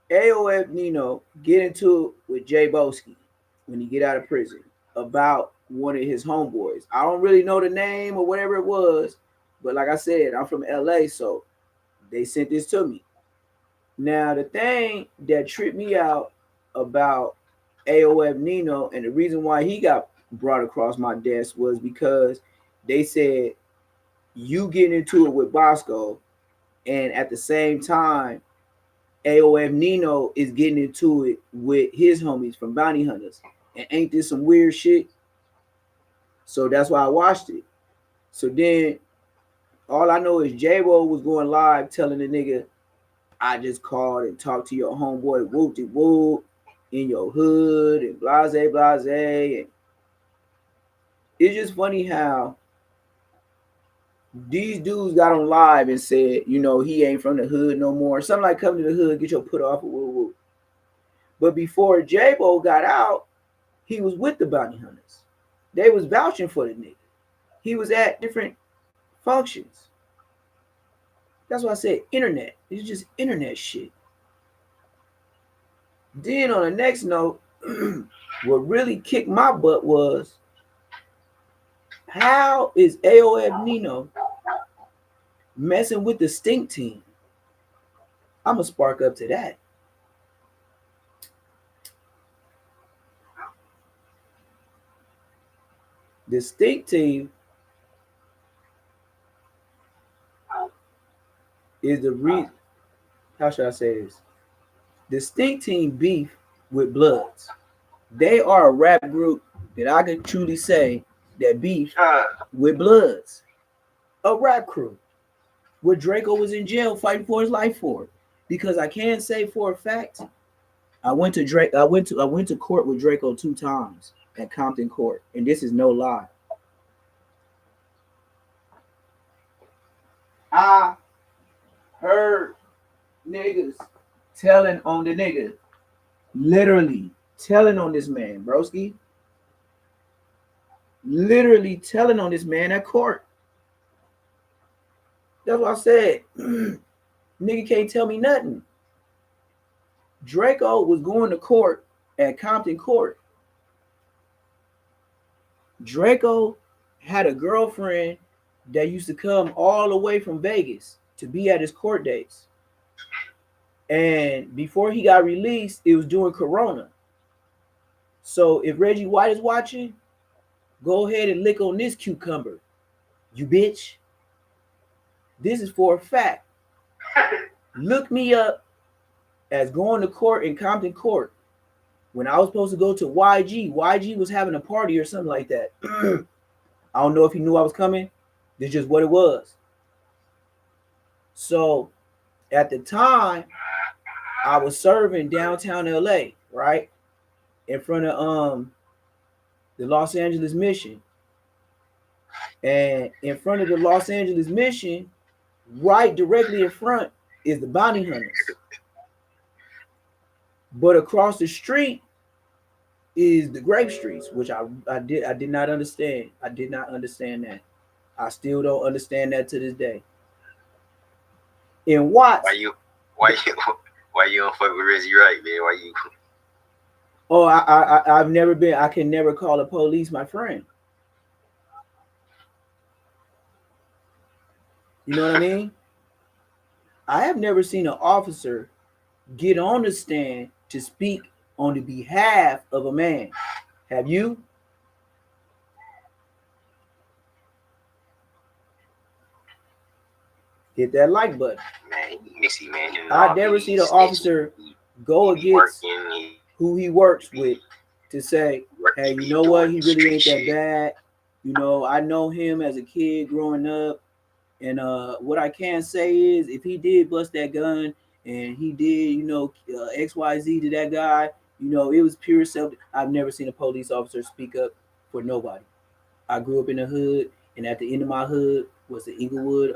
AOF Nino get into it with Jaaybo when he get out of prison about one of his homeboys. I don't really know the name or whatever it was, but like I said, I'm from LA, so they sent this to me. Now, the thing that tripped me out about AOF Nino and the reason why he got brought across my desk was because they said you getting into it with Bosco, and at the same time, AOF Nino is getting into it with his homies from Bounty Hunters. And ain't this some weird shit? So that's why I watched it. So then all I know is Jaaybo was going live telling the nigga, I just called and talked to your homeboy whoop-de-whoop in your hood and blase. And it's just funny how these dudes got on live and said, you know, he ain't from the hood no more. Something like come to the hood, get your put off. Woo woo. But before Jaaybo got out, he was with the bounty hunters. They was vouching for the nigga. He was at different functions. That's why I said internet. It's just internet shit. Then on the next note, what really kicked my butt was how is AOF Nino messing with the stink team? I'm gonna spark up to that. The stink team is the reason. How should I say this? The stink team beef with Bloods. They are a rap group that I can truly say that beef with Bloods. A rap crew where Draco was in jail fighting for his life for it. Because I can say for a fact, I went to court with Draco 2 times at Compton Court, and this is no lie. I heard niggas telling on the nigga, literally telling on this man, broski. Literally telling on this man at court. That's what I said. Nigga can't tell me nothing. Draco was going to court at Compton Court. Draco had a girlfriend that used to come all the way from Vegas to be at his court dates. And before he got released, it was during Corona. So if Reggie White is watching, go ahead and lick on this cucumber, you bitch. This is for a fact. Look me up as going to court in Compton Court. When I was supposed to go to YG was having a party or something like that. I don't know if he knew I was coming. That's just what it was. So at the time, I was serving downtown LA, right? In front of the Los Angeles Mission. And in front of the Los Angeles Mission, right directly in front is the bounty hunters. But across the street is the Grape Streets, which I did not understand. I did not understand that. I still don't understand that to this day. In Watts. Why you don't fuck with Reggie Wright, man? Why you? Oh, I've never been. I can never call the police my friend. You know what I mean? I have never seen an officer get on the stand to speak on the behalf of a man. Have you? Hit that like button. Man, missy, man. I never see the officer go against who he works with to say, hey, you know what? He really ain't that bad. You know, I know him as a kid growing up. And what I can say is if he did bust that gun and he did, you know, XYZ to that guy, you know, it was pure self. I've never seen a police officer speak up for nobody. I grew up in the hood, and at the end of my hood was the Inglewood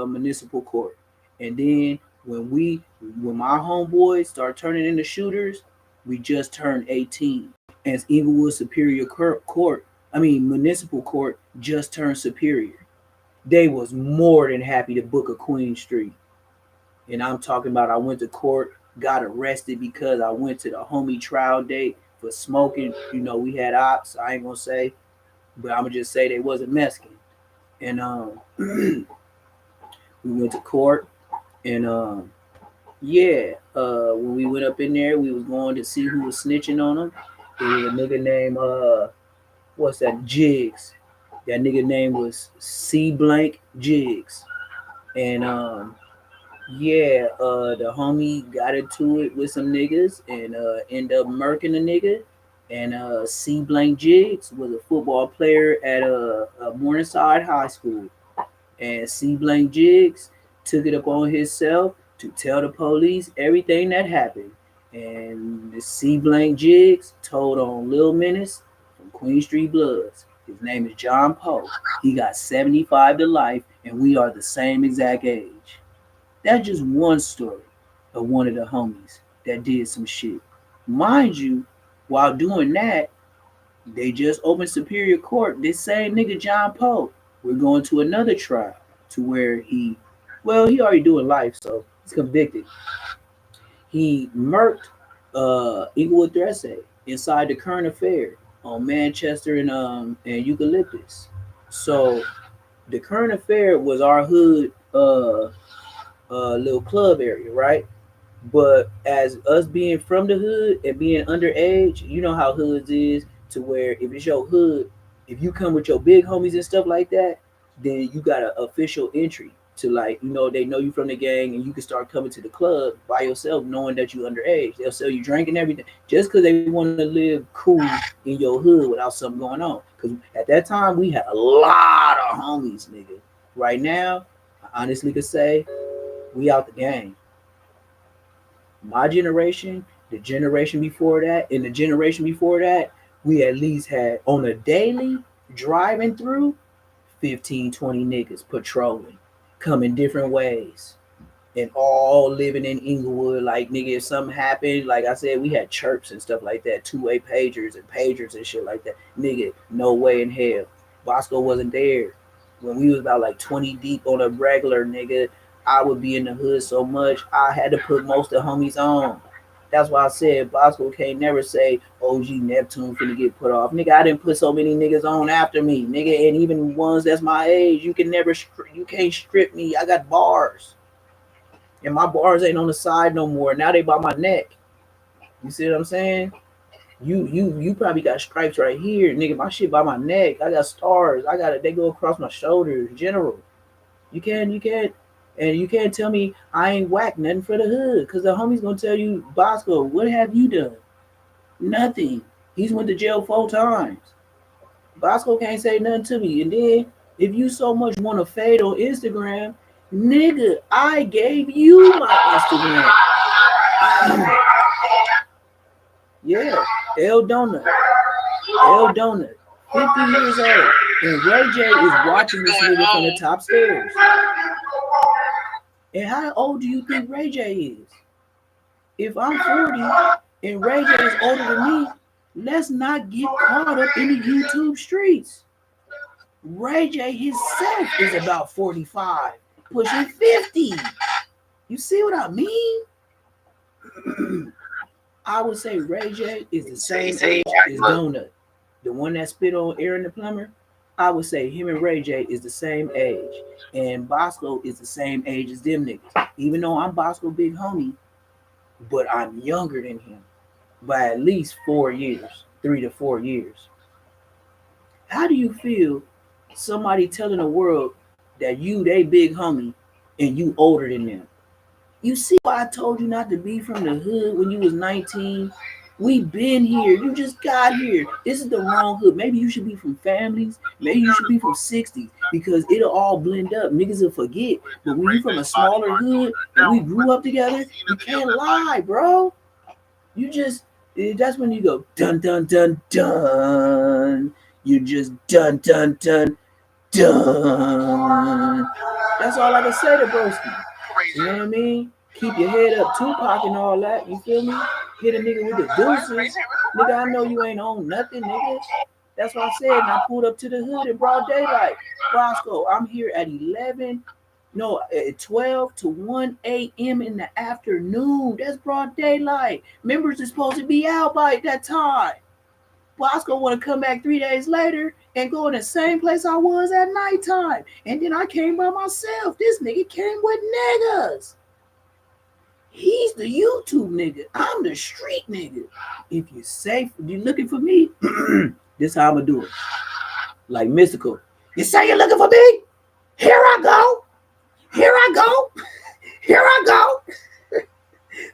Municipal Court. And then when my homeboys start turning into shooters, we just turned 18. And Inglewood Superior Court, Municipal Court just turned superior. They was more than happy to book a Queen Street. And I'm talking about I went to court, got arrested because I went to the homie trial date for smoking. You know, we had ops, I ain't gonna say, but I'm gonna just say they wasn't Mexican. And we went to court, and when we went up in there, we was going to see who was snitching on them. There was a nigga named what's that, Jigs. That nigga name was C blank Jigs. And the homie got into it with some niggas and ended up murking a nigga. And C blank Jigs was a football player at Morningside High School. And C blank Jigs took it upon himself to tell the police everything that happened. And the C blank Jigs told on Lil Menace from Queen Street Bloods. His name is John Poe. He got 75 to life, and we are the same exact age. That's just one story of one of the homies that did some shit. Mind you, while doing that, they just opened Superior Court. This same nigga John Poe, we're going to another trial to where he already doing life, so he's convicted. He murked Inglewood Threadsafe inside the Current Affair on Manchester and Eucalyptus. So the Current Affair was our hood little club area, right? But as us being from the hood and being underage, you know how hoods is to where if it's your hood, if you come with your big homies and stuff like that, then you got an official entry to like, they know you from the gang and you can start coming to the club by yourself knowing that you underage. They'll sell you drink and everything just because they want to live cool in your hood without something going on. Because at that time, we had a lot of homies, nigga. Right now, I honestly could say we out the game. My generation, the generation before that, and the generation before that, we at least had on a daily driving through 15, 20 niggas patrolling, coming different ways, and all living in Inglewood. Like, nigga, if something happened, like I said, we had chirps and stuff like that, two-way pagers and shit like that. Nigga, no way in hell. Bosco wasn't there. When we was about like 20 deep on a regular, nigga, I would be in the hood so much, I had to put most of the homies on. That's why I said Bosco can't never say OG Neptune finna get put off. Nigga, I didn't put so many niggas on after me. Nigga, and even ones that's my age, you can't strip me. I got bars. And my bars ain't on the side no more. Now they by my neck. You see what I'm saying? You probably got stripes right here, nigga. My shit by my neck. I got stars. They go across my shoulders. General. You can't, and you can't tell me I ain't whack nothing for the hood, cause the homie's gonna tell you, Bosco, what have you done? Nothing. He's went to jail 4 times. Bosco can't say nothing to me. And then if you so much want to fade on Instagram, nigga, I gave you my Instagram. Yeah, L Donut. L Donut. 50 years old. And Ray J is watching this nigga from the top stairs. And how old do you think Ray J is? If I'm 40 and Ray J is older than me, let's not get caught up in the YouTube streets. Ray J himself is about 45, pushing 50. You see what I mean? I would say Ray J is the same age as Donut. The one that spit on Aaron the Plumber, I would say him and Ray J is the same age. And Bosco is the same age as them niggas. Even though I'm Bosco big homie, but I'm younger than him by at least 4 years, 3 to 4 years. How do you feel somebody telling the world that you they big homie and you older than them? You see why I told you not to be from the hood when you was 19? We been here. You just got here. This is the wrong hood. Maybe you should be from families. Maybe you should be from 60s because it'll all blend up. Niggas will forget. But when you from a smaller hood and we grew up together, you can't lie, bro. You just, that's when you go dun dun dun dun. You just dun dun dun dun. That's all I can say to broski. You know what I mean? Keep your head up, Tupac and all that. You feel me? Hit a nigga with the deuces. Nigga, I know you ain't on nothing, nigga. That's what I said. And I pulled up to the hood in broad daylight. Bosco, I'm here at 12 to 1 a.m. in the afternoon. That's broad daylight. Members are supposed to be out by that time. Bosco want to come back 3 days later and go in the same place I was at nighttime. And then I came by myself. This nigga came with niggas. He's the YouTube nigga. I'm the street nigga. If you're safe, if you're looking for me, this how I'm going to do it. Like Mystical. You say you're looking for me? Here I go. Here I go. Here I go.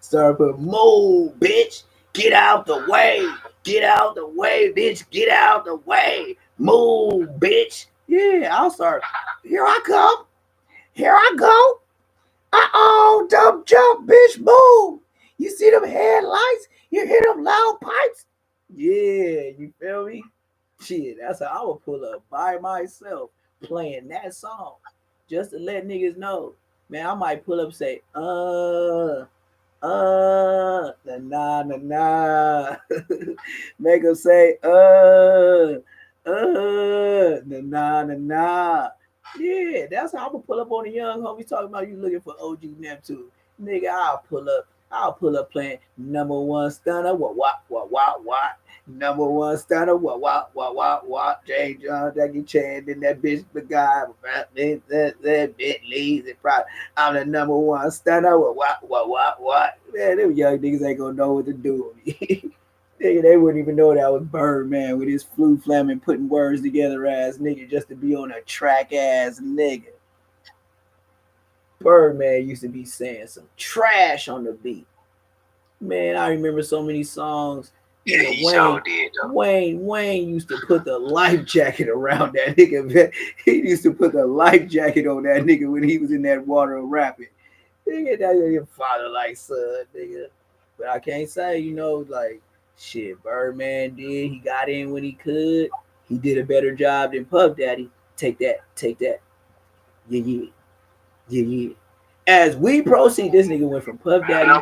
Start put move, bitch. Get out the way. Get out the way, bitch. Get out the way. Move, bitch. Yeah, I'll start. Here I come. Here I go. Uh-oh, dump jump, bitch. Move. You see them headlights? You hear them loud pipes? Yeah, you feel me? Shit, that's how I would pull up by myself playing that song just to let niggas know. Man, I might pull up and say, na na na na. Make them say, na na na na. Yeah, that's how I'm gonna pull up on the young homies talking about you looking for OG Neptune. Nigga, I'll pull up playing number one stunner, what. Number one stunner, what. James John, Jackie Chan, then that bitch, the guy, that Bentley's, and probably, I'm the number one stunner, what. Man, them young niggas ain't gonna know what to do with me. They wouldn't even know that was Birdman with his flute flamming, putting words together ass nigga just to be on a track ass nigga. Birdman used to be saying some trash on the beat. Man, I remember so many songs. Yeah, he sure did though. Wayne used to put the life jacket around that nigga. He used to put the life jacket on that nigga when he was in that water rapping. Nigga, that's your father like son, nigga. But I can't say, like, shit, Birdman did. He got in when he could. He did a better job than Puff Daddy. Take that. Yeah. As we proceed, this nigga went from Puff Daddy to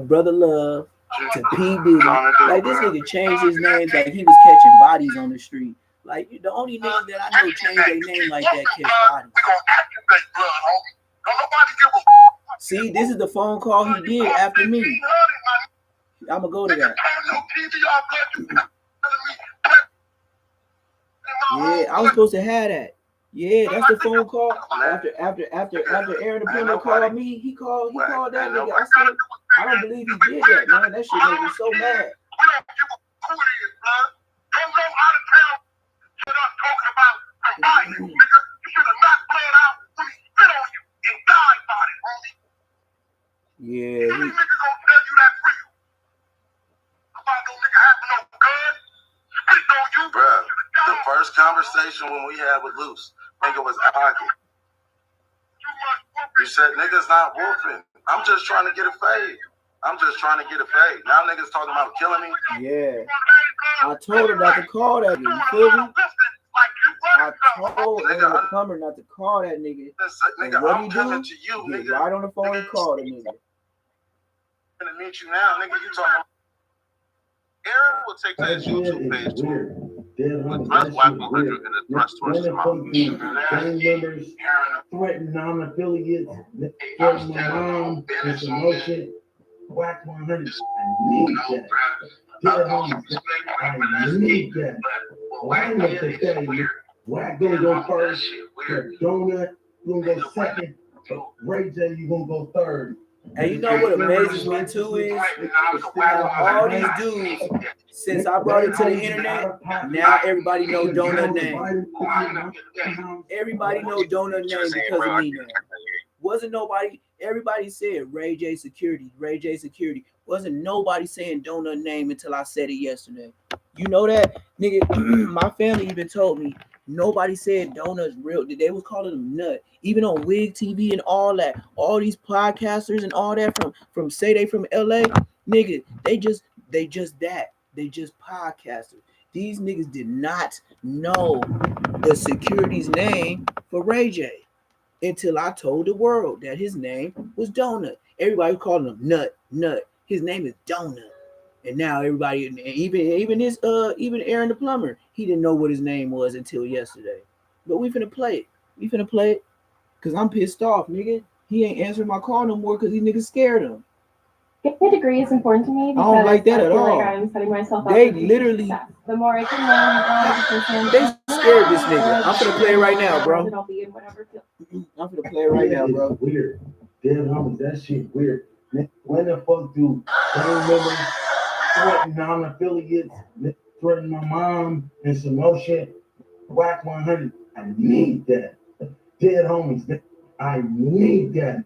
Brother Love to P. Diddy. Like, this nigga changed his names like he was catching bodies on the street. Like, the only niggas that I know change their name like that catch bodies. See, this is the phone call he did after me. I'm gonna go to that. Yeah, I was supposed to have that. Yeah, that's the phone call. After Aaron the Plummer called me, he called that nigga. I said, I don't believe he did that, man. That shit made me so mad. Yeah. Bruh, the first conversation when we had with Luce, nigga was arguing. You said niggas not wolfing. I'm just trying to get a fade. Now niggas talking about killing me. Yeah. I told her not to call that nigga. You feel me? I told the Plummer not to call that nigga. Nigga, what I'm coming to you, nigga. Nigga. Right on the phone and call the nigga. I'm gonna meet you now, nigga. You talking about Aaron will take to his YouTube page too. With WAK100 and the thrust towards his mouth. Gang members threaten non-affiliates, threaten my mom, and some more shit. WAK100, I need that. Dead homies, I need that. Line up the thing. WAK gonna go first. Donut, you gonna go second. Ray J, you gonna go third. And you know what amazes me too is all these dudes, since I brought it to the internet, now everybody know Donut name. Everybody know Donut name because of me now. Wasn't nobody, everybody said Ray J Security. Wasn't nobody saying Donut name until I said it yesterday. You know that? Nigga, my family even told me nobody said Donut's real. They was calling him Nut. Even on Wig TV and all that. All these podcasters and all that from say they from LA, nigga, they just that. They just podcasters. These niggas did not know the security's name for Ray J until I told the world that his name was Donut. Everybody calling him Nut. His name is Donut. And now everybody, even Aaron the Plumber, he didn't know what his name was until yesterday. But we finna play it. Cause I'm pissed off, nigga. He ain't answering my call no more because these niggas scared him. Getting a degree is important to me because I don't like that I at feel all. like I'm setting myself up They for future literally, success. The more I can learn, they scared this nigga. I'm finna play it right now, bro. I'll be in whatever field. I'm finna play it right now, bro. Weird. Dead homies, that shit weird. When the fuck do gang members threaten non-affiliates, threaten my mom and some more shit? WAK100, I need that. Dead homies, I need that.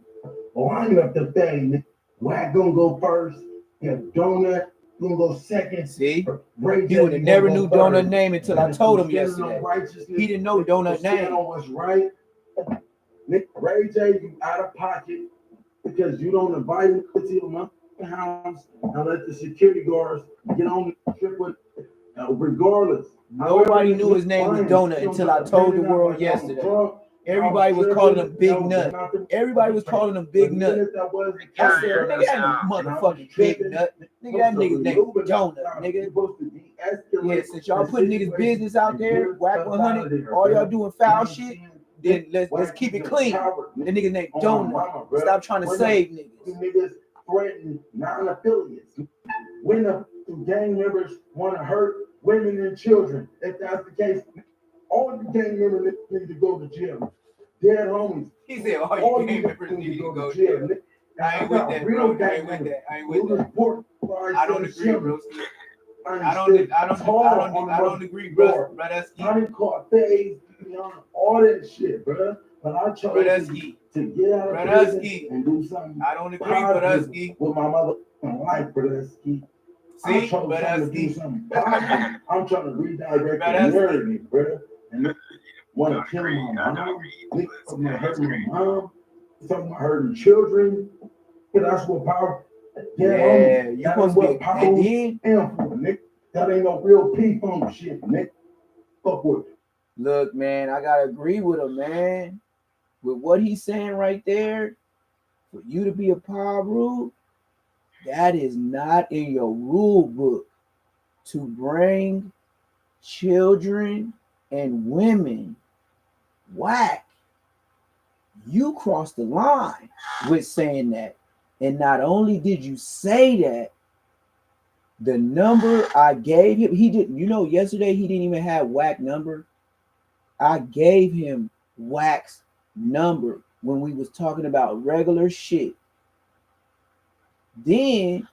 Line up the thing. WAK gonna go first. Yeah, Donut gonna go second. See? He would have never knew Donut name until I told him yesterday. He didn't know Donut name. What's right? Ray J, you out of pocket because you don't invite him to your house and let the security guards get on the trip with, regardless. Nobody knew his name was Donut until I told the world yesterday. Everybody was calling him Big Nut. Everybody was calling him Big Nut. I said, nigga, that ain't motherfucking Big Nut. Nigga, that nigga's name is Donut, nigga. Yeah, since y'all putting niggas' business out there, WAK100, all y'all doing foul shit, then let's keep it clean. The nigga named Donut. Stop trying to save niggas. Niggas threaten non-affiliates. When the gang members want to hurt women and children, if that's the case, all the gang members need to go to jail. Dead homies. He said all you gang members need to go to jail. I ain't with that, bro. I ain't with that. I ain't with that. I don't agree, bro. I don't agree, bro. I didn't caught phase, all that shit, bro. But I chose to get out of prison and do something. I don't agree, Brodusky. With my mother life, Brodusky. I chose to do something positive. I'm trying to redirect the narrative, bro. And want to kill my mom, something about hurting my mom, something about hurting children. That's what power. Yeah, you supposed to be power. That ain't no real P-funk shit, Nick. Fuck with it. Look, man, I gotta agree with him, man. With what he's saying right there, for you to be a power rule, that is not in your rule book to bring children and women. Whack. You crossed the line with saying that. And not only did you say that, the number I gave him, he didn't, yesterday he didn't even have WAK number. I gave him WAK's number when we was talking about regular shit. Then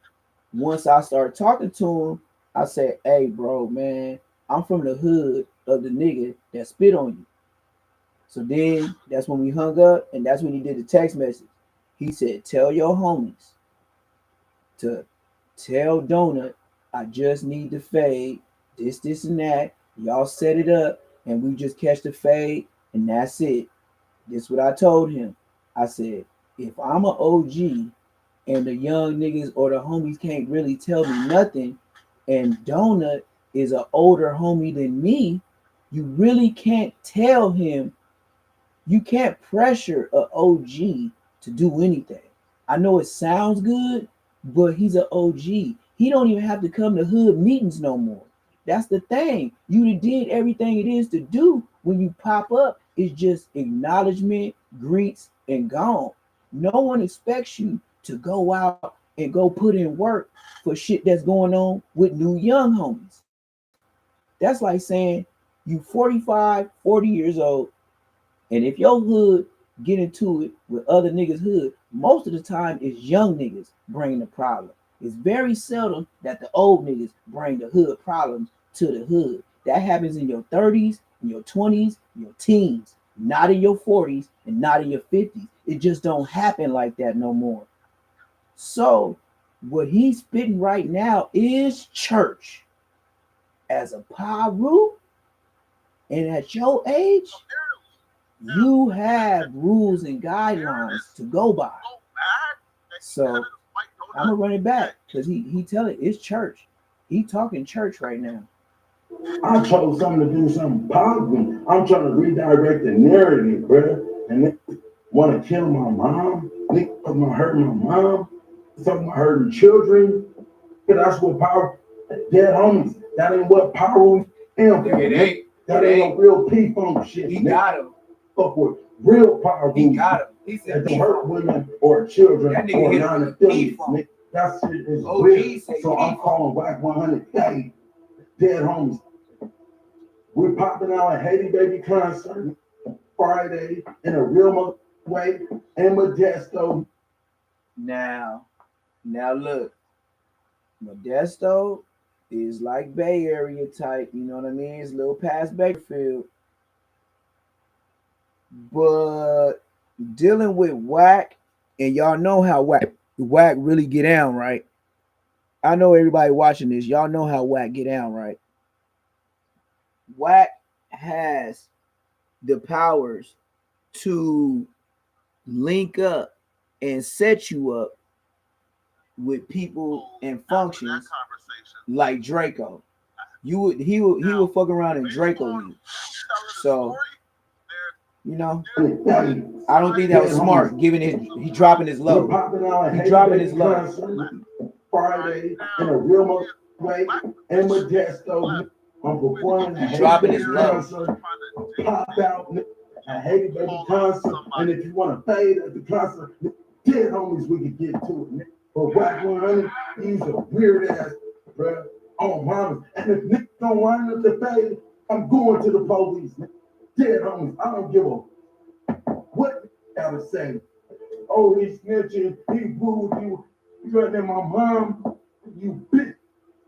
once I started talking to him, I said, hey bro, man, I'm from the hood of the nigga that spit on you. So then that's when we hung up, and that's when he did the text message. He said, tell your homies to tell Donut I just need the fade, this, and that. Y'all set it up, and we just catch the fade, and that's it. This is what I told him. I said, if I'm an OG and the young niggas or the homies can't really tell me nothing, and Donut is an older homie than me, you really can't tell him. You can't pressure an OG to do anything. I know it sounds good, but he's an OG. He don't even have to come to hood meetings no more. That's the thing. You did everything it is to do when you pop up. It's just acknowledgement, greets, and gone. No one expects you to go out and go put in work for shit that's going on with new young homies. That's like saying you 45, 40 years old, and if your hood get into it with other niggas' hood, most of the time it's young niggas bring the problem. It's very seldom that the old niggas bring the hood problems to the hood. That happens in your 30s, in your 20s, your teens, not in your 40s and not in your 50s. It just don't happen like that no more. So what he's spitting right now is church. As a Paru, and at your age, you have rules and guidelines to go by. So I'm gonna run it back because he tell it it's church. He talking church right now. I chose something to do something positive. I'm trying to redirect the narrative, bro. And they want to kill my mom. They want to hurt my mom. Something about hurting children. That's what power. Dead homies. That ain't what power is. That ain't no real P-funk shit. He got him. Fuck with real power. He got him. He said that don't hurt women or children or non-affiliates. That shit is real. So I'm calling WAK100. Hey, dead homies. We're popping out a Haiti Baby concert Friday in a real way in Modesto. Now look, Modesto is like Bay Area type, you know what I mean? It's a little past Bakersfield. But dealing with WAK, and y'all know how WAK really get down, right? I know everybody watching this, y'all know how WAK get down, right? WAK has the powers to link up and set you up with people and functions like Draco. He would fuck around and Draco you. So you know, I don't think that was smart. Given he dropping his low. He dropping his low. Friday in a real way and Modesto. I'm performing a dropping his low. concert. Pop out. I hate baby concert. And if you want to fade at the concert, dead homies, we can get to it. But WAK100, he's a weird ass, bro. Oh, mama. And if niggas don't line up to fade, I'm going to the police. Dead homies. I don't give a what you gotta say. Oh, he's snitching. He booed you. You threatening my mom. You bitch.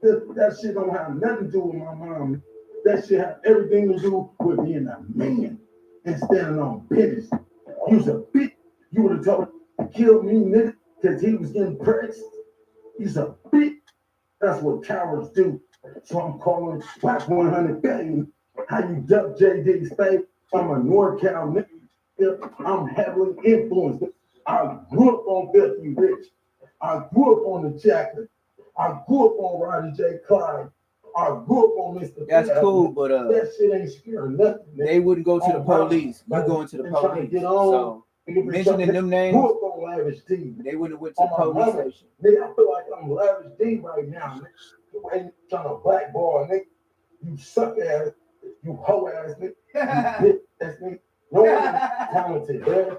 That shit don't have nothing to do with my mom. That shit have everything to do with being a man and standing on business. You's a bitch. You would have told him to kill me, nigga, because he was getting pressed. He's a bitch. That's what cowards do. So I'm calling WAK100 baby. How you duck JD's face? I'm a NorCal nigga. I'm heavily influenced. I grew up on Filthy Rich. I grew up on the Jacket. I grew up on Roddy J. Clyde. I grew up on Mr. That's cool, but that shit ain't scaring nothing. They wouldn't go to the police. You going to the police. So mentioning them names, they wouldn't have went to the police station. Nigga, I feel like I'm Lavish D right now. You ain't trying to blackball, nigga. You suck ass, you hoe ass nigga. You bitch ass nigga. No one is talented, man.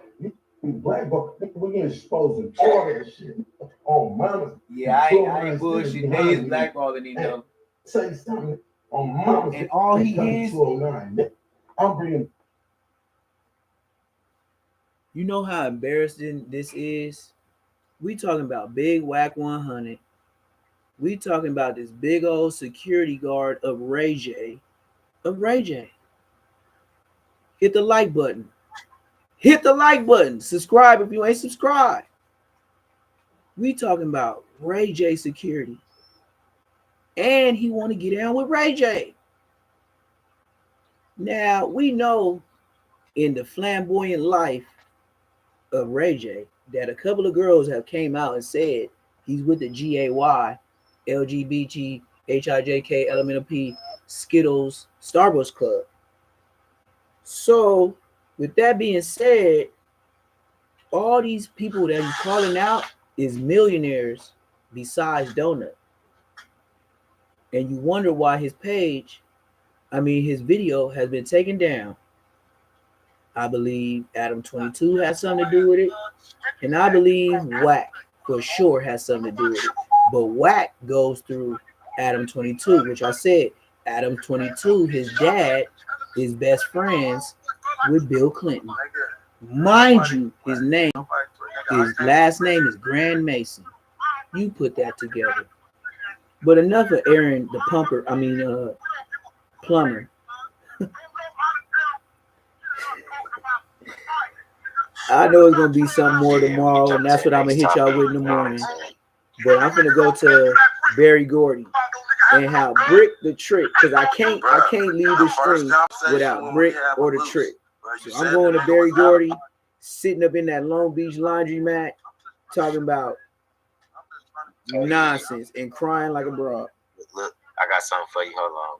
You blackball, nigga, we exposing all that shit. On mama's. Yeah, I ain't bullshit. They is blackballing him though. Say something on mama's. And all he is, I'm bringing. You know how embarrassing this is? We talking about big WAK100. We talking about this big old security guard of Ray J. Hit the like button. Hit the like button. Subscribe if you ain't subscribed. We talking about Ray J security. And he want to get down with Ray J. Now, we know in the flamboyant life of Ray J that a couple of girls have came out and said he's with the GAY, LGBT, HIJK, LMNOP, Skittles, Starbucks Club. So, with that being said, all these people that he's calling out is millionaires besides Donut. And you wonder why his video has been taken down. I believe Adam 22 has something to do with it. And I believe WAK for sure has something to do with it. But WAK goes through Adam 22, which I said, Adam 22, his dad is best friends with Bill Clinton. Mind you, his last name is Grand Mason. You put that together. But enough of Aaron the Plummer. I know it's gonna be something more tomorrow, and that's what I'm gonna hit y'all with in the morning. But I'm gonna go to Barry Gordy and how Brick the Trick, because I can't leave the stream without Brick or the Trick. So I'm going to Barry Gordy, sitting up in that Long Beach laundromat, talking about nonsense and crying like a broad. Look, I got something for you. Hold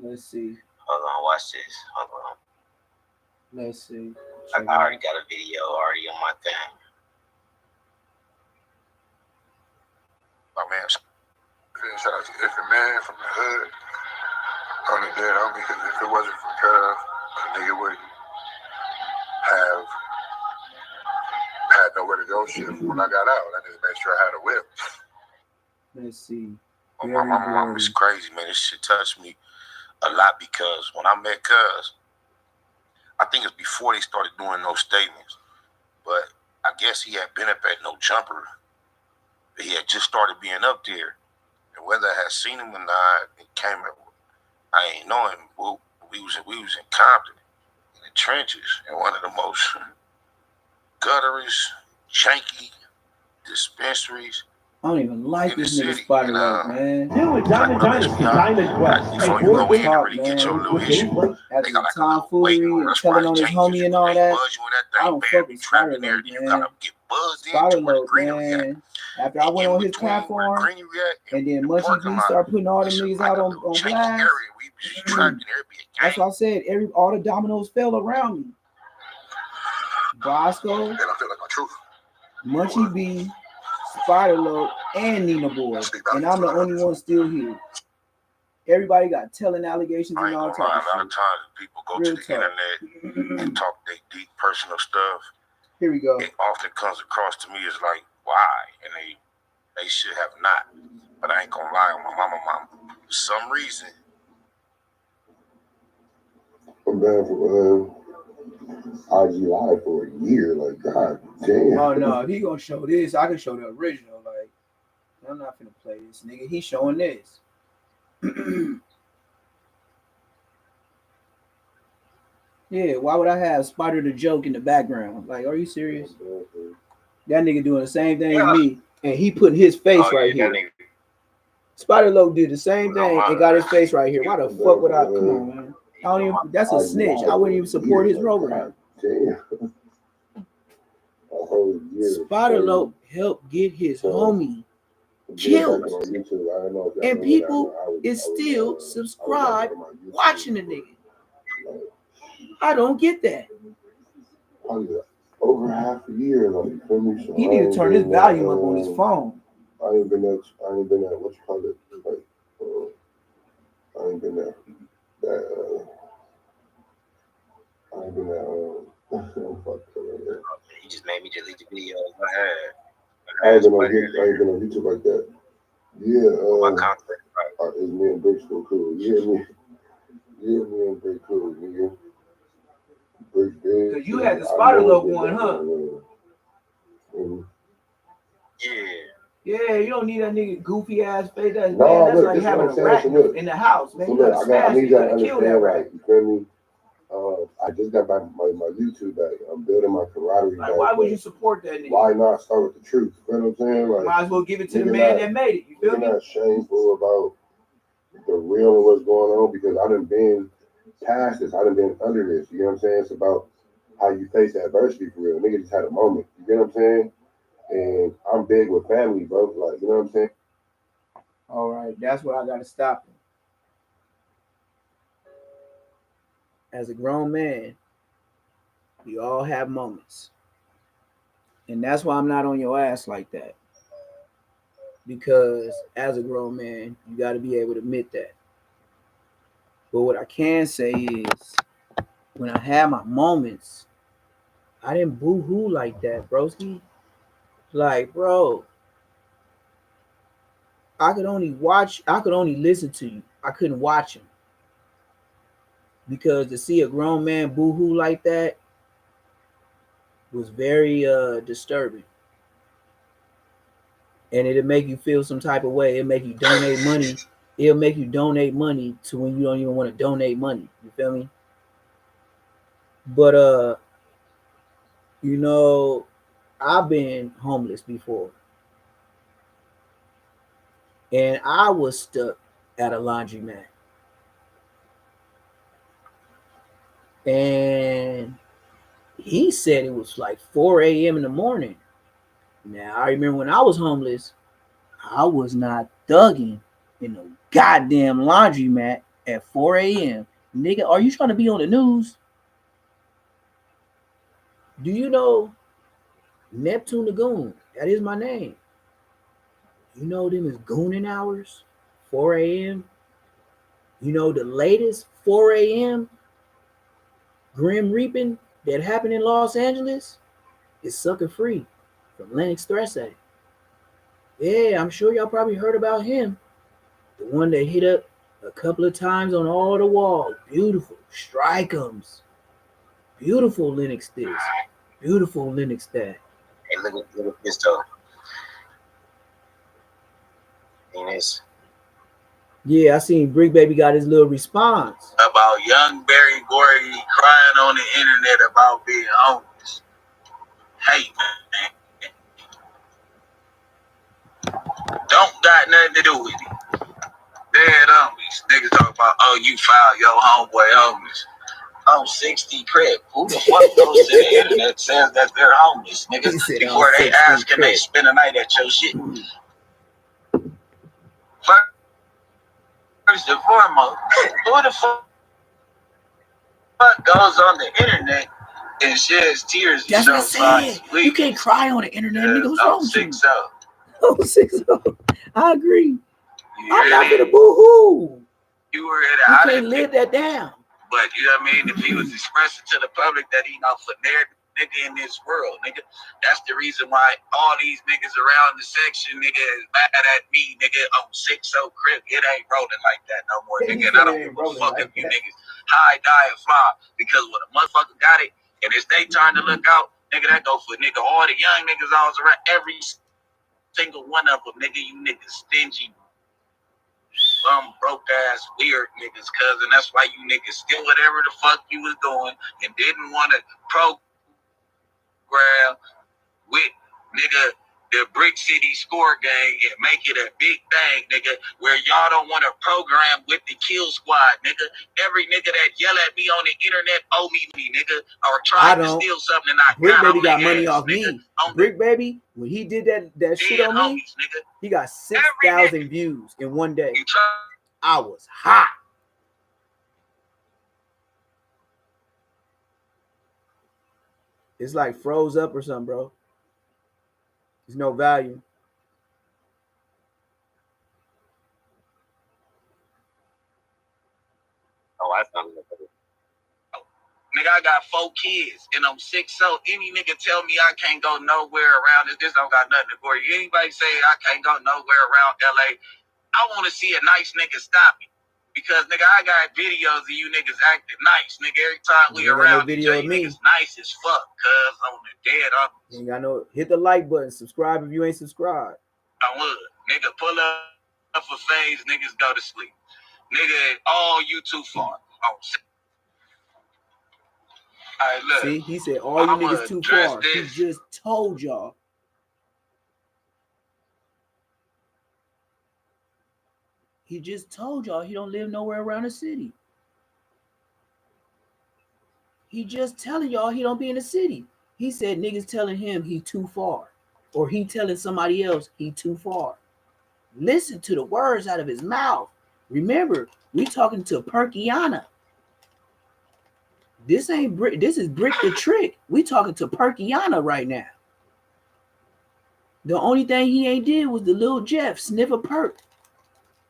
on. Let's see. Hold on, watch this. Hold on. Let's see. I already got a video already on my thing. My man, shout out to every man from the hood on the dead homie, because if it wasn't for Cuz, a nigga wouldn't have had nowhere to go shit when I got out. I just made sure I had a whip. Let's see. My mom is crazy, man. This shit touched me a lot because when I met Cuz, I think it's before they started doing those statements, but I guess he had been up at No Jumper. He had just started being up there, and whether I had seen him or not, it came. I ain't know him. We was in Compton, in the trenches, in one of the most gutterous, janky dispensaries I don't even like in the this nigga city. Spider And Loc, man. New with like, Diamond bro, let's Dynasty, be honest. Diamond Quest. Before you go in to Talk, really get your man. little issue, After they got the like a little waiting tomfoolery room. and That's telling probably on his dangerous homie and because all they that, buzz you in that I thing, don't bam, fuck you with trapped Spider in there. Loc, Then you man. gotta get buzzed Spider into where the Loc, greenery at. man. After I And went in on his between where the platform, greenery at and then and the Munchie parking B lot, started putting all them it's niggas like out a on little janky blast. area where you just trapped in there. It'd be a That's gang. why I said all the dominoes fell around me. Bosco, And I feel like my truth. Munchie B, Spider Loc, and Nina Boy, and I'm the only one still here. Everybody got telling allegations I and ain't all gonna type lie, of a lot shit. of times people go Real to the talk. internet and talk their deep personal stuff. Here we go. It often comes across to me as like, why? And they should have not. But I ain't gonna lie on my mama. For some reason. I'm banned from IG Live for a year. Like, god damn. Oh no, if he gonna show this, I can show the original. Like, I'm not finna play this, nigga. He's showing this. Yeah, why would I have Spider the Joke in the background? Like, are you serious? That nigga doing the same thing as me, and he putting his face right here. Spider Loc did the same thing and got his face right here. Why the fuck would I? Come on, man. I don't even. That's a snitch. I wouldn't even support his program. Spider Loc helped get his homie killed, and people is still subscribed watching the nigga. I don't get that. Over half a year, like, feel me? So He need to turn his volume up on his phone. I ain't been at what you call it, like, I ain't been at I ain't been at He just made me delete the videos I ain't been on YouTube like that. Yeah, is me and Brick still cool? Yeah, me and Brick cool, nigga. Brick big. Cause you had the Spider Loc one, huh? Yeah, you don't need that nigga goofy ass face. That's like having a rat in the house, man. You gotta smash it. You gotta kill that rat. You feel me? I just got my YouTube back. I'm building my camaraderie back. Why would you support that nigga? Why not start with the truth? You know what I'm saying? Like, might as well give it to the man that made it. You feel me? You're not shameful about the real and what's going on, because I done been past this. I done been under this. You know what I'm saying? It's about how you face adversity for real. Nigga just had a moment. You get what I'm saying? And I'm big with family, bro. Like, you know what I'm saying? All right, that's where I gotta stop him. As a grown man, we all have moments. And that's why I'm not on your ass like that. Because as a grown man, you got to be able to admit that. But what I can say is, when I had my moments, I didn't boo-hoo like that, broski. Like, bro, I could only listen to you. I couldn't watch him. Because to see a grown man boo-hoo like that was very disturbing. And it'll make you feel some type of way. It'll make you donate money. It'll make you donate money to when you don't even want to donate money. You feel me? But you know, I've been homeless before. And I was stuck at a laundromat. And he said it was like 4 a.m. in the morning. Now, I remember when I was homeless, I was not thugging in a goddamn laundromat at 4 a.m. Nigga, are you trying to be on the news? Do you know Neptune the Goon? That is my name. You know them is gooning hours? 4 a.m. You know the latest 4 a.m. Grim Reaping that happened in Los Angeles is Sucker Free from Lennox Threse. Yeah, I'm sure y'all probably heard about him. The one that hit up a couple of times on all the walls. Beautiful. Strike'ems. Beautiful Lennox this. Beautiful Lennox that. Hey, look at this though. This. Yeah, I seen Brick Baby got his little response. About young Barry Gordy crying on the internet about being homeless. Hey, man. Don't got nothing to do with it. Dead homies. Niggas talk about, oh, you filed your homeboy homies. I'm 60 crib. Who the fuck goes to the internet says that they're homeless, nigga? Before they ask, can they spend a night at your shit? First and foremost, who the fuck goes on the internet and sheds tears and shows signs of weakness? You can't cry on the internet, nigga. What's wrong with you? 6-0. Oh, 6-0. I agree. I'm not gonna boo-hoo. You were in You can't live that down. But you know what I mean? If he was expressing to the public that he not for their nigga in this world, nigga, that's the reason why all these niggas around the section, nigga, is mad at me, nigga, on 6-0 crib. It ain't rolling like that no more, nigga. And I don't give a fuck if you niggas high, die, and fly. Because when a motherfucker got it, and it's they time to look out, nigga, that go for nigga all the young niggas all around, every single one of them, nigga, you niggas stingy, broke ass weird niggas, cousin. That's why you niggas still whatever the fuck you was doing and didn't want to program with nigga the Brick City Score Gang and make it a big thing, nigga, where y'all don't want to program with the Kill Squad, nigga. Every nigga that yell at me on the internet owe me, nigga, or try to steal something and I Brick got Baby on got the money ass, off me. Brick Baby, when he did that shit on me, he got 6,000 views in one day. I was hot. It's like froze up or something, bro. There's no value. Oh, I found it. Nigga, I got 4 kids and I'm 6-0. Any nigga tell me I can't go nowhere around this don't got nothing for you. Anybody say I can't go nowhere around LA, I want to see a nice nigga stop me. Because nigga, I got videos of you niggas acting nice. Nigga, every time we around each other, you niggas nice as fuck, cuz on the dead up. You ain't got no hit the like button, subscribe if you ain't subscribed. I would. Nigga, pull up for phase, niggas go to sleep. Nigga, all you too far. Oh, right, look, see, he said all you niggas too far. He just told y'all. He just told y'all he don't live nowhere around the city. He just telling y'all he don't be in the city. He said niggas telling him he too far. Or he telling somebody else he too far. Listen to the words out of his mouth. Remember, we talking to Perkiana. This ain't Brick. This is Brick the Trick. We talking to Perkiana right now. The only thing he ain't did was the Lil Jeff sniff a perk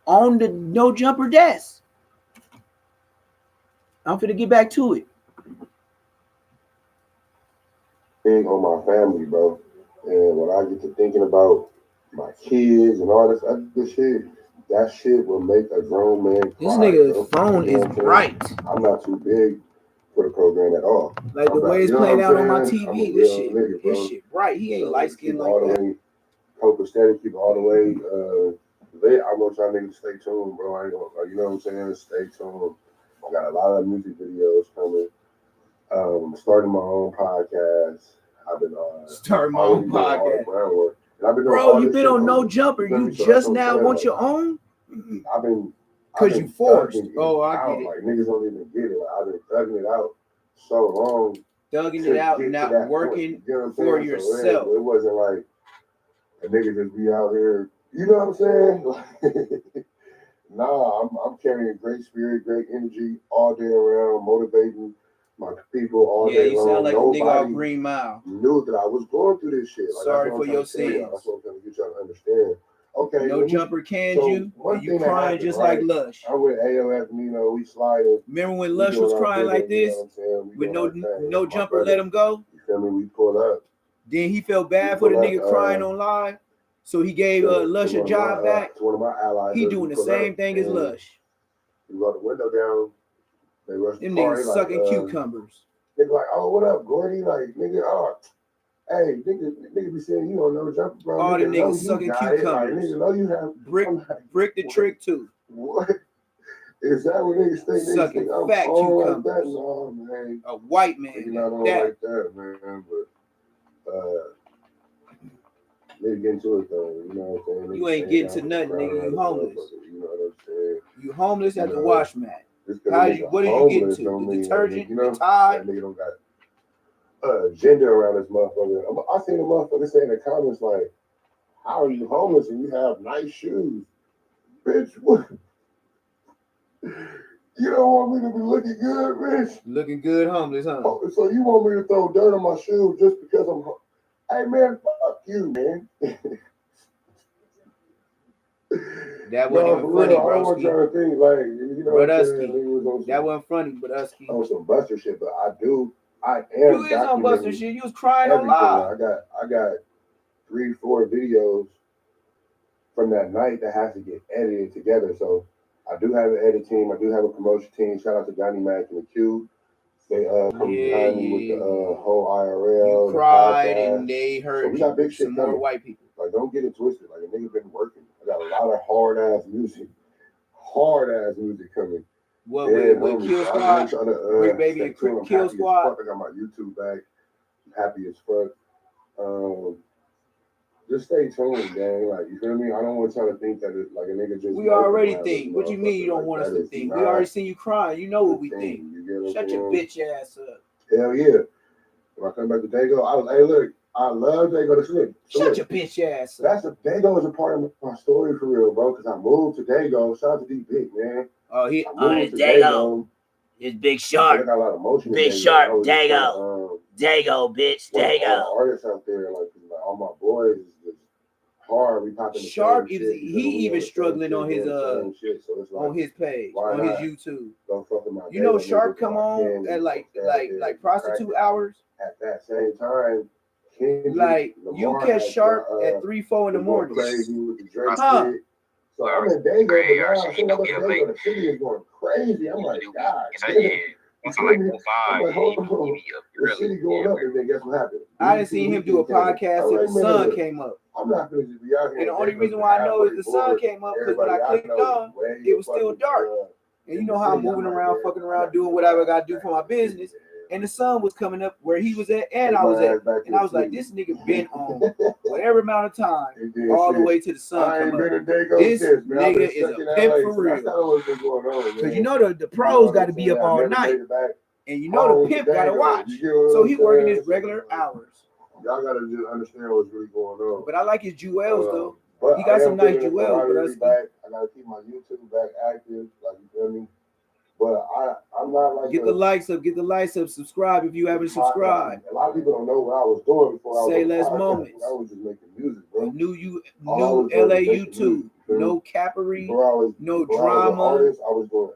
on the no jumper desk. I'm finna get back to it. Big on my family, bro. And when I get to thinking about my kids and all this other shit, that shit will make a grown man cry. This nigga's phone is bright. I'm not too big for the program at all. Like the way it's playing out on my TV, this shit bright. He ain't light skinned like that. Copacetic, keep all the way. I want y'all niggas to stay tuned, bro. I ain't gonna, you know what I'm saying? Stay tuned. I got a lot of music videos coming. Starting my own podcast. I've been starting my own podcast. Bro, you been on No Jumper. You just now want your own? I've been because you forced. Oh, I get it. Like niggas don't even get it. Like, I've been thugging it out so long. Thugging it out and not working for yourself. So it wasn't like a nigga just be out here. You know what I'm saying? Nah, I'm carrying great spirit, great energy all day around, motivating my people all day long. Yeah, you sound like a nigga off Green Mile. Knew that I was going through this shit. Like, sorry for your sins. That's what I'm trying to get y'all to understand. Okay. No Jumper canned you, and you crying just like Lush. I'm with AOF, we sliding. Remember when Lush was crying like this? With no Jumper let him go? You feel me? We pull up. Then he felt bad for the nigga crying on live. So he gave Lush a job back. One of my allies. He doing the same thing as Lush. We roll the window down. They rush them niggas sucking cucumbers. They be like, oh, what up, Gordy? Like, nigga, hey, nigga be saying you don't know the Jumper, bro. All the niggas sucking cucumbers. Like, nigga know you have Brick the Trick too. What? Is that what niggas think? Sucking niggas think fat cucumbers. Like that? No, man. A white man. Not on like that, man. But Nigga get into it though, you know what I'm saying? You ain't getting to nothing, nigga. You homeless. You know what I'm saying? You homeless at the wash mat. What did you get into? The detergent, you know, the Tide? that nigga don't got gender around this motherfucker. I seen a motherfucker say in the comments like, how are you homeless and you have nice shoes? Bitch, what? You don't want me to be looking good, bitch? Looking good homeless, huh? Oh, so you want me to throw dirt on my shoes just because I'm Hey man, fuck you, man. That wasn't even funny, bro. I don't want y'all to think like, you know what I'm saying? That wasn't funny, Brodusky. On some Buster shit, but I am. You is on Buster shit. You was crying on live. I got 3-4 videos from that night that has to get edited together. So I do have an edit team. I do have a promotion team. Shout out to Johnny Mac and the Q. They come behind me with the whole IRL. You cried and they heard so we got big shit some coming. More white people. Like, don't get it twisted. Like, a nigga been working. I got a lot of hard ass music coming. What with Kill Squad? Brick Baby and Kill Squad. I got my YouTube back. I'm happy as fuck. Just stay tuned, gang. Like, you feel me? I don't want y'all to think that it's like a nigga just. We already think. What you mean you don't want us to think? We already seen you crying. You know what we think. Shut your bitch ass up. Hell yeah. When I come back to Dago, hey, look, I love Dago. Shut your bitch ass up. Dago is a part of my story for real, bro. Because I moved to Dago. Shout out to D Big, man. It's Dago. It's Big Sharp. I got a lot of emotion. Big Sharp, Dago. Dago, bitch, Dago. All the artists out there, like all my boys, is just hard. We popping. Sharp is he even struggling on his on his page, on his YouTube. Don't fuck with my you know, Sharp come on at like prostitute hours. At that same time, like you catch Sharp at 3-4 in the morning. Crazy with the Drake shit. So I'm in Dago, the city is going crazy. I'm like, God. It's like 5. The city going up, and then guess what happened? I didn't see him do a podcast till the sun came up. I'm not gonna just be out here. And the only reason why I know is the sun came up because when I clicked on, it was still dark. And you know how I'm moving around, fucking around, doing whatever I gotta do for my business. And the sun was coming up where he was at and I was at. And I was like, this nigga been on whatever amount of time all the way to the sun come up. This nigga is a pimp for real. Because you know the pros got to be up all night. And you know the pimp got to watch. So he working his regular hours. Y'all got to just understand what's really going on. But I like his jewels though. He got some nice jewels. I got to keep my YouTube back active. Like, you feel me? But I'm not like get the likes up, subscribe if you haven't subscribed. A lot of people don't know what I was doing before. Say less moments. I was just making music, bro. New LA YouTube, no cappery, no drama.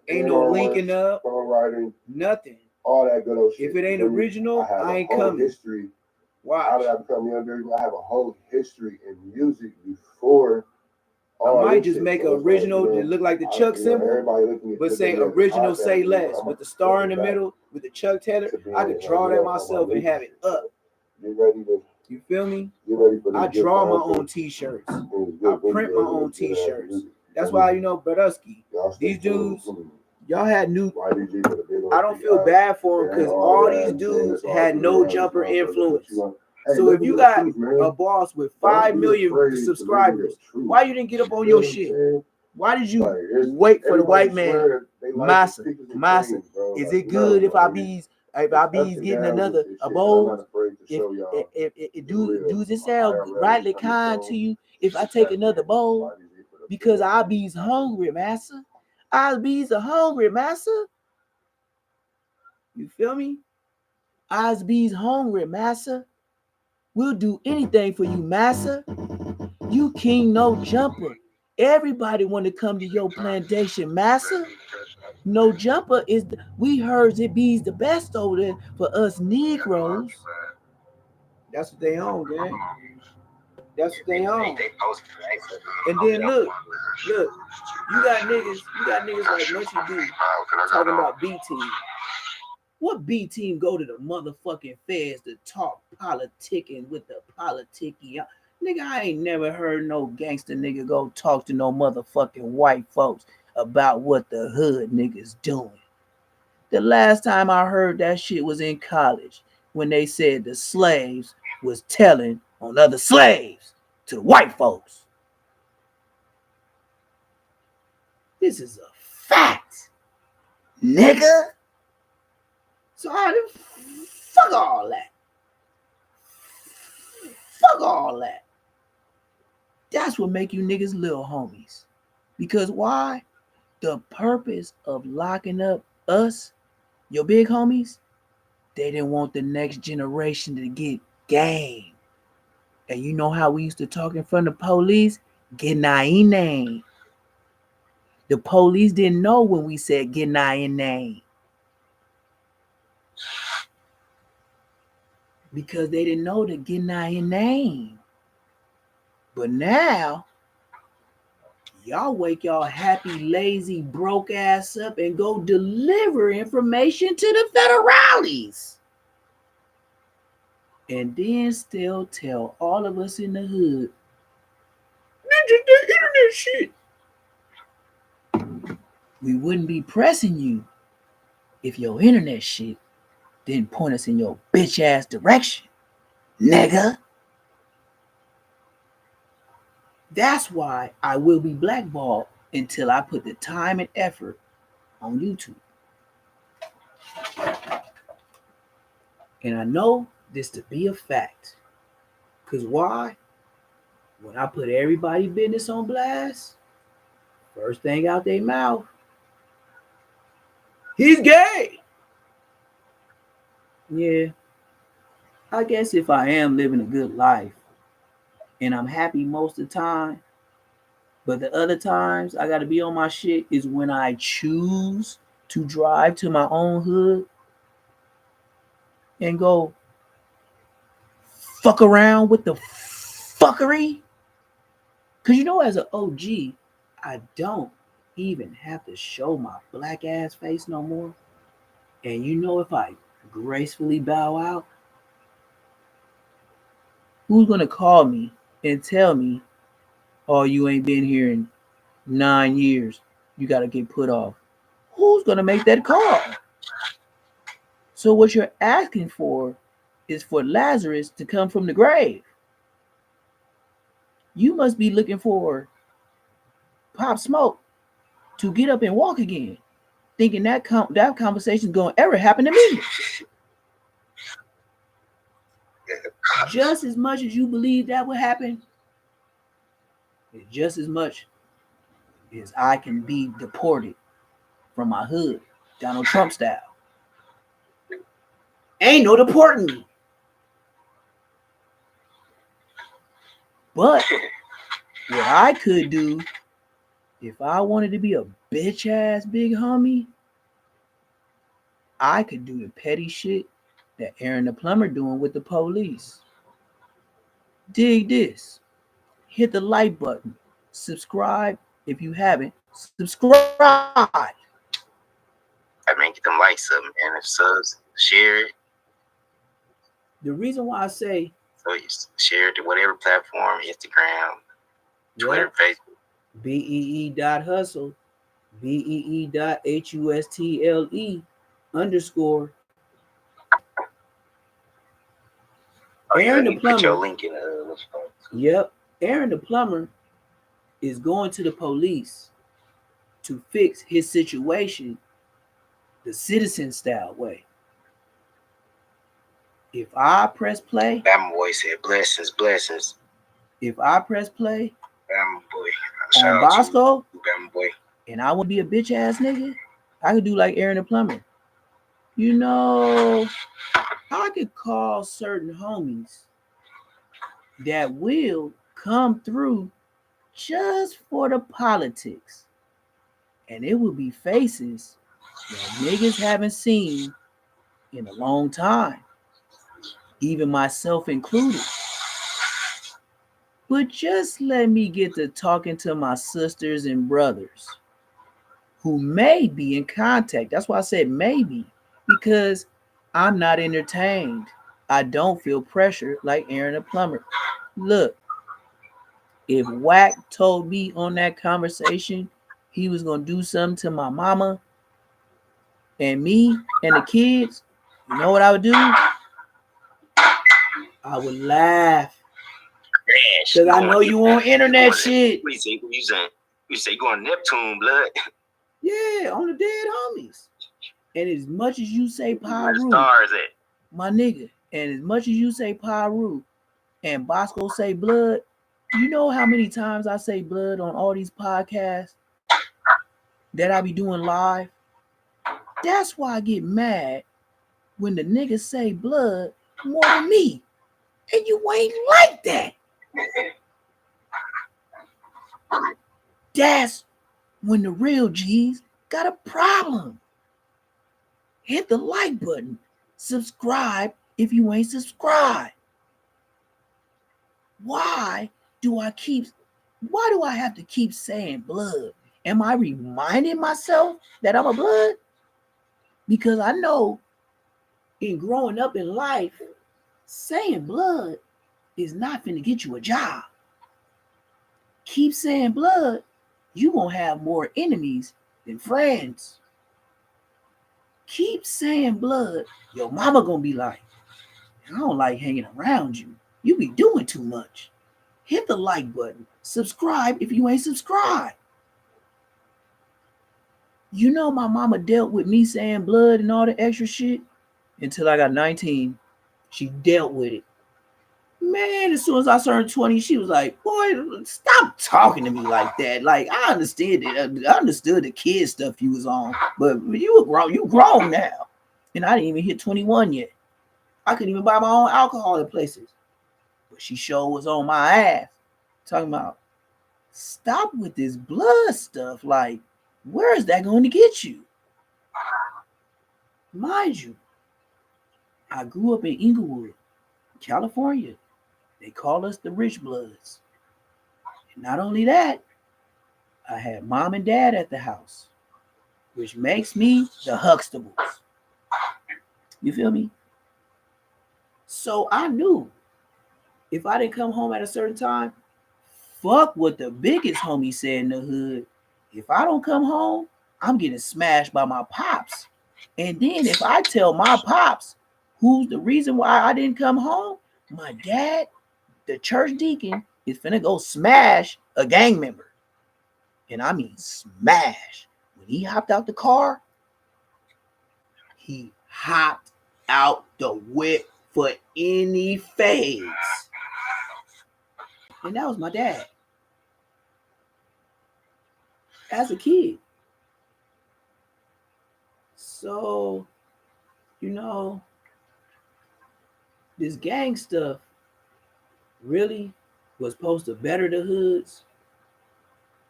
Ain't no linking up, songwriting, nothing. All that good old shit. If it ain't original, I ain't coming. History. Watch. How did I become younger? I have a whole history in music before. I might just make an original that look like the Chuck symbol, but say original, say less, with the star in the middle, with the Chuck Taylor. I could draw that myself and have it up. You feel me? I draw my own t-shirts. I print my own t-shirts. That's why, you know, Brodusky, these dudes, y'all had new. I don't feel bad for them because all these dudes had no jumper influence. So if you got a boss with 5 million subscribers, why you didn't get up on your shit? Why did you wait for the white man? Massa, is it good if I bees getting another a bowl? If do this sound rightly kind to you if I take another bowl? Because I bees hungry, massa. I bees are hungry, massa. You feel me? I bees hungry, massa. We'll do anything for you, massa. You king no jumper. Everybody want to come to your plantation, massa. No jumper is we heard it be's the best over there for us Negroes. That's what they own, gang. That's what they own. And then look, you got niggas like Munchy D talking about B team. What B team go to the motherfucking feds to talk politicking with the politicky? Nigga, I ain't never heard no gangster nigga go talk to no motherfucking white folks about what the hood niggas doing. The last time I heard that shit was in college when they said the slaves was telling on other slaves. to the white folks. This is a fact, nigga. So fuck all that. Fuck all that. That's what make you niggas little homies. Because why? The purpose of locking up us, your big homies, they didn't want the next generation to get game. And you know how we used to talk in front of police? Get name. The police didn't know when we said get name. Because they didn't know to get name. But now, y'all wake y'all happy, lazy, broke ass up and go deliver information to the federales. And then still tell all of us in the hood, ninja, the internet shit. We wouldn't be pressing you if your internet shit didn't point us in your bitch ass direction, nigga. That's why I will be blackballed until I put the time and effort on YouTube. And I know this to be a fact. Because why? When I put everybody business on blast, first thing out their mouth, he's gay. Yeah, I guess if I am living a good life and I'm happy most of the time, but the other times I got to be on my shit is when I choose to drive to my own hood and go fuck around with the fuckery. Because you know, as an OG, I don't even have to show my black ass face no more. And you know, if I gracefully bow out, who's going to call me and tell me, oh, you ain't been here in 9 years, you got to get put off? Who's going to make that call? So what you're asking for is for Lazarus to come from the grave. You must be looking for Pop Smoke to get up and walk again, thinking that conversation is going to ever happen to me. Just as much as you believe that would happen, it's just as much as I can be deported from my hood, Donald Trump style. Ain't no deporting me. But what I could do, if I wanted to be a bitch ass big homie, I could do the petty shit that Aaron the Plumber doing with the police. Dig this. Hit the like button. Subscribe if you haven't. Subscribe. I mean, get them likes up, man. If subs, share it. The reason why I say so, you share it to whatever platform, Instagram, Twitter, Facebook. BEE.hustle, BEE.HUSTLE_ Aaron the Plumber. Put your link in Yep. Aaron the Plumber is going to the police to fix his situation the citizen style way. If I press play, that boy said blessings, blessings. If I press play boy. on Bosco, boy. And I would be a bitch ass nigga, I could do like Aaron the Plumber. You know, I could call certain homies that will come through just for the politics. And it will be faces that niggas haven't seen in a long time, even myself included. But just let me get to talking to my sisters and brothers who may be in contact. That's why I said maybe, because I'm not entertained. I don't feel pressure like Aaron the Plumber. Look, if WAK told me on that conversation he was going to do something to my mama and me and the kids, you know what I would do? I would laugh Because I know you on internet shit. We say you going Neptune, blood. Yeah, on the dead homies. And as much as you say Pyru, stars at? My nigga, and as much as you say Pyru and Bosco say blood, you know how many times I say blood on all these podcasts that I be doing live? That's why I get mad when the niggas say blood more than me. And you ain't like that. That's when the real G's got a problem. Hit the like button. Subscribe if you ain't subscribed. Why do I have to keep saying blood? Am I reminding myself that I'm a blood? Because I know in growing up in life, saying blood is not finna get you a job. Keep saying blood, you gonna have more enemies than friends. Keep saying blood, your mama gonna be like, I don't like hanging around you. You be doing too much. Hit the like button. Subscribe if you ain't subscribed. You know my mama dealt with me saying blood and all the extra shit until I got 19. She dealt with it. Man, as soon as I turned 20, she was like, boy, stop talking to me like that. Like, I understood it. I understood the kid stuff you was on, but you grown now. And I didn't even hit 21 yet. I couldn't even buy my own alcohol at places. But she sure was on my ass. Talking about, stop with this blood stuff. Like, where is that going to get you? Mind you, I grew up in Inglewood, California. They call us the Rich Bloods. And not only that, I had mom and dad at the house, which makes me the Huxtables. You feel me? So I knew if I didn't come home at a certain time, fuck what the biggest homie said in the hood. If I don't come home, I'm getting smashed by my pops. And then if I tell my pops who's the reason why I didn't come home, my dad, the church deacon, is finna go smash a gang member. And I mean smash. When he hopped out the car, he hopped out the whip for any fades. And that was my dad. As a kid. So, you know, this gang stuff really was supposed to better the hoods.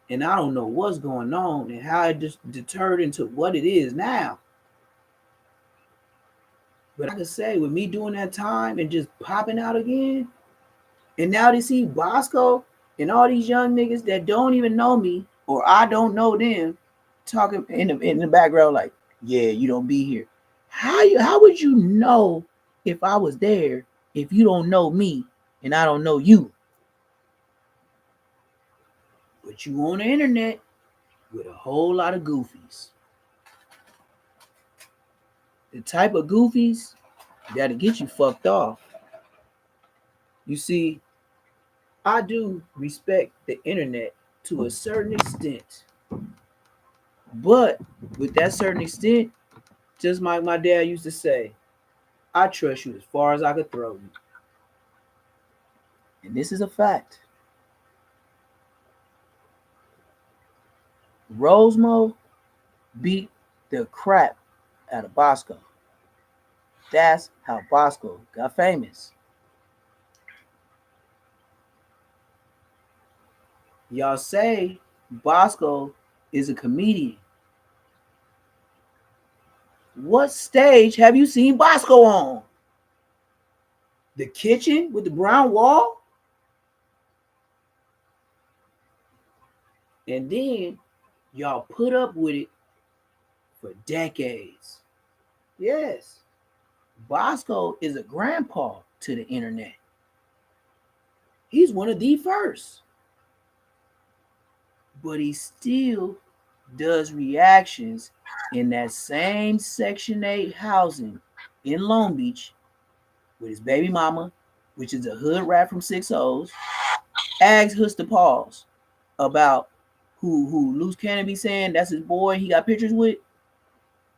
And I don't know what's going on and how it just deterred into what it is now. But I can say with me doing that time and just popping out again, and now they see Bosco and all these young niggas that don't even know me or I don't know them talking in the background like, yeah, you don't be here. How would you know if I was there if you don't know me and I don't know you? But you on the internet with a whole lot of goofies. The type of goofies that'll get you fucked off. You see, I do respect the internet to a certain extent. But with that certain extent, just like my dad used to say, I trust you as far as I could throw you. And this is a fact. Rosemo beat the crap out of Bosco. That's how Bosco got famous. Y'all say Bosco is a comedian. What stage have you seen Bosco on? The kitchen with the brown wall? And then y'all put up with it for decades. Yes, Bosco is a grandpa to the internet. He's one of the first. But he still does reactions in that same Section 8 housing in Long Beach with his baby mama, which is a hood rat from 6 O's, Ask Huster Pauls about who Loose Cannon be saying that's his boy he got pictures with.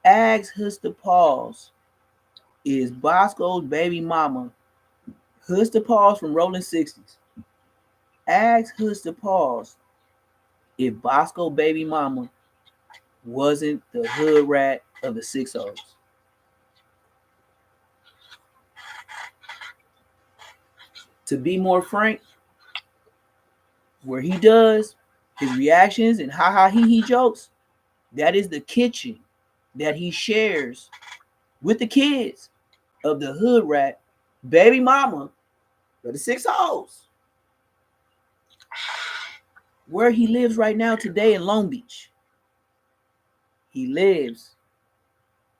Ask Huster Pauls is Bosco's baby mama. Huster Pauls from Rolling 60s. Ask Huster Pauls if Bosco baby mama wasn't the hood rat of the 6-0s. To be more frank, where he does his reactions and ha ha he jokes, that is the kitchen that he shares with the kids of the hood rat baby mama of the 6-0s. Where he lives right now today in Long Beach. He lives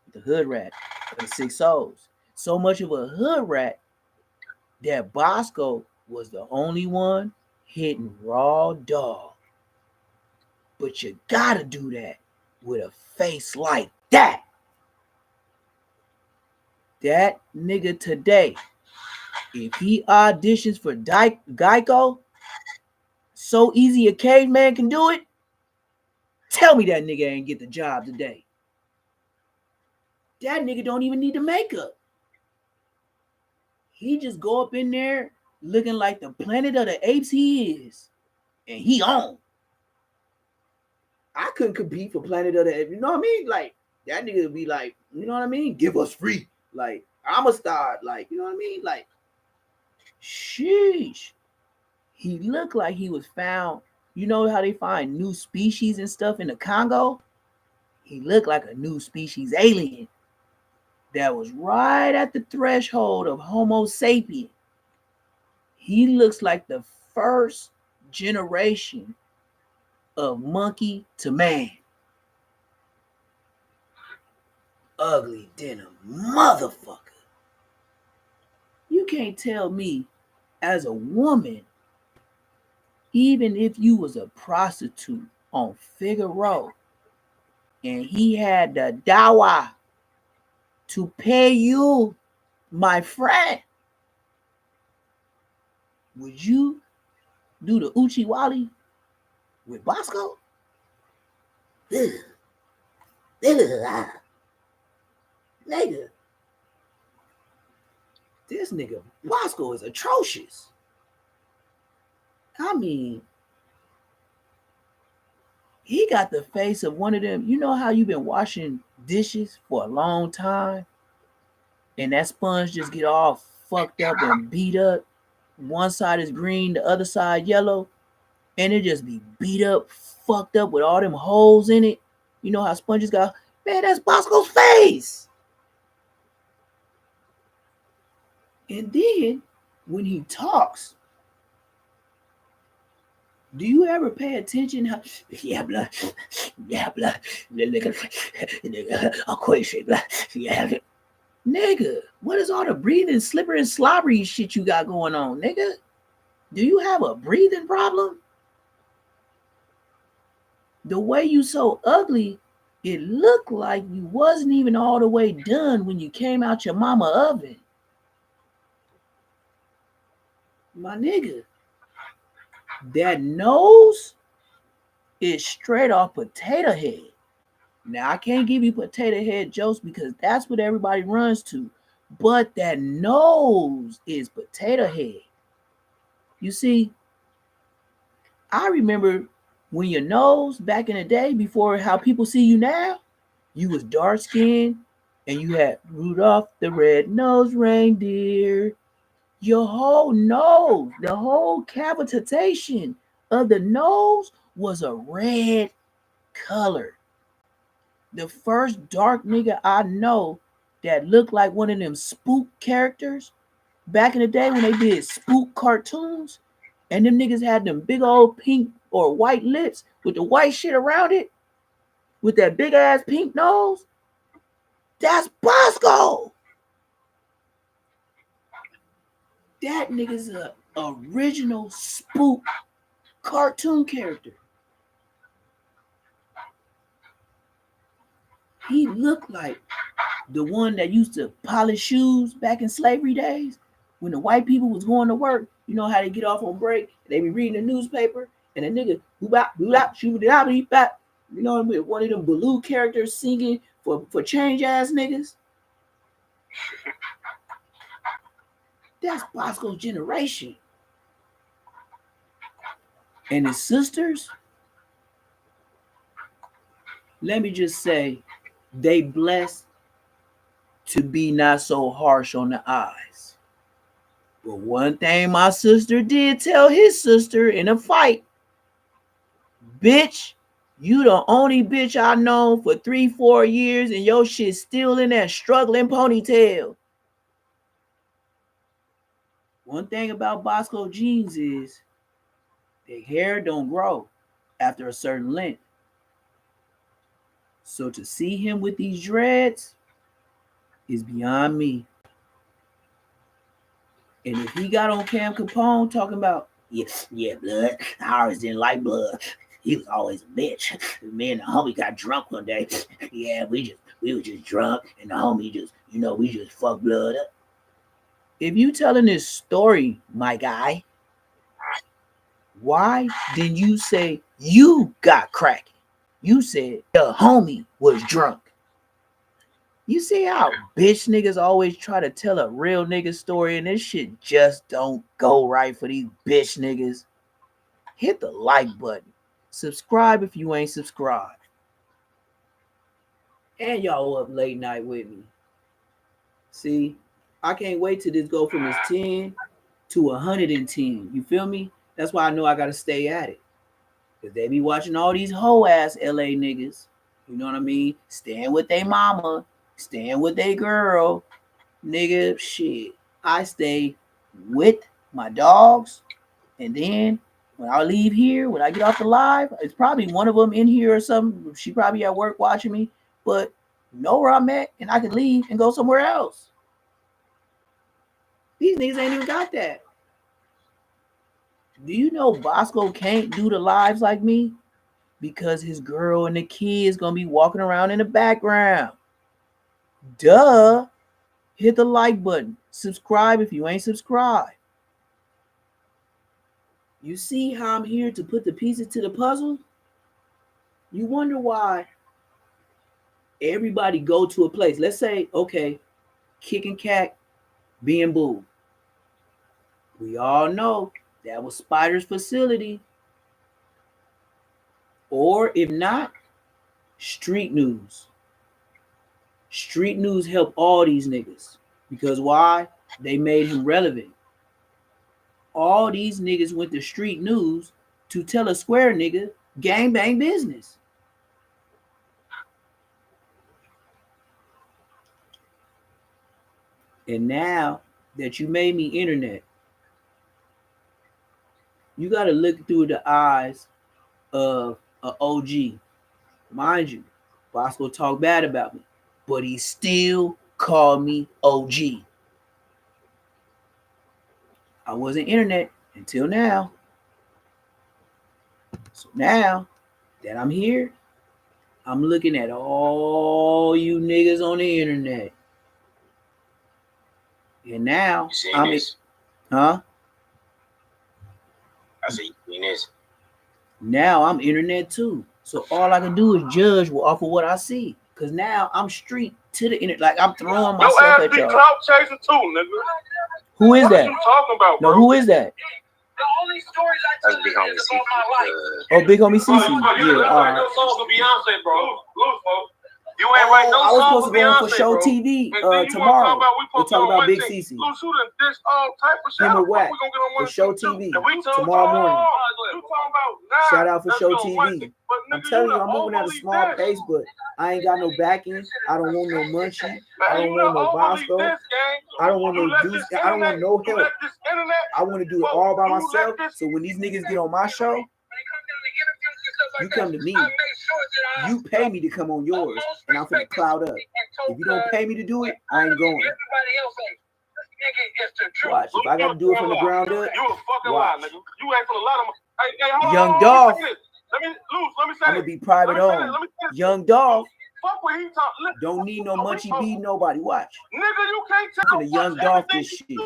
with the hood rat of the 6-0s. So much of a hood rat that Bosco was the only one hitting raw dog. But you gotta do that with a face like that. That nigga today, if he auditions for Geico, so easy a caveman can do it. Tell me that nigga ain't get the job today. That nigga don't even need the makeup. He just go up in there looking like the Planet of the Apes he is. And he on. I couldn't compete for Planet of the Apes. You know what I mean? Like, that nigga would be like, you know what I mean? Give us free. Like, I'm a star. Like, you know what I mean? Like, sheesh. He looked like he was found. You know how they find new species and stuff in the Congo? He looked like a new species alien that was right at the threshold of Homo sapien. He looks like the first generation of monkey to man. Ugly denim motherfucker. You can't tell me as a woman, even if you was a prostitute on Figaro and he had the dawa to pay you, my friend, would you do the Uchi Wally with Bosco? Nigga, this nigga Bosco is atrocious. I mean, he got the face of one of them. You know how you've been washing dishes for a long time and that sponge just get all fucked up and beat up? One side is green, the other side yellow, and it just be beat up, fucked up with all them holes in it. You know how sponges got? Man, that's Bosco's face. And then when he talks, do you ever pay attention how yeah blah nigga equation blah yeah nigga, what is all the breathing slippery and slobbery shit you got going on, nigga? Do you have a breathing problem? The way you so ugly, it looked like you wasn't even all the way done when you came out your mama oven. My nigga, that nose is straight off Potato Head. Now, I can't give you Potato Head jokes because that's what everybody runs to. But that nose is Potato Head. You see, I remember when your nose back in the day, before how people see you now, you was dark skinned and you had Rudolph the Red-Nosed Reindeer. Your whole nose, the whole cavitation of the nose was a red color. The first dark nigga I know that looked like one of them spook characters back in the day when they did spook cartoons, and them niggas had them big old pink or white lips with the white shit around it, with that big ass pink nose. That's Bosco. That nigga's a original spook cartoon character. He looked like the one that used to polish shoes back in slavery days when the white people was going to work, you know how they get off on break? They be reading the newspaper, and a nigga, you know, one of them Baloo characters singing for change ass niggas. That's Bosco's generation. And his sisters, let me just say, they blessed to be not so harsh on the eyes. But one thing my sister did tell his sister in a fight, bitch, you the only bitch I know for 3-4 years and your shit still in that struggling ponytail. One thing about Bosco jeans is their hair don't grow after a certain length. So to see him with these dreads is beyond me. And if he got on Cam Capone talking about, yeah, blood, I always didn't like blood. He was always a bitch. Me and the homie got drunk one day. Yeah, we were just drunk, and the homie just, we just fucked blood up. If you telling this story, my guy, why didn't you say you got cracking? You said the homie was drunk. You see how bitch niggas always try to tell a real nigga story and this shit just don't go right for these bitch niggas? Hit the like button. Subscribe if you ain't subscribed. And y'all up late night with me. See, I can't wait till this go from his 10 to 110. You feel me? That's why I know I gotta stay at it. Because they be watching all these hoe ass LA niggas. You know what I mean? Staying with their mama, staying with their girl. Nigga, shit. I stay with my dogs. And then when I leave here, when I get off the live, it's probably one of them in here or something. She probably at work watching me. But know where I'm at and I can leave and go somewhere else. These niggas ain't even got that. Do you know Bosco can't do the lives like me? Because his girl and the kids gonna be walking around in the background. Duh. Hit the like button. Subscribe if you ain't subscribed. You see how I'm here to put the pieces to the puzzle? You wonder why everybody go to a place. Let's say, okay, Kicking Cat being Boo. We all know that was Spider's facility. Or if not, Street News. Street News helped all these niggas. Because why? They made him relevant. All these niggas went to Street News to tell a square nigga gangbang business. And now that you made me internet, you got to look through the eyes of an OG. Mind you, Bosco talk bad about me, but he still called me OG. I wasn't internet until now. So now that I'm here, I'm looking at all you niggas on the internet. And now I'm this? Huh? I see you seen this. Now I'm internet too. So all I can do is judge off of what I see. Cause now I'm street to the internet. Like I'm throwing myself at y'all. Clout chaser too, nigga. Who is that? What you talking about, bro? No, who is that? The only stories I tell Big you homie is about my life. Oh, Big homie CC. You Yeah, all right. no songs with Beyonce, bro. Lose, folks. You ain't Oh, write no I was songs supposed to with go on Beyonce, for show bro. TV tomorrow. We'll talk about Big CC. Lose, who done dish all type of shit. Him and WAK for show TV tomorrow morning. Shout out for show TV. I'm telling you, I'm moving at a small pace, but I ain't got no backing. I don't want no munchie. I don't want no Bosco. I don't want no juice. I don't want no help. I want to do it all by myself. So when these niggas get on my show, you come to me. You pay me to come on yours, and I'm finna cloud up. If you don't pay me to do it, I ain't going. Watch. If I got to do it from the ground up, watch. Young Dolph. I'm gonna be private on. Young Dolph Fuck what he talk. Don't need no munchie beat nobody. Watch. Nigga, you can't I'm tell finna young Dolph this shit.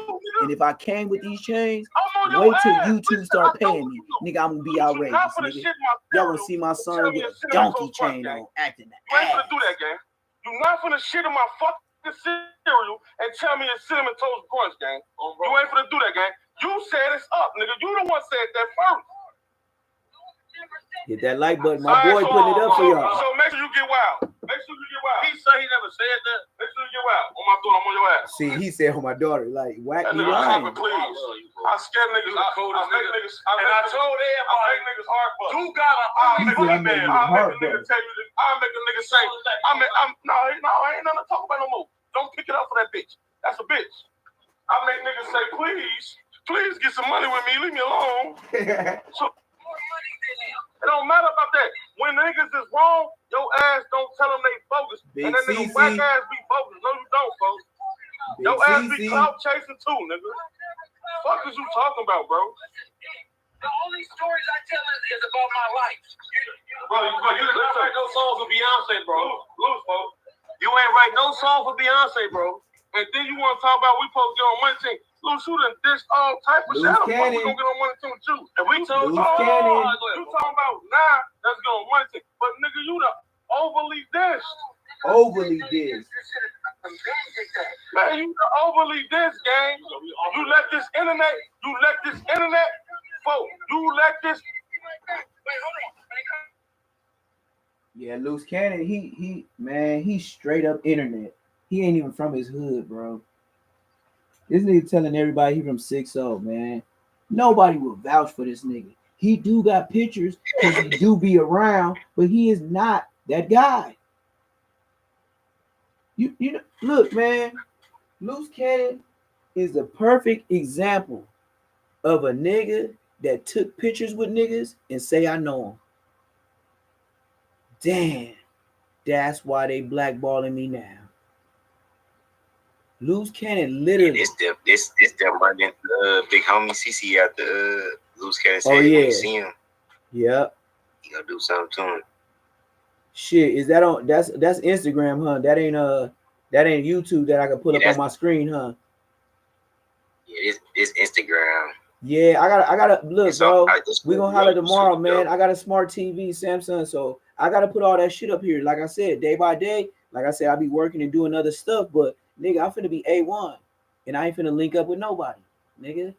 And if I came with these chains, wait till YouTube start paying me. Nigga, I'm gonna be outrageous, nigga. Y'all gonna see my son with a donkey chain on, acting the You ain't finna do that, gang. You not finna shit in my fucking cereal and tell me it's Cinnamon Toast Crunch, gang. You ain't finna do that, gang. You said it's up, nigga. You the one said that first. Hit that like button. My boy putting it up for y'all. So make sure you get wild. Make sure you get wild. He said he never said that. Make sure you get wild. On my daughter, I'm on your ass. See, he said on my daughter, like, whack me Nigga, lying. please. I scare niggas. I make niggas. And I told everybody, I make niggas heart bust. You got a man. I'll make a nigga tell you. I'll make a nigga say. No, I ain't nothing to talk about no more. Don't pick it up for that bitch. That's a bitch. I make niggas say, please get some money with me. Leave me alone. So. It don't matter about that. When niggas is wrong, your ass don't tell them they bogus. Big and that nigga whack ass be bogus. No, you don't, folks. Your ass be clout chasing too, nigga. Fuck is you talking about, bro? The only stories I tell is about my life. Bro, you didn't write no song for Beyonce, bro. Loose, folks. You ain't write no song for Beyonce, bro. And then you want to talk about we supposed to get on money team. Loose, you done dished all type of shit. How the fuck we gonna get on money team with you? And we told you, you talking about now, let's get on money team. But nigga, you the overly dished. Overly dished. Man, you the overly dished, gang. You let this internet, folks, you let this. Wait, hold on. Yeah, Loose Cannon, he's straight up internet. He ain't even from his hood, bro. This nigga telling everybody he from 6-0, man. Nobody will vouch for this nigga. He do got pictures because he do be around, but he is not that guy. You know, look, man, Loose Cannon is the perfect example of a nigga that took pictures with niggas and say, I know him. Damn, that's why they blackballing me now. Loose Cannon literally. Yeah, this them running big homie CC at the Loose Cannon. Oh yeah. When you see him. Yep. You gotta do something to him. Shit, is that on? That's Instagram, huh? That ain't YouTube that I can put up on my screen, huh? Yeah, it's Instagram. Yeah, I gotta look, bro. We gonna holler tomorrow, man. I got a smart TV, Samsung, so I gotta put all that shit up here. Like I said, day by day. Like I said, I be working and doing other stuff, but nigga, I'm finna be A1, and I ain't finna link up with nobody, nigga.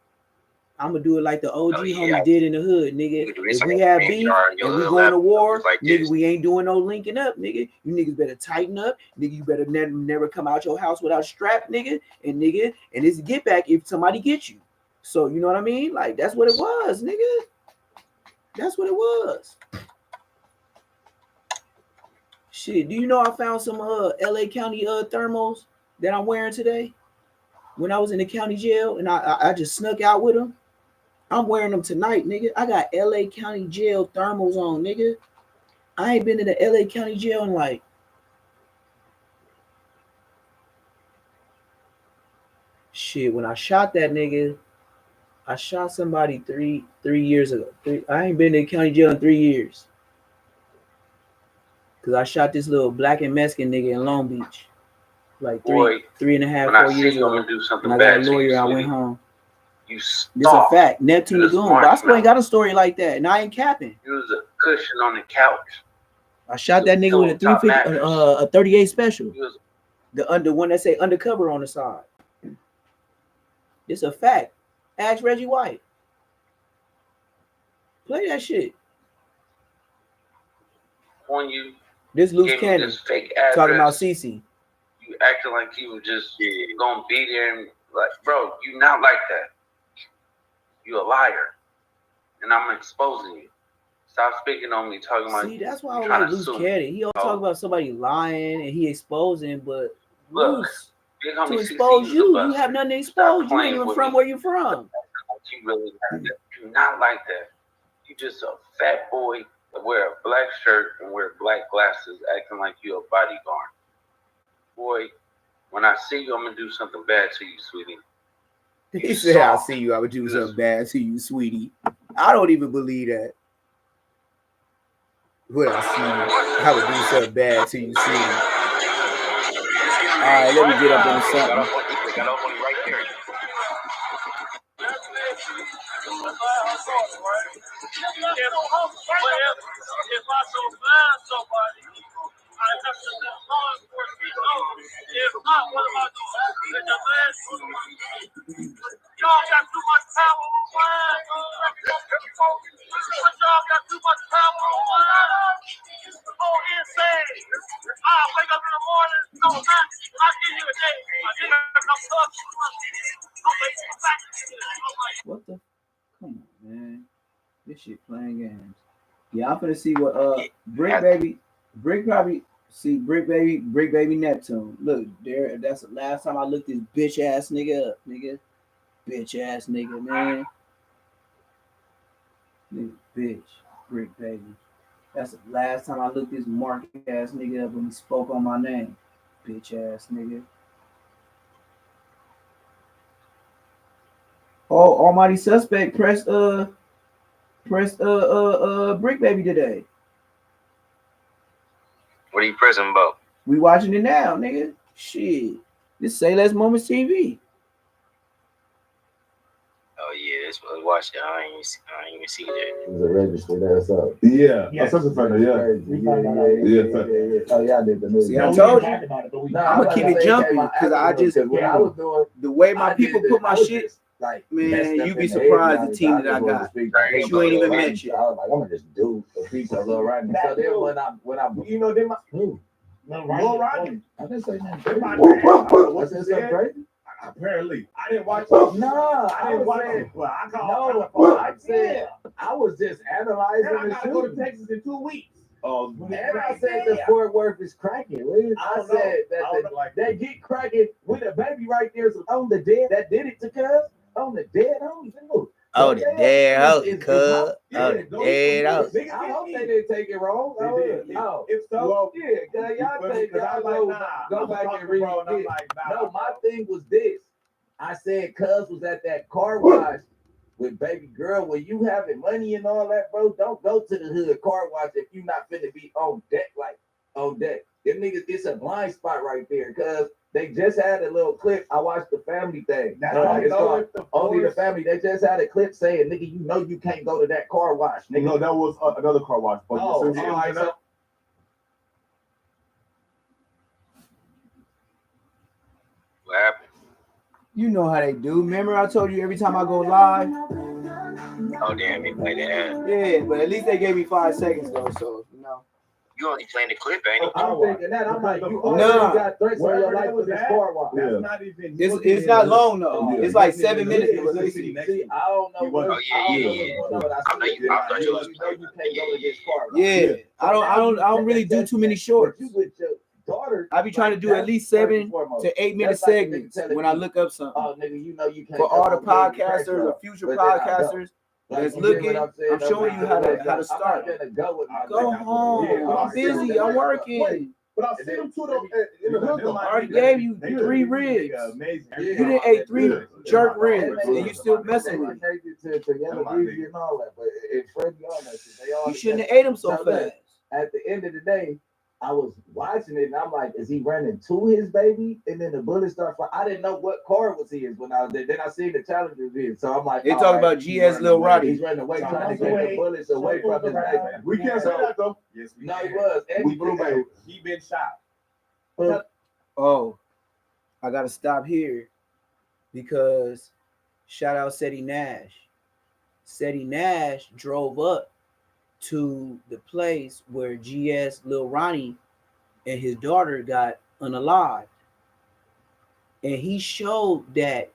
I'm gonna do it like the OG homies did in the hood, nigga. If we have beef and we going to war, nigga, we ain't doing no linking up, nigga. You niggas better tighten up, nigga. You better never come out your house without a strap, nigga. And it's a get back if somebody gets you. So you know what I mean? Like that's what it was, nigga. That's what it was. Shit, do you know I found some LA County thermals that I'm wearing today? When I was in the county jail and I just snuck out with them. I'm wearing them tonight, nigga. I got LA County jail thermals on, nigga. I ain't been in the LA County jail in like shit. When I shot that nigga, I shot somebody three years ago. I ain't been in the county jail in 3 years. Cause I shot this little black and Mexican nigga in Long Beach, like 3.5, 4 years ago. And I got a lawyer. I went home. This a fact. Neptune Lagoon. Bosco ain't got a story like that, and I ain't capping. He was a cushion on the couch. I shot that nigga with a 350, a 38 special. The one that say undercover on the side. This a fact. Ask Reggie White. Play that shit. On you. This Loose Cannon talking about CC. You acting like you were just gonna be there and like, bro, you not like that. You a liar, and I'm exposing you. Stop speaking on me, talking about. See, that's why I don't like Loose Cannon. He all talk about somebody lying and he exposing, but Loose, to expose you, you have nothing to expose. You ain't even from where you're from. You really do not like that. You just a fat boy that wear a black shirt and wear black glasses, acting like you a bodyguard. Boy, when I see you, I'm gonna do something bad to you, sweetie. He said, "I'll see you. I would do something bad to you, sweetie." I don't even believe that. What I see, I would do something bad to you soon. All right, let me get up on something. Got off on you right there. If I so find somebody, I have to let law enforcement know. If not, what am I doing? Let the last y'all got too much power on mine. Y'all got too much power on mine. Oh, insane. I wake up in the morning, no, not. I give you a day. I give you enough stuff. What the? Come on, man. This shit playing games. Yeah, I'm finna see what Brick Baby Neptune. Look, there. That's the last time I looked this bitch ass nigga up, nigga. Bitch ass nigga, man. Nigga, bitch, Brick Baby. That's the last time I looked this mark ass nigga up when he spoke on my name. Bitch ass nigga. Oh, Almighty Suspect pressed Brick Baby today. What are you pressing about? We watching it now, nigga. Shit. This Say Less Moments TV. Oh yeah, this was watching. I ain't even see that. It was a registered ass up. Yeah, yes. That's a factor. Yeah. Oh yeah, I did the movie. See, I told you. I'm gonna keep it jumping because I just the way my people put my shit. Like, man, you be surprised the team that I got. That you ain't even mentioned. I was like, I'm gonna just do a piece of Lil Rodney. So then when I you know, then my Lil Rodney. I didn't say nothing. I said something crazy. Apparently, I didn't watch it. No, I didn't watch it. Well, I called. No, I said I was just analyzing. I gotta go to Texas in 2 weeks. Oh, and I said the Fort Worth is cracking. I said that they get cracking with a baby right there on the dead that did it to cuz on the dead homies. Oh, the dead homies, cuz. Oh, the dead homies. I hope they didn't take it wrong. Oh, if so, yeah, y'all take go back and read it. No, my thing was this. I said cuz was at that car wash with baby girl. When you having money and all that, bro, don't go to the hood car wash if you not finna be on deck, like on deck. Them niggas, it's a blind spot right there, cuz they just had a little clip. I watched the family thing. It's called Only the Family. They just had a clip saying, nigga, you know you can't go to that car wash. Nigga. No, that was another car wash. But all right, so What happened? You know how they do. Remember I told you every time I go live? Oh damn, they played that. Yeah, but at least they gave me 5 seconds though, so you know. You only playing the clip, ain't it? I'm thinking that. I'm like, you already got threats on your life with this car wash. That's not even. It's not long though. It's like 7 minutes. Let me see. I don't know. Oh yeah. I know you. I thought you was playing. You can't go to this car wash. Yeah. I don't really do too many shorts. Daughter, I be trying to do at least 7 to 8 minute segments when I look up something. Oh, nigga, you know you can't. For all the podcasters or future podcasters that's looking, I'm showing you how to start. Go home. I'm busy. I'm working. But I see them to the. I already gave you 3 ribs. You didn't ate 3 jerk ribs, and you still messing with me. You shouldn't have ate them so fast. At the end of the day, I was watching it and I'm like, is he running to his baby? And then the bullet starts flying. I didn't know what car was his when I was there. Then I seen the Challenger here. So I'm like, they talking about GS Lil Roddy. He's running away, trying to get the bullets away from his baby. We can't say that though. Yes, we can. He was. We blew baby. He been shot. Oh, I gotta stop here because shout out Seti Nash. Seti Nash drove up to the place where GS Lil Ronnie and his daughter got unalived. And he showed that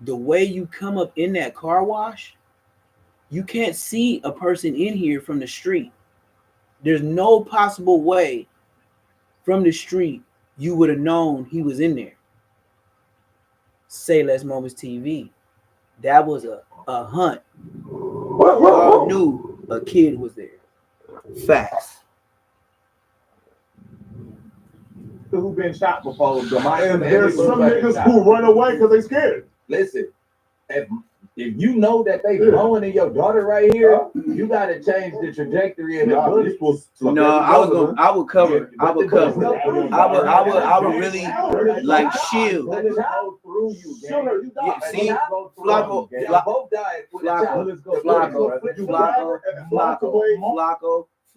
the way you come up in that car wash, you can't see a person in here from the street. There's no possible way from the street you would have known he was in there. Say Less Moments TV. That was a hunt. Y'all knew a kid was there. Facts. Who been shot before? And there's some niggas who run away because they scared. Listen, if if you know that they blowing in your daughter right here, you gotta change the trajectory of the bullet. No, I would cover. I would really like shield. See,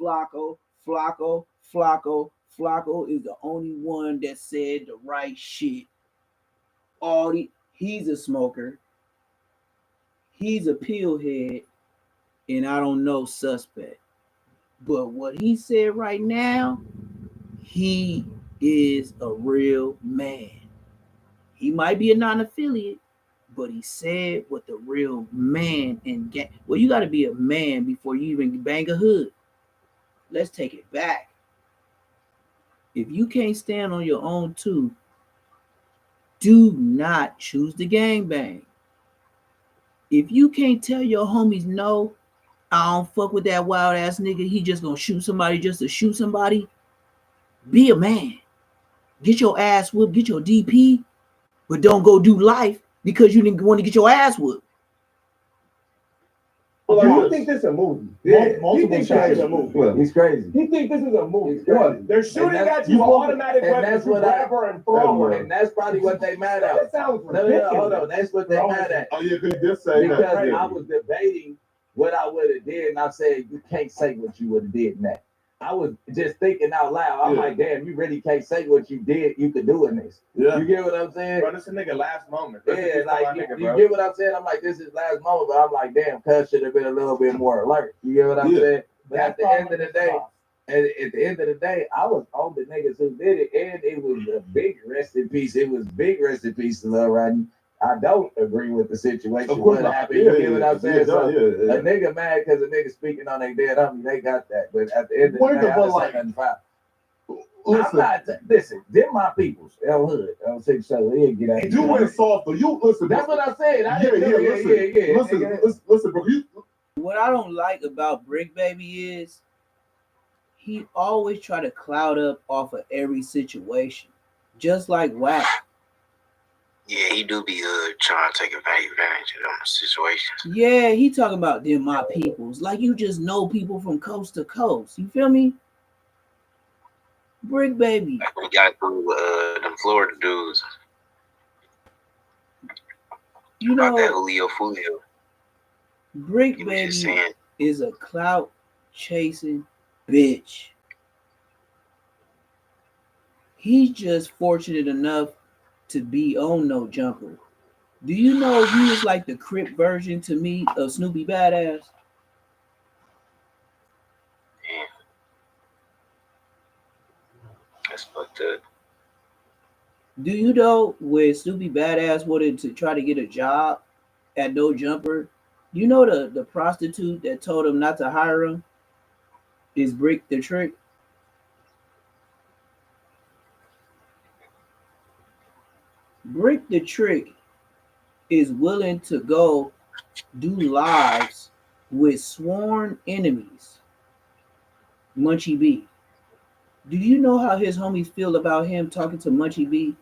Flacco, Flacco is the only one that said the right shit. He's a smoker. He's a pillhead, and I don't know suspect. But what he said right now, he is a real man. He might be a non-affiliate, but he said what the real man and gang. Well, you got to be a man before you even bang a hood. Let's take it back. If you can't stand on your own too, do not choose the gangbang. If you can't tell your homies no, I don't fuck with that wild ass nigga, he just gonna shoot somebody just to shoot somebody, be a man. Get your ass whooped, get your DP, but don't go do life because you didn't want to get your ass whooped. You think this is a movie? Yeah, He thinks this is a movie. Well, he's crazy. He thinks this is a movie. They're shooting at you with automatic weapons, grab her and throw her. And that's probably what they mad at. That sounds ridiculous. Hold on, that's what they mad at. Oh yeah, because he did say that. Because I was debating what I would have did, and I said you can't say what you would have did next. I was just thinking out loud. I'm like, damn, you really can't say what you did. You could do in this. Yeah. You get what I'm saying? Bro, this is a nigga last moment. Yeah, like you get what I'm saying. I'm like, this is last moment, but I'm like, damn, cuz should have been a little bit more alert. You get what I'm saying? But at the end of the day, I was on the niggas who did it, and it was a big rest in peace. It was big rest in peace to Lil Rodney. I don't agree with the situation. What happened? You get what I'm saying? So a nigga mad because a nigga speaking on their dead homie, they got that. But at the end of the day, I just ain't nothing foul. Listen, they're my peoples. El Hood, El 6-7. He'll get out. You went soft, but you listen. That's what I said. Listen, bro. What I don't like about Brick Baby is he always try to cloud up off of every situation, just like WAK. Yeah, he do be trying to take advantage of them situations. Yeah, he talking about them my peoples. Like you just know people from coast to coast. You feel me? Brick Baby. Like we got through them Florida dudes. You about know that Julio Fulio. Brick Baby is a clout chasing bitch. He's just fortunate enough to be on No Jumper. Do you know he is like the Crip version to me of Snoopy Badass? Damn. That's fucked up. Do you know when Snoopy Badass wanted to try to get a job at No Jumper? You know the prostitute that told him not to hire him is Brick the Trick? Brick the Trick is willing to go do lives with sworn enemies. Munchie B. Do you know how his homies feel about him talking to Munchie B?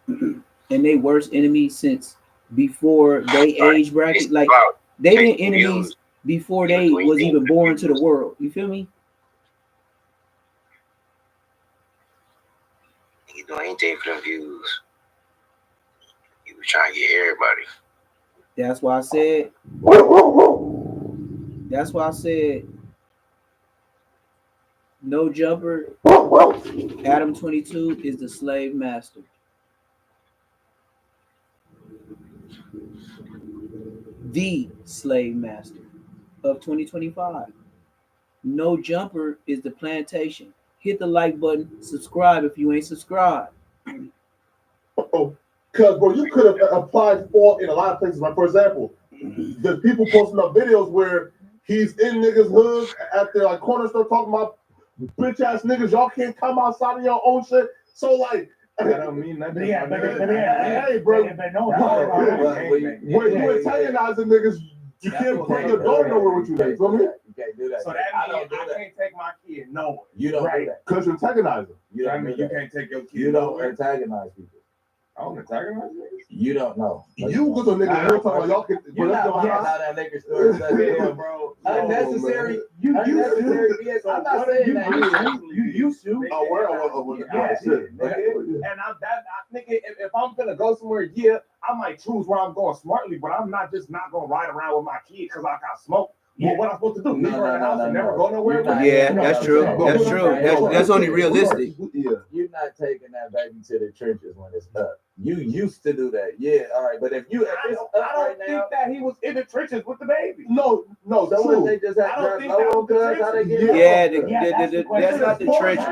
And they worst enemies since before they age bracket. Like they've been enemies before they was even born to the world. You feel me? He doing anything for them views. He was trying to get everybody. That's why I said No Jumper, Adam 22 is the slave master. The slave master of 2025. No Jumper is the plantation. Hit the like button, subscribe if you ain't subscribed. Because, bro, you could have applied for in a lot of places. Like, for example, there's people posting up videos where he's in niggas' hoods at their like corner store talking about bitch ass niggas. Y'all can't come outside of your own shit. So, like, that don't mean nothing. Yeah, hey, bro. When you antagonizing niggas, you can't bring your daughter nowhere with you. You feel me? You can't do that. So that I means can't take my kid nowhere. You don't do that. Because you're antagonizing. You don't you can't take your kid You don't antagonize people. don't antagonize niggas. You don't know. You was a nigga real time. Y'all could. You not watching how that liquor store is bro. Unnecessary. You Unnecessary BS. I'm not saying that. You used to. Oh, where I was Yeah, shit. And nigga, if I'm gonna go somewhere, yeah, I might choose where I'm going smartly, but I'm not gonna ride around with my kid because I got smoke. Well, what I'm supposed to do? Leave her in the house and never go nowhere? Yeah, that's true. That's true. That's only realistic. You're not taking that baby to the trenches when it's up. You used to do that. Yeah, all right. But if you I don't think that he was in the trenches with the baby. No, so true. they just have I don't think low that on was the cuz how they get That's not the trenches.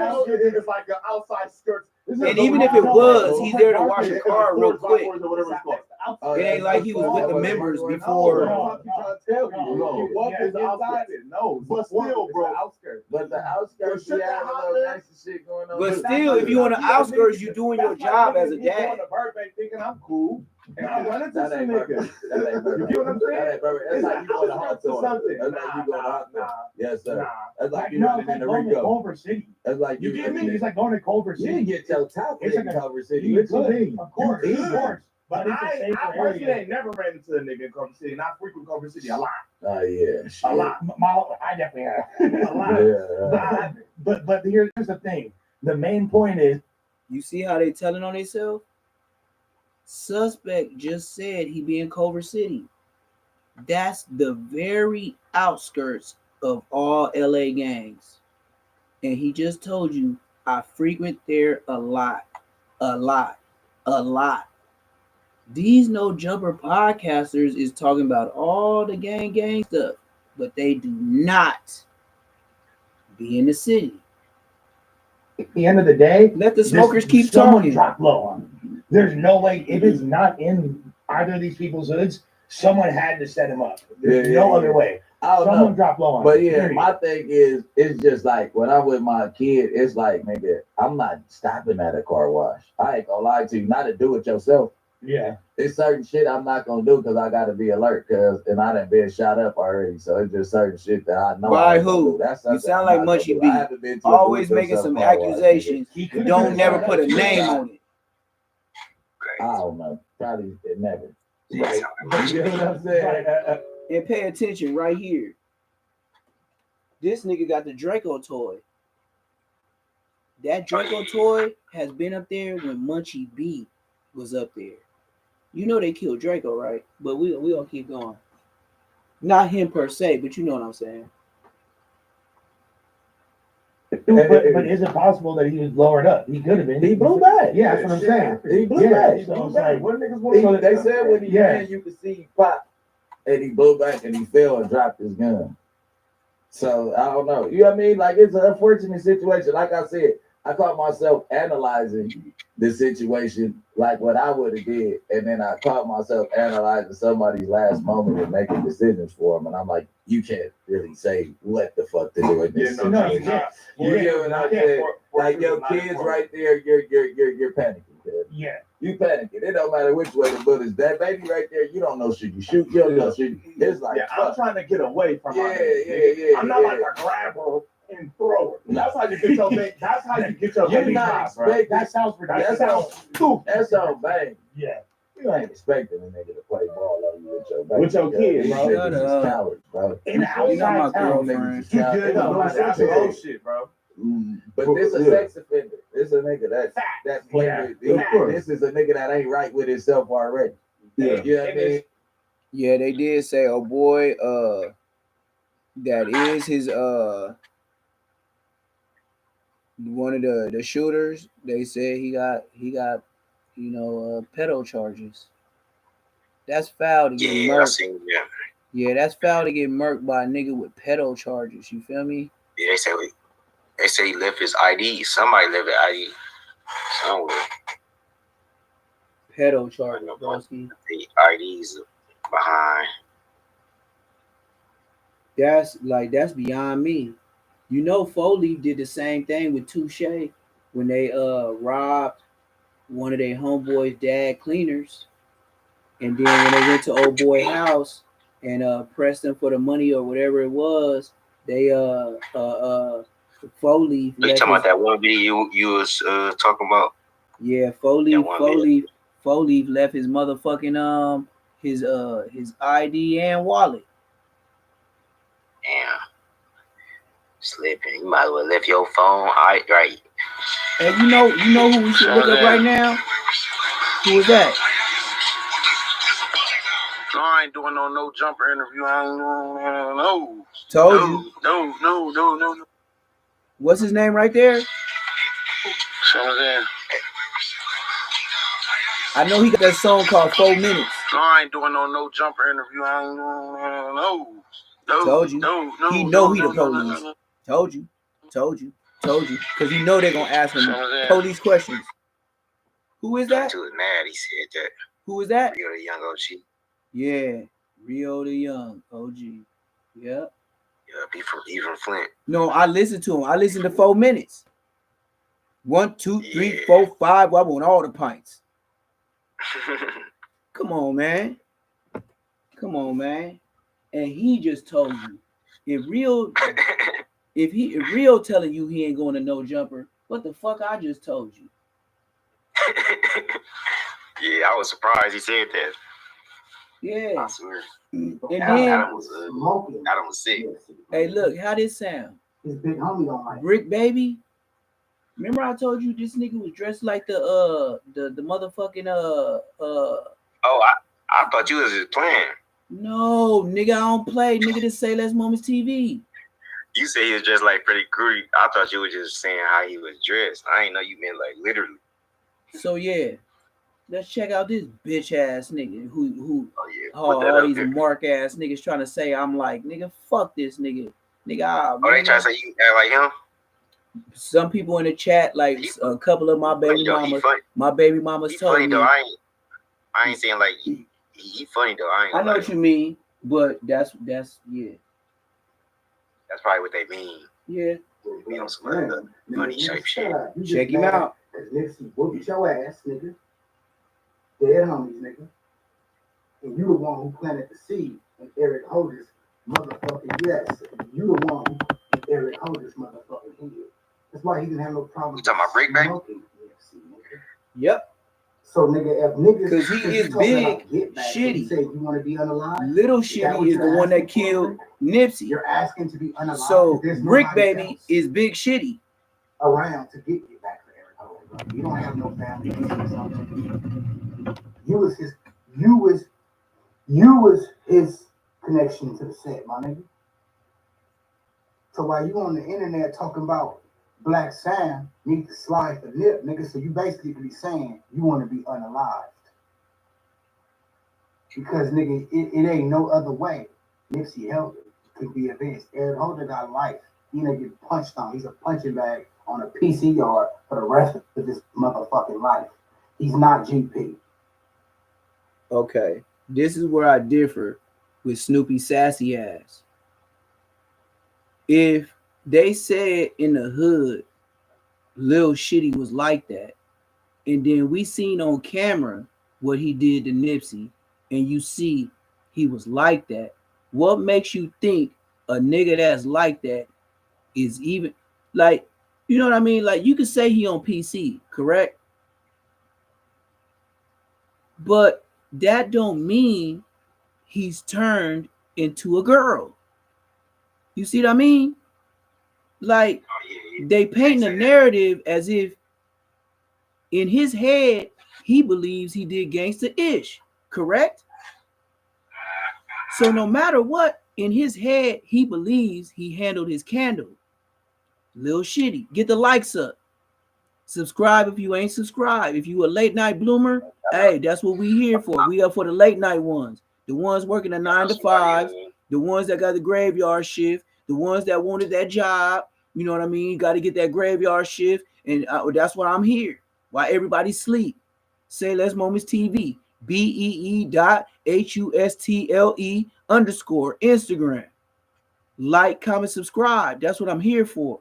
It's like an outside skirts. And even if it was, he's there to wash the car real quick. It ain't like he was with the members before. No, but still, bro. But the outskirts, you have a little gangster shit going on. But still, if you on the outskirts, you doing your job as a dad. Thinking I'm cool. And I run into some niggas. That ain't perfect. You get what I'm saying? That's like you going to Hawthorne. Something. That's like you going to Hawthorne. Yes, sir. That's like you No, running it's like into going to Rico. Culver City. That's like You get me? It's like going to Culver You City. didn't get your top It's in like Culver City. Of course. But But it's a I safer personally area. ain't never ran into a nigga in Culver City, and I frequent Culver City a lot. Oh, yeah. A lot. I definitely have. A lot. Yeah. But here's the thing. The main point is, You see how they telling on themselves? Suspect just said he be in Culver City. That's the very outskirts of all LA gangs. And he just told you, I frequent there a lot. These No Jumper podcasters is talking about all the gang stuff, but they do not be in the city. at the end of the day, Let the smokers keep someone talking. drop low on him. There's no way, if it's not in either of these people's hoods, someone had to set him up. There's no other way. I don't Someone know. drop low on But him. yeah, Period. my thing is, it's just like when I'm with my kid, it's like, nigga, I'm not stopping at a car wash. I ain't gonna lie to you, not to do it yourself. Yeah. It's certain shit I'm not gonna do because I gotta be alert, and I done been shot up already. So it's just certain shit that I know. By I ain't gonna who? do. That's You something sound I'm like not gonna Mushy do. B. I haven't been to a Always booth or making some car wash, accusations. nigga. Don't never put a name on it. I don't know. Probably never. Right. You know what I'm saying? And pay attention right here. This nigga got the Draco toy. That Draco toy has been up there when Munchie B was up there. You know they killed Draco, right? But we gonna keep going. Not him per se, but you know what I'm saying. But is it possible that he was lowered up? He could have been. He blew back. Yeah, that's what I'm saying. He blew back. So it's like, What niggas want They said when he ran, you could see he pop, and he blew back and he fell and dropped his gun. So I don't know. You know what I mean? Like it's an unfortunate situation. Like I said, I caught myself analyzing the situation like what I would have did, and then I caught myself analyzing somebody's last moment and making decisions for him. And I'm like, you can't really say what the fuck to do in this situation. You get what I'm saying? Like your kids right there, you're panicking. Kid. Yeah. You panicking. It don't matter which way the bullet's. That baby right there, you don't know should you shoot, you don't know should you. It's like I'm trying to get away from my yeah. I'm not like a grabber and thrower. That's how you get your baby. That's how you get your baby. That sounds ridiculous. That sounds stupid. That sounds bang. Yeah. You ain't expecting a nigga to play ball on you with your baby. With your kid, These bro. niggas is cowards, bro. In outside town, niggas is You cowards. get up. That's bullshit, bro. But this a sex offender. This a nigga that playing with. This is a nigga that ain't right with himself already. Yeah. You know what I mean? Yeah, they did say, oh boy, that is his one of the shooters. They said he got pedo charges. That's foul to get murked. Yeah, that's foul to get murked by a nigga with pedo charges. You feel me? Yeah, they say he left his ID. Somebody left his ID somewhere. Pedo charges, broski. The ID's behind. That's beyond me. You know, Foley did the same thing with Touche when they robbed one of their homeboys' dad cleaners, and then when they went to old boy house and pressed them for the money or whatever it was, they Foley. You talking about that one video you was talking about? Yeah, Foley Foley left his motherfucking his ID and wallet. Damn. Slipping. You might as well left your phone right. And you know who we should look up right now? Who is that? No, I ain't doing no jumper interview. I ain't no. Told you. No. What's his name right there? I know he got that song called 4 Minutes. No, I ain't doing no jumper interview. I ain't no. Told you. He know he the police. Told you. Because you know they're going to ask him police questions. Who is that? He was mad. He said that. Who is that? Rio the Young OG. Yeah. Rio the Young OG. Yep. Yeah, he from Flint. No, I listened to him. I listened to 4 Minutes. 1, 2, 3, 4, 5. Well, I want all the pints. Come on, man. And he just told you, if Real telling you he ain't going to no jumper, what the fuck I just told you? Yeah, I was surprised he said that. Yeah. I swear. And Adam was sick. Hey, look, how this sound? His big homie don't like Brick Baby. Remember I told you this nigga was dressed like the motherfucking Oh, I thought you was just playing. No, nigga, I don't play. Nigga, this Say Less Moments TV. You say he was dressed like Freddie Krueger. I thought you were just saying how he was dressed. I ain't know you meant like literally. So yeah, let's check out this bitch ass nigga who all these mark ass niggas trying to say I'm like, nigga, fuck this nigga. Nigga, they try to say you act like him? Some people in the chat, like a couple of my baby mamas told me. Though. I ain't saying like he funny though. I know what you mean, but that's yeah. That's probably what they mean. Yeah. They mean on some other money shape shit. Check him out. Nigga, whoop your ass, nigga. Dead homies, nigga. And you the one who planted the seed in Eric Holder's motherfucking yes. You the one who in Eric Holder's motherfucking head. That's why he didn't have no problem. You talking about Brick Baby? Yep. So nigga, if niggas, because he is big, shitty. You say you want to be unalive. Little Shitty is the one that killed Nipsey. You're asking to be unalive. So Brick Baby is Big Shitty around to get you back to Eric Holder. You don't have no family. You was his connection to the set, my nigga. So while you on the internet talking about Black Sam need to slide for Nip, nigga, so you basically be saying you want to be unalived. Because, nigga, it ain't no other way Nipsey Hussle could be avenged. Eric Holder got life. He gonna get punched on. He's a punching bag on a PC yard for the rest of his motherfucking life. He's not GP. Okay, this is where I differ with Snoopy sassy ass. If they said in the hood, Lil Shitty was like that, and then we seen on camera what he did to Nipsey, and you see he was like that, what makes you think a nigga that's like that is even, like, you know what I mean? Like, you could say he on PC, correct? But that don't mean he's turned into a girl. You see what I mean? Like, they paint a narrative as if in his head he believes he did gangsta-ish, correct? So no matter what, in his head he believes he handled his candle. Lil Shitty, get the likes up. Subscribe if you ain't subscribed. If you a late night bloomer, hey, that's what we here for. We up for the late night ones. The ones working a 9 to 5, the ones that got the graveyard shift, the ones that wanted that job. You know what I mean? Got to get that graveyard shift, and that's why I'm here. While everybody sleep. Say Less Moments TV. BEE.HUSTLE_ Instagram. Like, comment, subscribe. That's what I'm here for.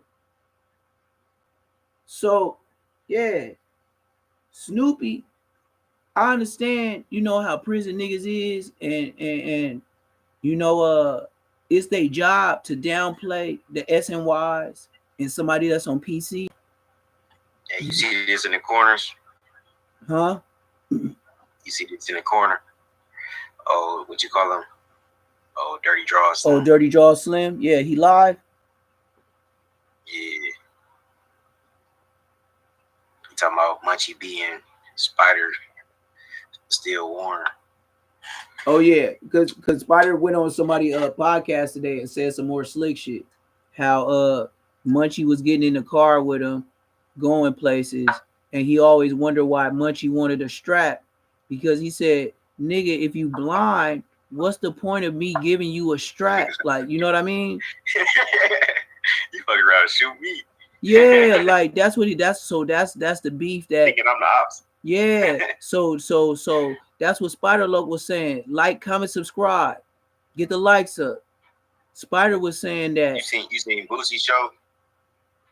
So, yeah. Snoopy, I understand, you know, how prison niggas is, and you know, it's their job to downplay the SNYs and somebody that's on PC. Yeah, you see this in the corners? Huh? You see this in the corner. Oh, what you call him? Oh, Dirty Draw Slim. Oh, Dirty Draw Slim. Yeah, he live. Yeah. You talking about Munchie B and Spider still Warner. Oh yeah, because Spider went on somebody podcast today and said some more slick shit. How Munchie was getting in the car with him, going places, and he always wondered why Munchie wanted a strap, because he said, "Nigga, if you blind, what's the point of me giving you a strap?" Like, you know what I mean? You fucking around and shoot me. Yeah, like that's what that's the beef that thinking I'm the ops. Yeah, so that's what Spider Loc was saying. Like, comment, subscribe, get the likes up. Spider was saying that you seen Boosie show?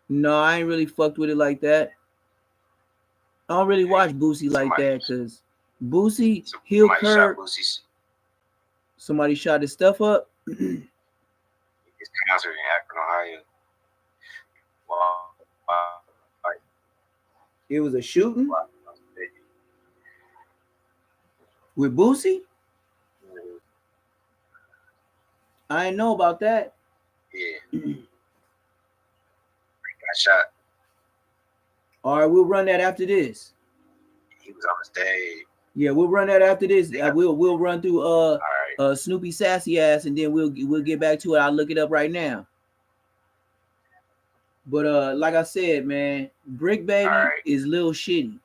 No, I ain't really fucked with it like that. I don't really watch Boosie like that because Boosie he'll curb. Somebody shot his stuff up. His concert in Akron, Ohio. It was a shooting with Boosie. I didn't know about that. Yeah. Got shot. All right, we'll run that after this. He was on the stage. Yeah, we'll run that after this. We'll run through Snoopy sassy ass, and then we'll get back to it. I'll look it up right now. But like I said, man, Brick Baby is Lil Shitty.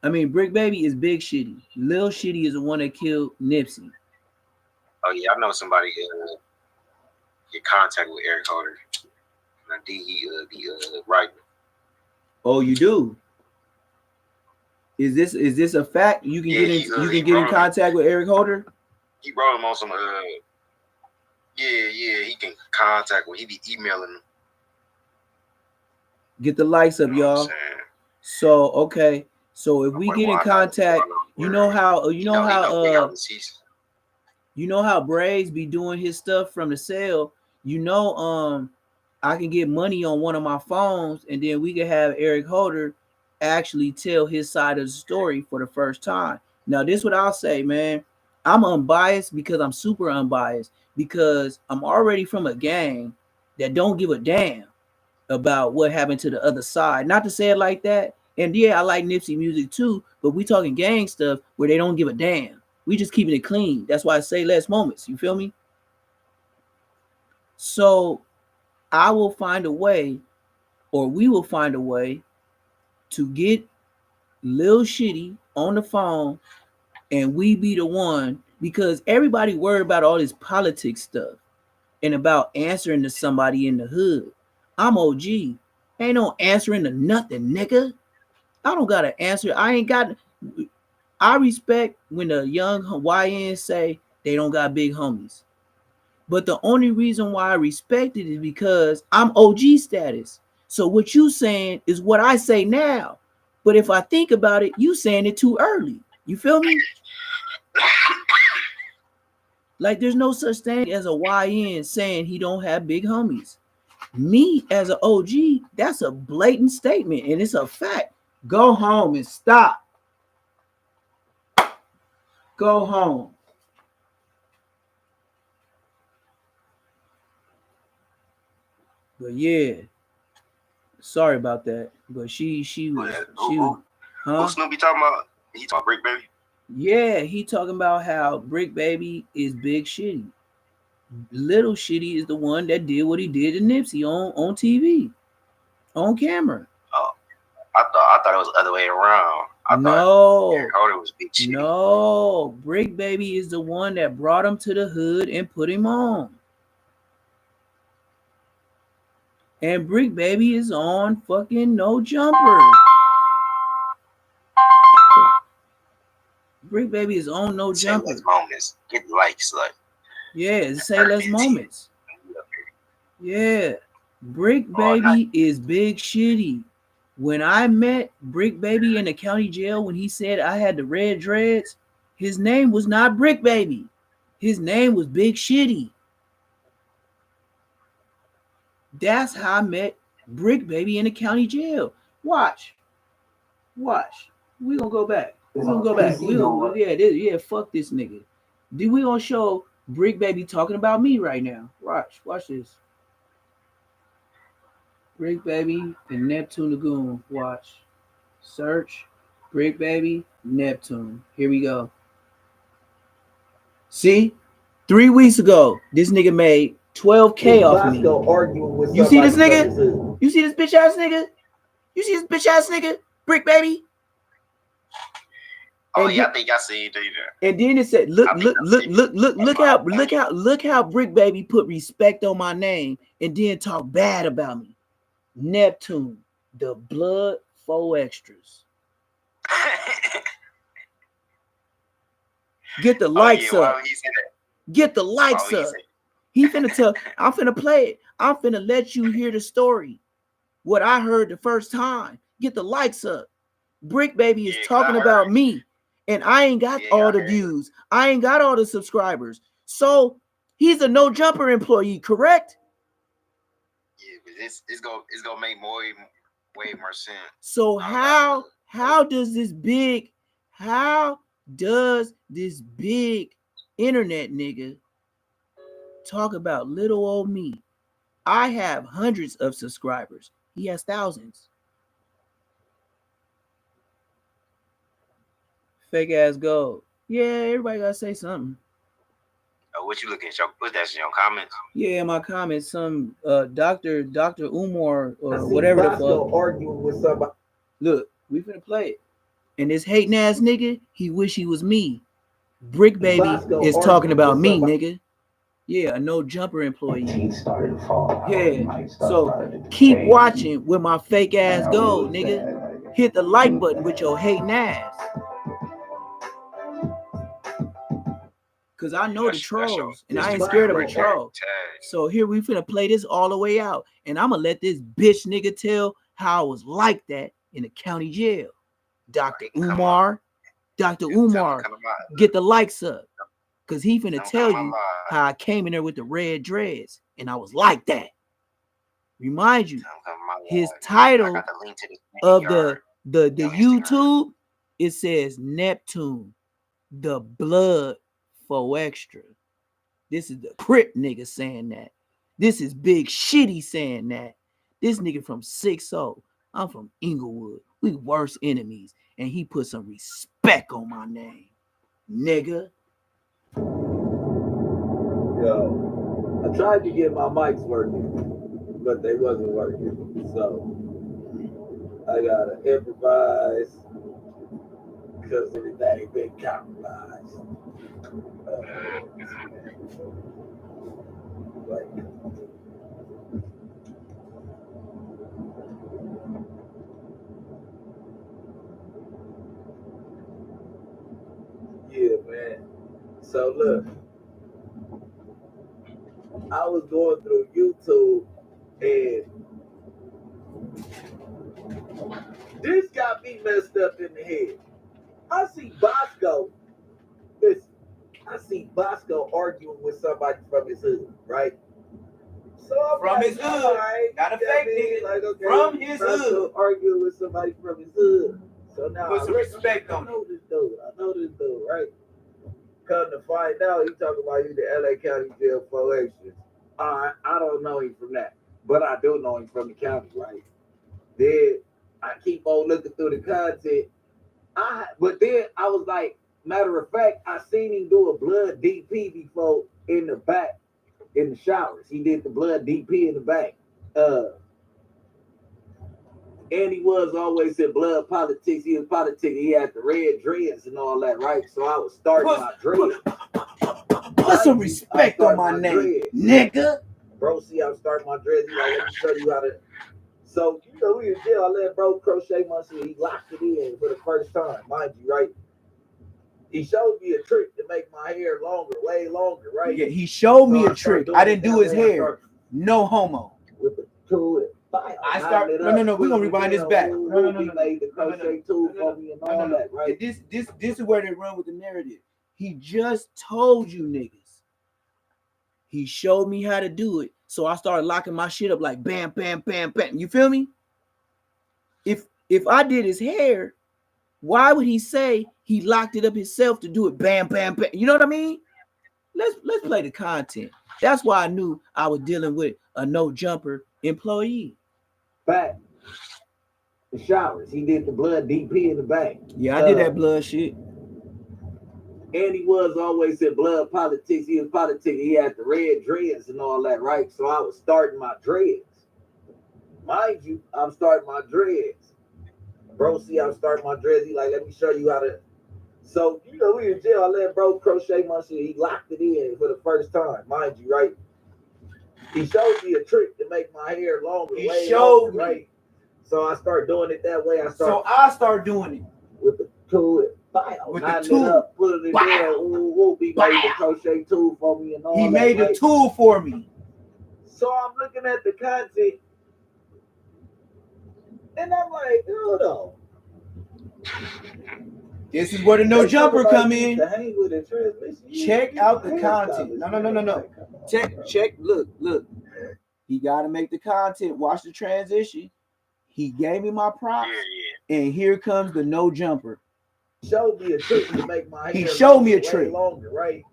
I mean, Brick Baby is Big Shitty. Lil Shitty is the one that killed Nipsey. Oh yeah, I know somebody get contact with Eric Holder. The writer. Oh, you do? Is this a fact? You can get in contact with Eric Holder? He wrote him on some he can contact with. He be emailing him. Get the likes up, y'all. So okay. So if we get in contact, you know how Braves be doing his stuff from the cell. I can get money on one of my phones, and then we can have Eric Holder actually tell his side of the story for the first time. Now, this is what I'll say, man. I'm unbiased because I'm super unbiased, because I'm already from a gang that don't give a damn about what happened to the other side. Not to say it like that. And yeah, I like Nipsey music too, but we talking gang stuff where they don't give a damn. We just keeping it clean. That's why I say less moments. You feel me? So I will find a way, or we will find a way to get Lil Shitty on the phone, and we be the one, because everybody worried about all this politics stuff and about answering to somebody in the hood. I'm OG. Ain't no answering to nothing, nigga. I don't got to answer. I respect when the young YNs say they don't got big homies. But the only reason why I respect it is because I'm OG status. So what you saying is what I say now. But if I think about it, you saying it too early. You feel me? Like, there's no such thing as a YN saying he don't have big homies. Me as an OG, that's a blatant statement, and it's a fact. Go home and stop. Go home. But yeah, sorry about that. But she was Who Snoopy talking about? He talking Brick Baby? Yeah, he talking about how Brick Baby is Big Shitty. Little Shitty is the one that did what he did to Nipsey on TV, on camera. Oh, I thought it was the other way around. I thought Eric Holder was Big Shitty. No, Brick Baby is the one that brought him to the hood and put him on. And Brick Baby is on fucking No Jumper. Brick Baby is on No Jumper. Say less moments. Get likes, like. Yeah, say less moments. Yeah. Brick Baby is Big Shitty. When I met Brick Baby in the county jail, when he said I had the red dreads, his name was not Brick Baby. His name was Big Shitty. That's how I met Brick Baby in the county jail. Watch. We're going to go back. We're gonna go back. Fuck this nigga. Then we gonna show Brick Baby talking about me right now. Watch this. Brick Baby and Neptune Lagoon. Watch. Search Brick Baby Neptune. Here we go. See? 3 weeks ago, this nigga made $12K off me. You see this nigga? You see this bitch ass nigga? You see this bitch ass nigga? Brick Baby? Oh yeah, I think I seen it either. And then it said, look how Brick Baby put respect on my name and then talk bad about me. Neptune, the blood 4 extras. Get the likes up. Get the likes up. He finna tell, I'm finna play it. I'm finna let you hear the story. What I heard the first time. Get the likes up. Brick Baby is talking about me. And I ain't got all the views. I ain't got all the subscribers. So he's a no jumper employee, correct? Yeah, but it's gonna make way more sense. So how does this big internet nigga talk about little old me? I have hundreds of subscribers. He has thousands. Fake ass gold. Yeah, everybody gotta say something. What you looking at? What's that in your comments? Yeah, in my comments, some Dr. Umar or whatever the fuck. Arguing with somebody. Look, we finna play it. And this hating ass nigga, he wish he was me. Brick Baby is talking about me, nigga. Yeah, a no jumper employee. Yeah. So keep watching with my fake ass gold, nigga. Hit the like button with your hating ass. Cause I know the trolls and I ain't scared of a troll. So here we finna play this all the way out. And I'ma let this bitch nigga tell how I was like that in the county jail. Dr. Umar, get the likes up. Cause he finna tell you how I came in there with the red dreads and I was like that. Remind you, his title of the YouTube, it says Neptune, the blood 4 extra. This is the Crip nigga saying that. This is Big Shitty saying that. This nigga from 6-0. I'm from Inglewood. We worst enemies. And he put some respect on my name. Nigga. Yo, I tried to get my mics working, but they wasn't working. So I gotta improvise because everything been compromised. Yeah, man. So look, I was going through YouTube and this got me messed up in the head. I see Bosco. Listen, I see Bosco arguing with somebody from his hood, right? So I'm from like, his hood, right, not a fake nigga. Like, okay, from his hood, arguing with somebody from his hood. So now put some respect on it. I know this dude, right? Come to find out, he talking about you the LA County Jail 4 extras. I don't know him from that, but I do know him from the county, right? Then I keep on looking through the content. But then I was like, matter of fact, I seen him do a blood DP before in the back, in the showers. He did the blood DP in the back. And he was always in blood politics. He was politics. He had the red dreads and all that, right? So I was starting my dreads. Put some respect on my name, nigga. Bro, see, I'm starting my dreads. He's like, let me show you how to. So, you know, we in jail. I let bro crochet my shit. He locked it in for the first time, mind you, right? He showed me a trick to make my hair longer, way longer, right? Yeah, he showed me a trick. I didn't do his hair. No homo. With the tool. I start. No. We're gonna rewind this back. No. He made the crochet tool for me and all that, right? This is where they run with the narrative. He just told you niggas. He showed me how to do it, so I started locking my shit up like bam, bam, bam, bam. You feel me? If I did his hair, Why would he say he locked it up himself to do it? Bam, bam, bam. You know what I mean? Let's play the content. That's why I knew I was dealing with a no jumper employee. Back. The showers. He did the blood DP in the back. Yeah, I did that blood shit. And he was always in blood politics. He was politics. He had the red dreads and all that, right? So I was starting my dreads. Mind you, I'm starting my dreads. Bro, see, I'm starting my dreads. He like, let me show you how to. So, you know, we in jail. I let bro crochet my shit. He locked it in for the first time, mind you, right? He showed me a trick to make my hair longer. He showed me. Right? So I start doing it that way. So I start doing it with the tool. With the tool. Up, put it there. Ooh, he made the crochet tool for me and all He that. made the tool for me. So I'm looking at the content. And I'm like, hold on. This is where the no jumper come in. Check out the content. No. Check. Look. He got to make the content. Watch the transition. He gave me my props. And here comes the no jumper. Showed me a trick to make my hair. He showed me a trick. Longer, right?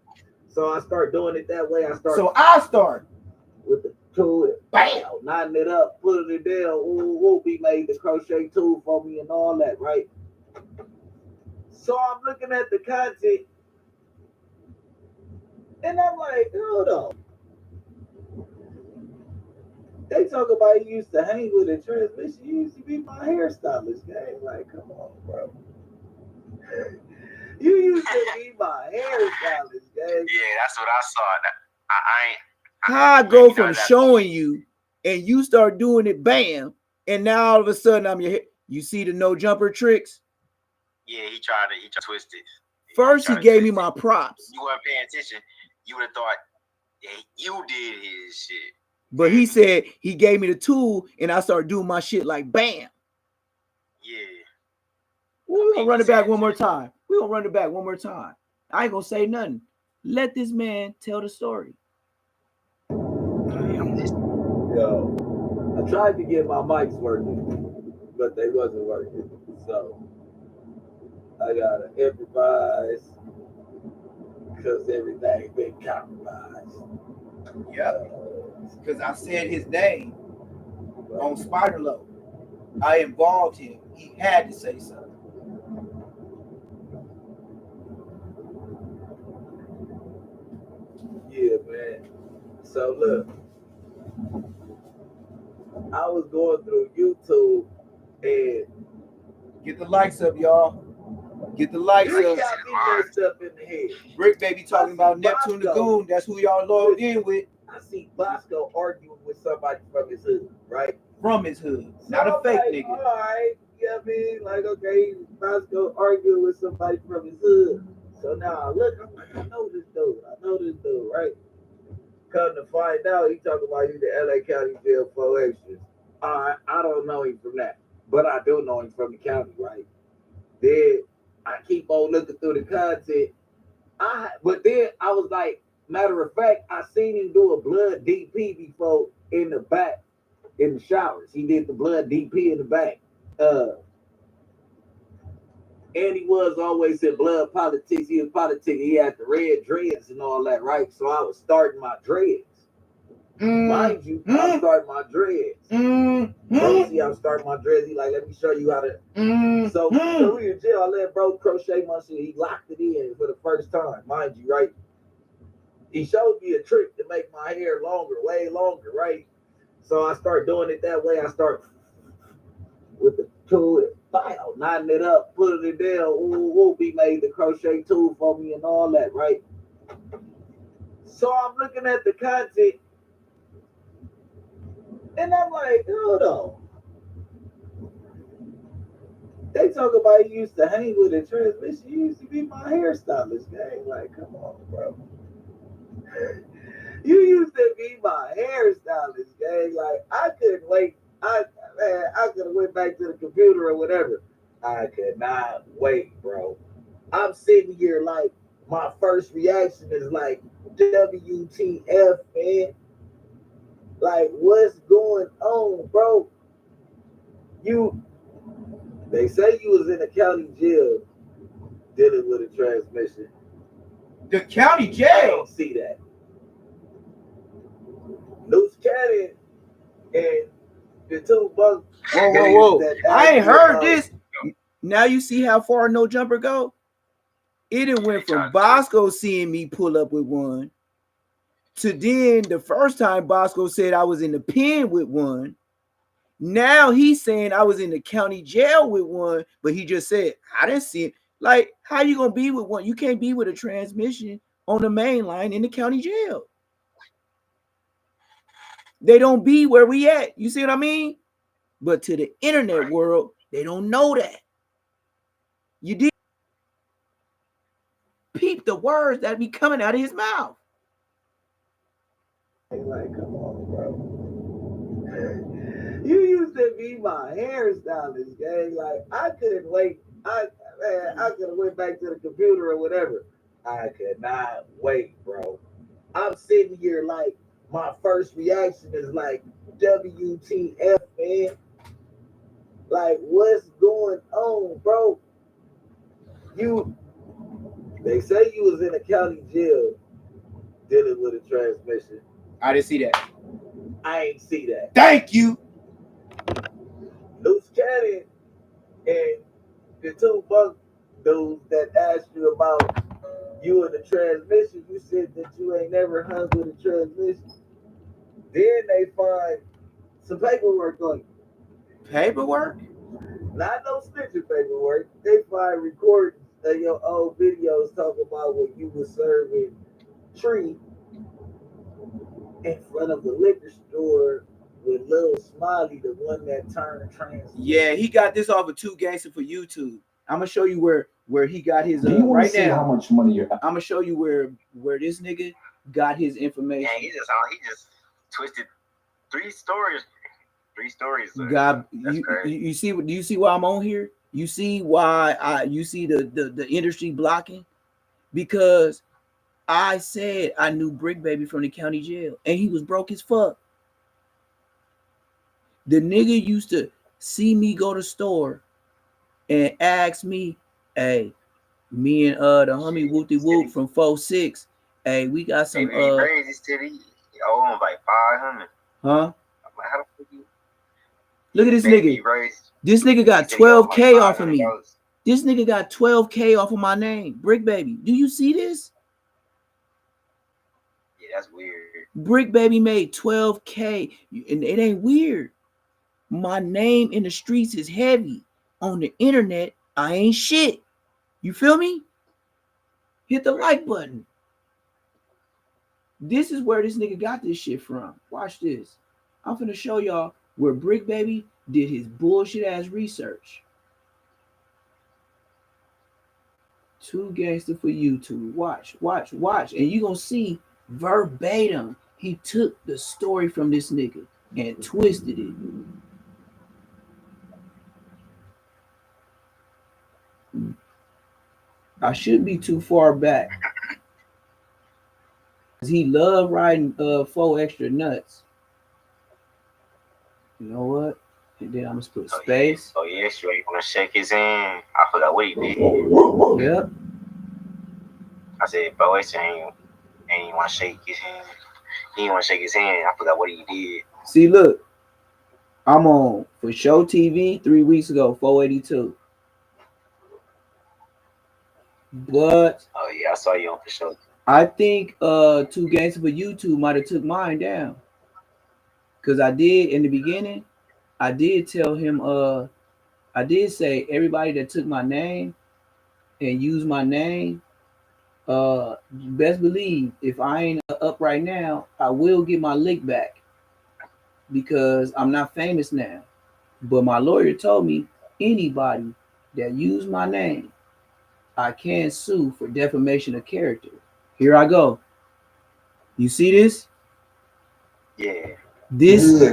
So I start doing it that way. I start with the tool. Bam! Knotting it up, putting it down. Ooh, he made the crochet tool for me and all that, right? So I'm looking at the content. And I'm like, hold on. They talk about he used to hang with a transmission. He used to be my hairstylist, gang. Like, come on, bro. You used to be my hairstylist, gang. Yeah, that's what I saw. How I go from showing you and you start doing it, bam, and now all of a sudden I'm your hair. You see the no jumper tricks? Yeah, he tried to twist it. First, he gave me my props. You weren't paying attention. You would have thought, yeah, you did his shit. But he said he gave me the tool and I started doing my shit like bam. Yeah. We're gonna run it back one more time. I ain't gonna say nothing. Let this man tell the story. Yo, I tried to get my mics working, but they wasn't working. So I gotta improvise because everything been compromised. Yeah, because I said his name on Spider Low. I involved him. He had to say something. Yeah, man. So look, I was going through YouTube and get the likes up, y'all. Get the likes up. Got me messed up in the head. Brick Baby talking about Neptune the Goon. That's who y'all logged in with. I see Bosco arguing with somebody from his hood, right? From his hood, not a fake nigga. All right, you know what I mean? Like, okay, Bosco arguing with somebody from his hood. So now look, I'm like, I know this dude, right? Come to find out, he talking about he's the LA County Jail 4 extras. All right, I don't know him from that, but I do know him from the county, right? Then I keep on looking through the content. But then I was like, matter of fact, I seen him do a blood DP before in the back, in the showers. He did the blood DP in the back. And he was always in blood politics. He was politicking. He had the red dreads and all that, right? So I was starting my dreads. Mind you, I'm starting my dreads. Bro, see, I'm starting my dreads. He like, let me show you how to. So we in jail. I let bro crochet my shit. He locked it in for the first time, mind you, right? He showed me a trick to make my hair longer, way longer, right? So I start doing it that way. I start with the tool, knotting it up, putting it down. Ooh, he made the crochet tool for me and all that, right? So I'm looking at the content. And I'm like, hold on. They talk about he used to hang with a transmission. He used to be my hairstylist, gang. Like, come on, bro. You used to be my hairstylist, gang. Like, I couldn't wait. I could have went back to the computer or whatever. I could not wait, bro. I'm sitting here like, my first reaction is like, WTF, man. Like, what's going on, bro? They say you was in a county jail dealing with a transmission. The county I jail. ain't see that. Loose cannon and the two bucks. Whoa. I ain't heard this. Now you see how far No Jumper go? It went from Bosco seeing me pull up with one to then the first time Bosco said I was in the pen with one. Now he's saying I was in the county jail with one, but he just said I didn't see it. Like, how you gonna be with one? You can't be with a transmission on the main line in the county jail. They don't be where we at. You see what I mean? But to the internet world, they don't know that. You did peep the words that be coming out of his mouth. Like, come on, bro. You used to be my hairstylist, gang. Like, I couldn't wait. I could have went back to the computer or whatever. I could not wait, bro. I'm sitting here like my first reaction is like, WTF, man. Like, what's going on, bro? They say you was in a county jail dealing with a transmission. I didn't see that. I ain't see that. Thank you. Loose cannon and the two buck dudes that asked you about you and the transmission, you said that you ain't never hung with a transmission. Then they find some paperwork on you. Paperwork? Not no snitching paperwork. They find recordings of your old videos talking about when you was serving tree in front of the liquor store with Lil Smiley, the one that turned trans. Yeah, he got this off of 2 Gangster for YouTube. I'm gonna show you where he got his Do you want right to see now. how much money you're? I'm gonna show you where this nigga got his information. Yeah, he just twisted 3 stories. 3 stories. God, you see what? Do you see why I'm on here? You see why you see the industry blocking? Because I said I knew Brick Baby from the county jail, and he was broke as fuck. The nigga used to see me go to store and ask me, "Hey, me and the homie Whoopty Whoop from 4-6, hey, we got some crazy city. Oh, I'm like 500. Huh? I'm like, how the fuck you? Look at this nigga. This nigga got 12K off of me. This nigga got 12K off of my name. Brick Baby. Do you see this? Yeah, that's weird. Brick Baby made 12K. And it ain't weird. My name in the streets is heavy. On the internet, I ain't shit. You feel me? Hit the like button. This is where this nigga got this shit from. Watch this. I'm finna show y'all where Brick Baby did his bullshit ass research. 2 Gangster for YouTube. Watch. And you gonna see verbatim. He took the story from this nigga and twisted it. I shouldn't be too far back. He loved riding 4 extra nuts. You know what? And then I'm gonna put space. Oh yeah, sure. You wanna shake his hand? I forgot what he did. Yep. I said, bro, it's ain't wanna shake his hand. He didn't wanna shake his hand. I forgot what he did. See, look. I'm on For Show TV 3 weeks ago, 482. But oh yeah, I saw you on For Show. I think 2 Gangster for YouTube might have took mine down. Cause I did in the beginning, I did tell him I did say everybody that took my name and used my name, best believe if I ain't up right now, I will get my lick back because I'm not famous now. But my lawyer told me anybody that used my name, I can sue for defamation of character. Here I go. You see this? Yeah. This is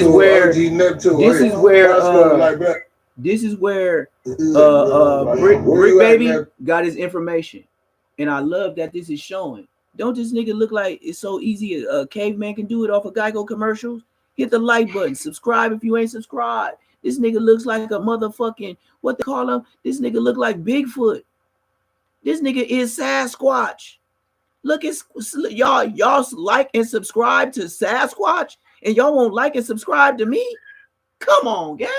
where Brick Baby got his information, and I love that this is showing. Don't this nigga look like it's so easy? A caveman can do it off of Geico commercials. Hit the like button, subscribe if you ain't subscribed. This nigga looks like a motherfucking, what they call him? This nigga look like Bigfoot. This nigga is Sasquatch. Look at y'all like and subscribe to Sasquatch, and y'all won't like and subscribe to me. Come on, gang.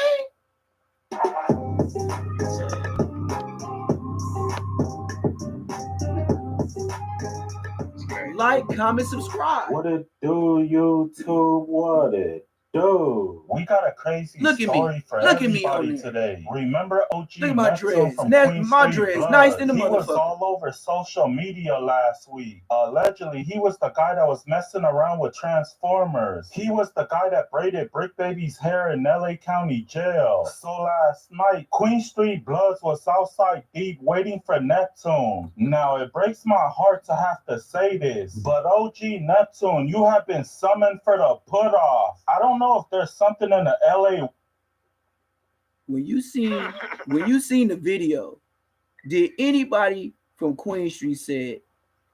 Like, comment, subscribe. What it do, YouTube? What it do? We got a crazy story for everybody today. Remember OG Neptune from Queen Street nice in the He was motherfucker. all over social media last week. Allegedly, he was the guy that was messing around with Transformers. He was the guy that braided Brick Baby's hair in LA County Jail. So last night, Queen Street Bloods was outside deep waiting for Neptune. Now, it breaks my heart to have to say this, but OG Neptune, you have been summoned for the put-off. I don't know if there's something in the LA. When you seen the video, did anybody from Queen Street said,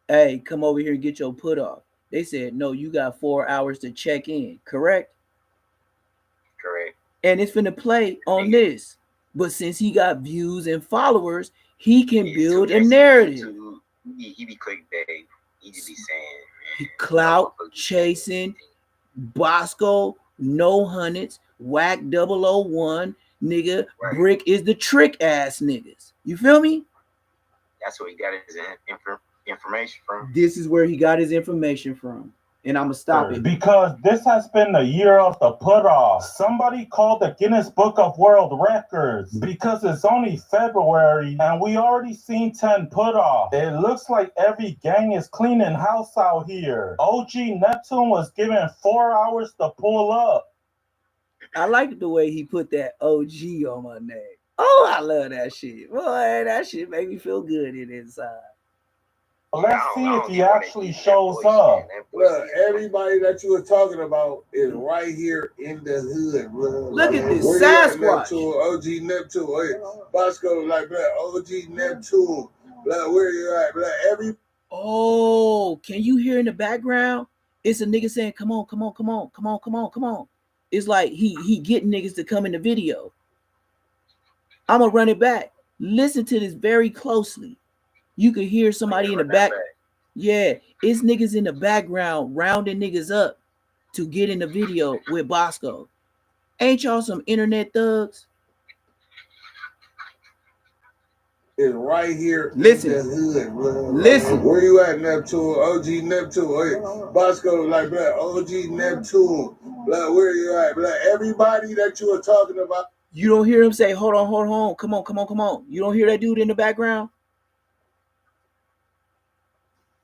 hey, come over here and get your put off? They said, no, you got 4 hours to check in, correct? Correct. And it's finna play on this. But since he got views and followers, he can build a narrative. He be clickbait. He just be saying, man, clout chasing, Bosco, no hundreds, WAK100, nigga, right. Brick is the trick ass niggas. You feel me? That's where he got his information from. This is where he got his information from. And I'm gonna stop it. Because this has been the year of the put-off. Somebody called the Guinness Book of World Records because it's only February and we already seen 10 put-off. It looks like every gang is cleaning house out here. OG Neptune was given 4 hours to pull up. I like the way he put that OG on my name. Oh, I love that shit. Boy, that shit make me feel good inside. Let's see if he actually shows up. Look, everybody that you were talking about is right here in the hood, bro. Look at this Sasquatch. OG Neptune. Hey, Bosco, like, bro, OG Neptune. Bro, where you at, bro? Oh, can you hear in the background? It's a nigga saying, come on, come on, come on, come on, come on, come on. It's like he getting niggas to come in the video. I'm gonna run it back. Listen to this very closely. You could hear somebody in the back. Yeah, it's niggas in the background rounding niggas up to get in the video with Bosco. Ain't y'all some internet thugs? Is right here Listen. in the hood, bro. Listen. Where you at, Neptune? OG Neptune. Hey, Bosco, like, bro, OG Neptune. Bro, where you at, bro? Everybody that you were talking about. You don't hear him say, hold on, hold on, come on, come on, come on. You don't hear that dude in the background?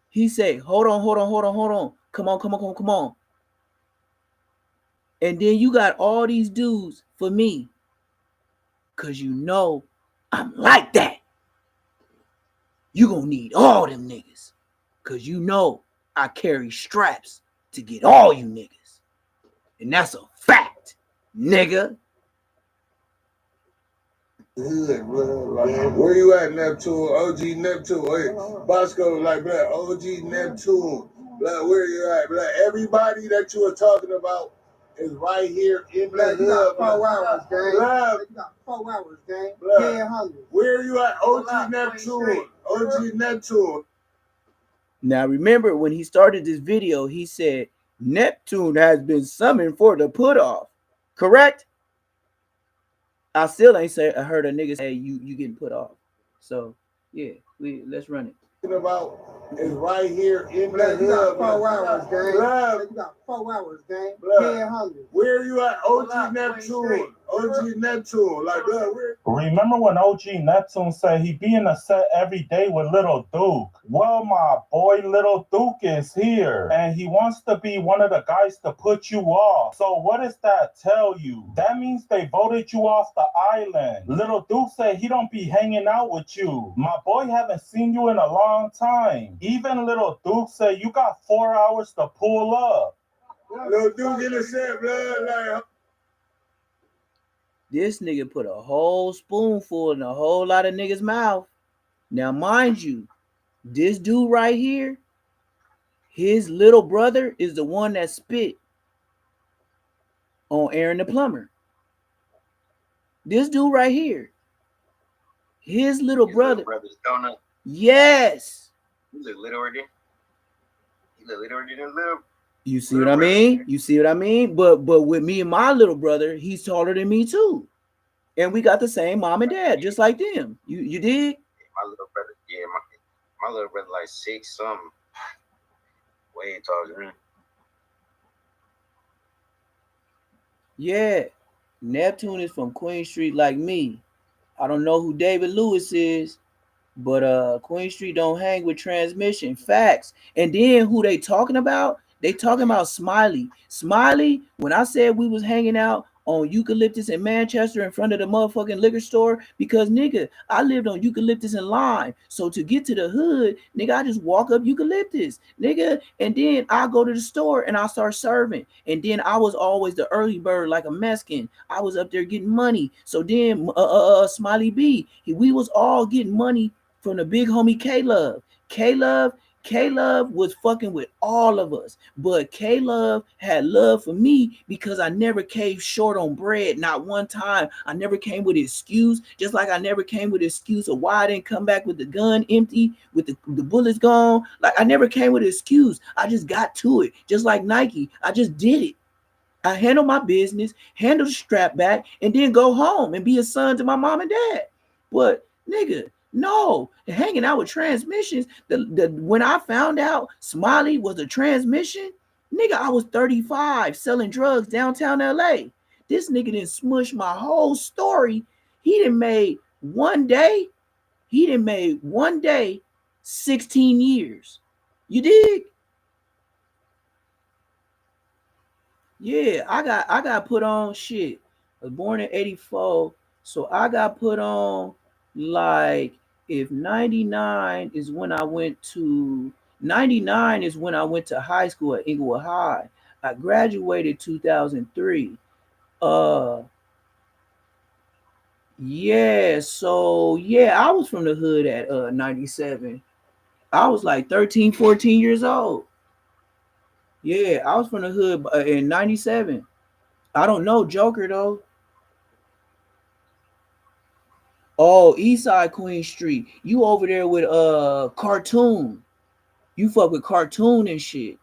He say, hold on, hold on, hold on, hold on. Come on, come on, come on, come on. And then you got all these dudes for me. Because you know I'm like that. You gonna need all them niggas. Because you know I carry straps to get all you niggas. And that's a fact, nigga. Hood, bro. Like, where you at, Neptune? OG Neptune. Hey, Bosco, like, bro, OG Neptune. Bro, where you at, bro? Everybody that you were talking about is right here in the hood. You got 4 hours, gang. You got 4 hours, gang. Yeah, hungry. Where you at, OG Neptune? OG Neptune. Now remember when he started this video, he said Neptune has been summoned for the put off. Correct? I still ain't say I heard a nigga say you getting put off. So yeah, let's run it. About is right here in the hood. You got 4 hours, gang. You got 4 hours, gang. Yeah, hungry. Where you at, OG Neptune? OG Neptune, like, where? Remember when OG Neptune said he be in a set every day with Little Duke? Well, my boy Little Duke is here, and he wants to be one of the guys to put you off. So what does that tell you? That means they voted you off the island. Little Duke said he don't be hanging out with you. My boy haven't seen you in a long time. Even Little Duke said you got 4 hours to pull up. Little Duke in the set, blood, like. This nigga put a whole spoonful in a whole lot of niggas' mouth. Now, mind you, this dude right here, his little brother is the one that spit on Aaron the Plumber. This dude right here. His little brother. Little brother's donut. Yes. He look littler than. He look littler than little. You see what I mean? You see what I mean? But with me and my little brother, he's taller than me too. And we got the same mom and dad, just like them. You dig? My little brother, yeah, my little brother like 6 something. Way taller than me. Yeah. Neptune is from Queen Street like me. I don't know who David Lewis is, but Queen Street don't hang with transmission. Facts. And then who they talking about? They talking about Smiley. Smiley, when I said we was hanging out on Eucalyptus in Manchester in front of the motherfucking liquor store, because nigga, I lived on Eucalyptus and Lime. So to get to the hood, nigga, I just walk up Eucalyptus, nigga, and then I go to the store and I start serving. And then I was always the early bird like a Mexican. I was up there getting money. So then Smiley B, we was all getting money from the big homie K-Love. K-Love was fucking with all of us, but K-Love had love for me because I never came short on bread, not one time. I never came with an excuse, just like I never came with an excuse of why I didn't come back with the gun empty, with the bullets gone. Like I never came with an excuse. I just got to it, just like Nike. I just did it. I handle my business, handle the strap back, and then go home and be a son to my mom and dad. But nigga, no, hanging out with transmissions. When I found out Smiley was a transmission, nigga, I was 35 selling drugs downtown LA. This nigga didn't smush my whole story. He didn't made one day 16 years. You dig? Yeah, I got put on shit. I was born in 84. So I got put on like if 99 is when I went to 99 is when I went to high school at Inglewood High. I graduated 2003. Uh yeah, so yeah, I was from the hood at 97. I was like 13, 14 years old. Yeah, I was from the hood in 97. I don't know Joker though. Oh, Eastside Queen Street. You over there with Cartoon. You fuck with Cartoon and shit.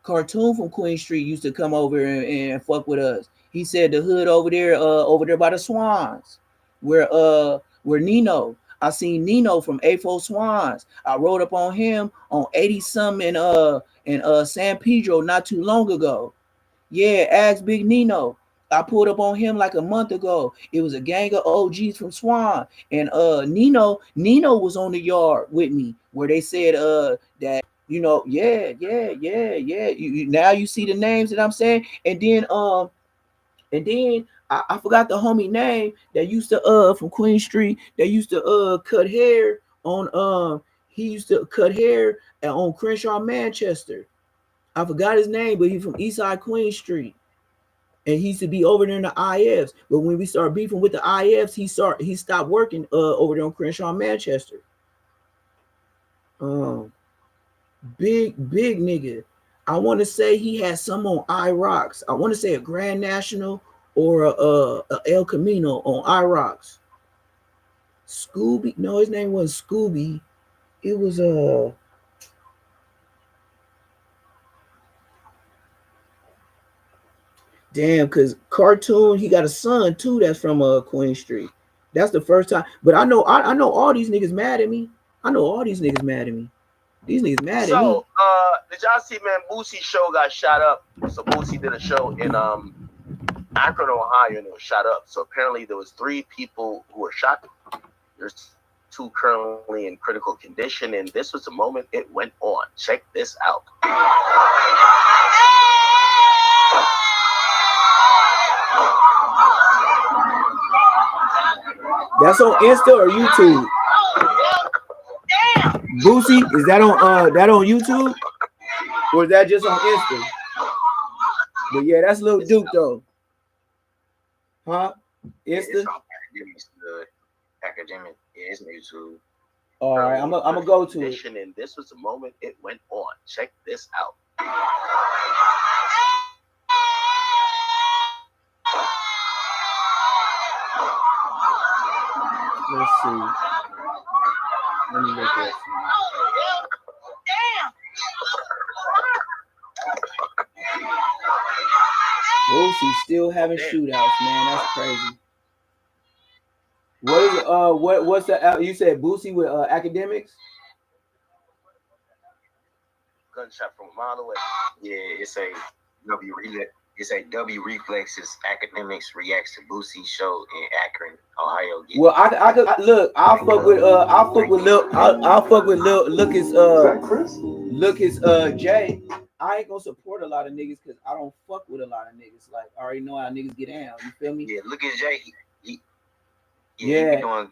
Cartoon from Queen Street used to come over and fuck with us. He said the hood over there by the Swans. Where Nino. I seen Nino from A4 Swans. I rode up on him on 80 something in San Pedro not too long ago. Yeah, ask Big Nino. I pulled up on him like a month ago. It was a gang of OGs from Swan. And Nino was on the yard with me where they said that, yeah. Now you see the names that I'm saying. And then I forgot the homie name that used to from Queen Street that used to cut hair on he used to cut hair on Crenshaw, Manchester. I forgot his name, but he's from Eastside Queen Street. And he used to be over there in the IFs. But when we started beefing with the IFs, he stopped working over there on Crenshaw, Manchester. Big nigga. I want to say he had some on IROX. I want to say a Grand National or a El Camino on IROX. Scooby. No, his name wasn't Scooby. It was damn, because Cartoon, he got a son too that's from Queen Street. That's the first time. But I know all these niggas mad at me. I know all these niggas mad at me. These niggas mad at me. So, did y'all see, man, Boosie's show got shot up. So Boosie did a show in Akron, Ohio, and it was shot up. So apparently there was 3 people who were shot. There's 2 currently in critical condition, and this was the moment it went on. Check this out. That's on Insta or YouTube? Boosie, is that on YouTube? Or is that just on Insta? But yeah, that's Lil Duke though. Huh? Insta? Academic is YouTube. All right, I'm gonna go to it. And this was the moment it went on. Check this out. Let's see. Let me look at Boosie still having shootouts, man. That's crazy. What is what's the you said Boosie with academics? Gunshot from a mile away. Yeah, it's a W Reflexes Academics reacts to Boosie show in Akron, Ohio. Well, I could look. I'll fuck with Lucas Jay. I ain't gonna support a lot of niggas because I don't fuck with a lot of niggas. Like I already know how niggas get down. You feel me? Yeah, Lucas Jay.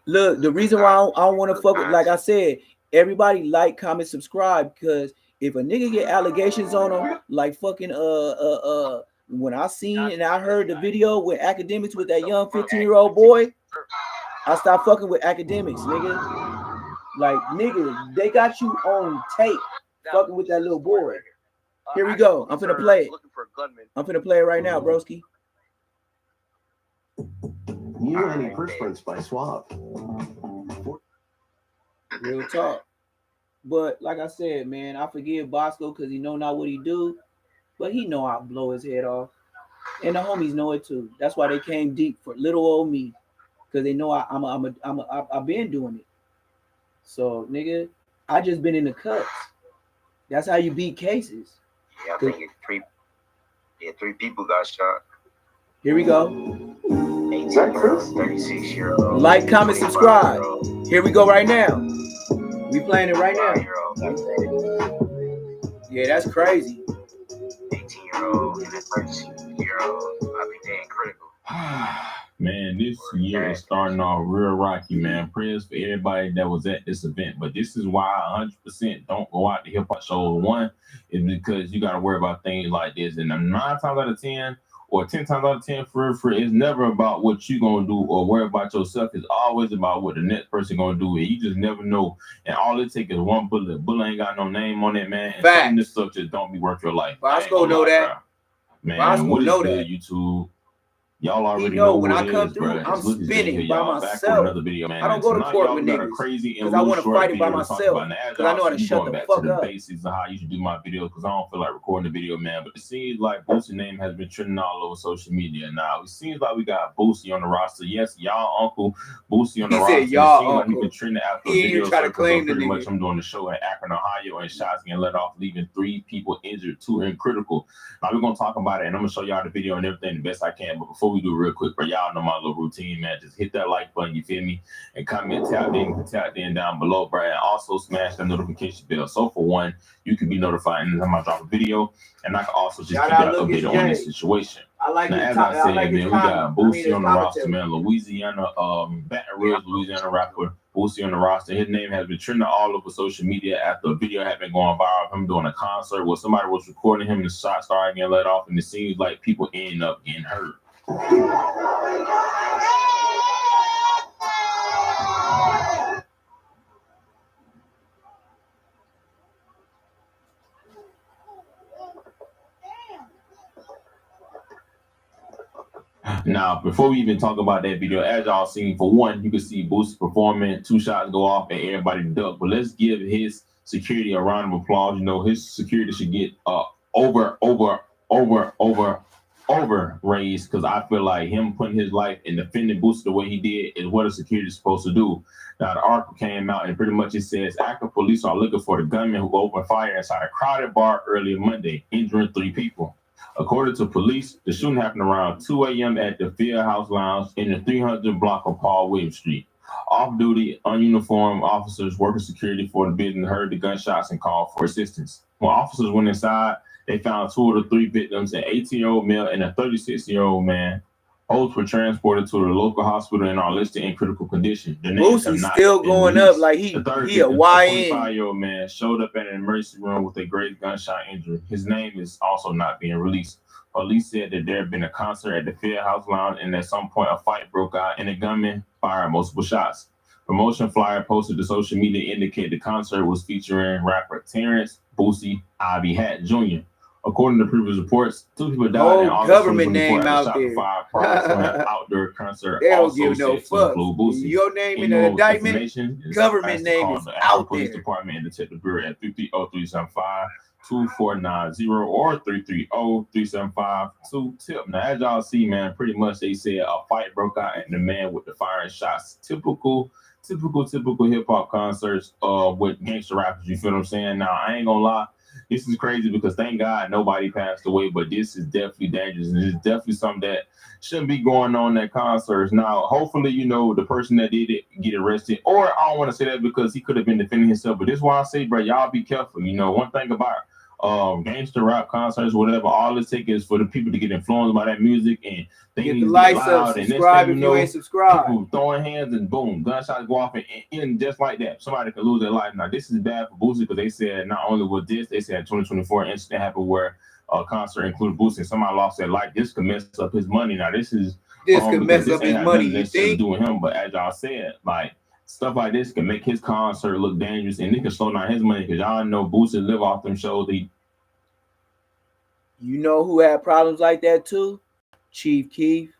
Look, the reason why I don't want to fuck with, like I said, everybody like, comment, subscribe, because if a nigga get allegations on him, like fucking when I seen and I heard the video with academics with that young 15-year-old boy, I stopped fucking with academics, nigga. Like, nigga, they got you on tape fucking with that little boy. Here we go. I'm finna play it. I'm finna play it right now, broski. You any purse breaks by swap. Real talk. But like I said, man, I forgive Bosco because he know not what he do, but he know I'll blow his head off. And the homies know it too. That's why they came deep for little old me, because they know I've been doing it. So nigga, I just been in the cuts. That's how you beat cases. Yeah, I think three people got shot. Here we go. 18-year-old, 36-year-old. Like, comment, subscribe. Here we go right now. We playing it right now. Yeah, that's crazy. 18-year-old and a 36-year-old. I think they're critical. Man, this year is starting off real rocky, man. Prayers for everybody that was at this event. But this is why I 100% don't go out to hip-hop shows. One is because you got to worry about things like this. And 9 times out of 10, or 10 times out of 10, for it's never about what you gonna do or worry about yourself. It's always about what the next person gonna do. And you just never know. And all it takes is one bullet. Bullet ain't got no name on it, man. And some of this stuff just don't be worth your life. Bosco know that. Man, Bosco what is know good, that. YouTube? Y'all already know know when who I it come is, through, bro. I'm spinning by myself. Back with another video, man. I don't go to court with niggas because I want to fight it by myself. Because I know how to shut the fuck up. Basics of how you should do my videos because I don't feel like recording the video, man. But it seems like Boosie's name has been trending all over social media now. It seems like we got Boosie on the roster. Yes, y'all uncle Boosie on the roster. Said, y'all it seems like uncle. he's been trending after He video. ain't try to claim the pretty nigga. much I'm doing the show in Akron, Ohio, and shots getting let off, leaving 3 people injured, 2 in critical. Now we're gonna talk about it, and I'm gonna show y'all the video and everything the best I can. But before we do, real quick, bro, y'all know my little routine, man. Just hit that like button, you feel me? And comment, tap in down below, bro. And also smash the notification bell. So for one, you can be notified anytime I drop a video, and I can also just keep y'all updated on this situation. I like now, as I said, man, we got Boosie on the roster, man. Louisiana, Baton Rouge, Louisiana rapper. Boosie on the roster. His name has been trending all over social media after a video had been going viral of him doing a concert where somebody was recording him and the shot started getting let off, and it seems like people end up getting hurt. Now, before we even talk about that video, as y'all seen, for one, you can see Boosie performing, 2 shots go off, and everybody duck. But let's give his security a round of applause. You know, his security should get over raised, because I feel like him putting his life and defending Boosie the way he did is what a security is supposed to do. Now, the article came out, and pretty much it says, Akron police are looking for the gunman who opened fire inside a crowded bar earlier Monday, injuring 3 people. According to police, the shooting happened around 2 a.m. at the Field House Lounge in the 300 block of Paul Williams Street. Off-duty, ununiformed officers working security for the building heard the gunshots and called for assistance. When officers went inside, they found 2 of the 3 victims, an 18-year-old male and a 36-year-old man. Both were transported to the local hospital and are listed in critical condition. The names have Boosie's not still been going released. up like he The third a victim, YN. a 25-year-old man, showed up at an emergency room with a grave gunshot injury. His name is also not being released. Police said that there had been a concert at the Field House Lounge, and at some point a fight broke out and the gunman fired multiple shots. Promotion flyer posted to social media indicated the concert was featuring rapper Terrence Boosie Ivy Hat Jr. According to previous reports, 2 people died in August government 2024 name at out the there. Shopify prize on an outdoor concert. They don't Also give no set to fucks. include Boosie. Your name in the Anyone with indictment, information is government asked to name call is the Akron out Police there. Department and Detective Bureau at 330-375-2490 or 330-375-2TIP. Now, as y'all see, man, pretty much they said a fight broke out and the man with the firing shots. Typical hip hop concerts with gangster rappers. You feel what I'm saying? Now, I ain't gonna lie. This is crazy because thank God nobody passed away, but this is definitely dangerous and it's definitely something that shouldn't be going on at concerts. Now, hopefully, you know, the person that did it get arrested, or I don't want to say that because he could have been defending himself, but this is why I say, bro, y'all be careful. You know, one thing about gangster rap concerts, whatever, all it takes is for the people to get influenced by that music and they get need the to lights get loud up, and subscribe next thing if you know, you ain't subscribed. people throwing hands and boom, gunshots go off and just like that, somebody can lose their life. Now, this is bad for Boosie because they said not only was this, they said 2024 incident happened where a concert included Boosie and somebody lost their life. This could mess up his money. Now, this could mess up his money. You necessarily think? do with him, but as y'all said, like stuff like this can make his concert look dangerous and it can slow down his money because y'all know Boosie live off them shows. You know who had problems like that too? Chief Keef.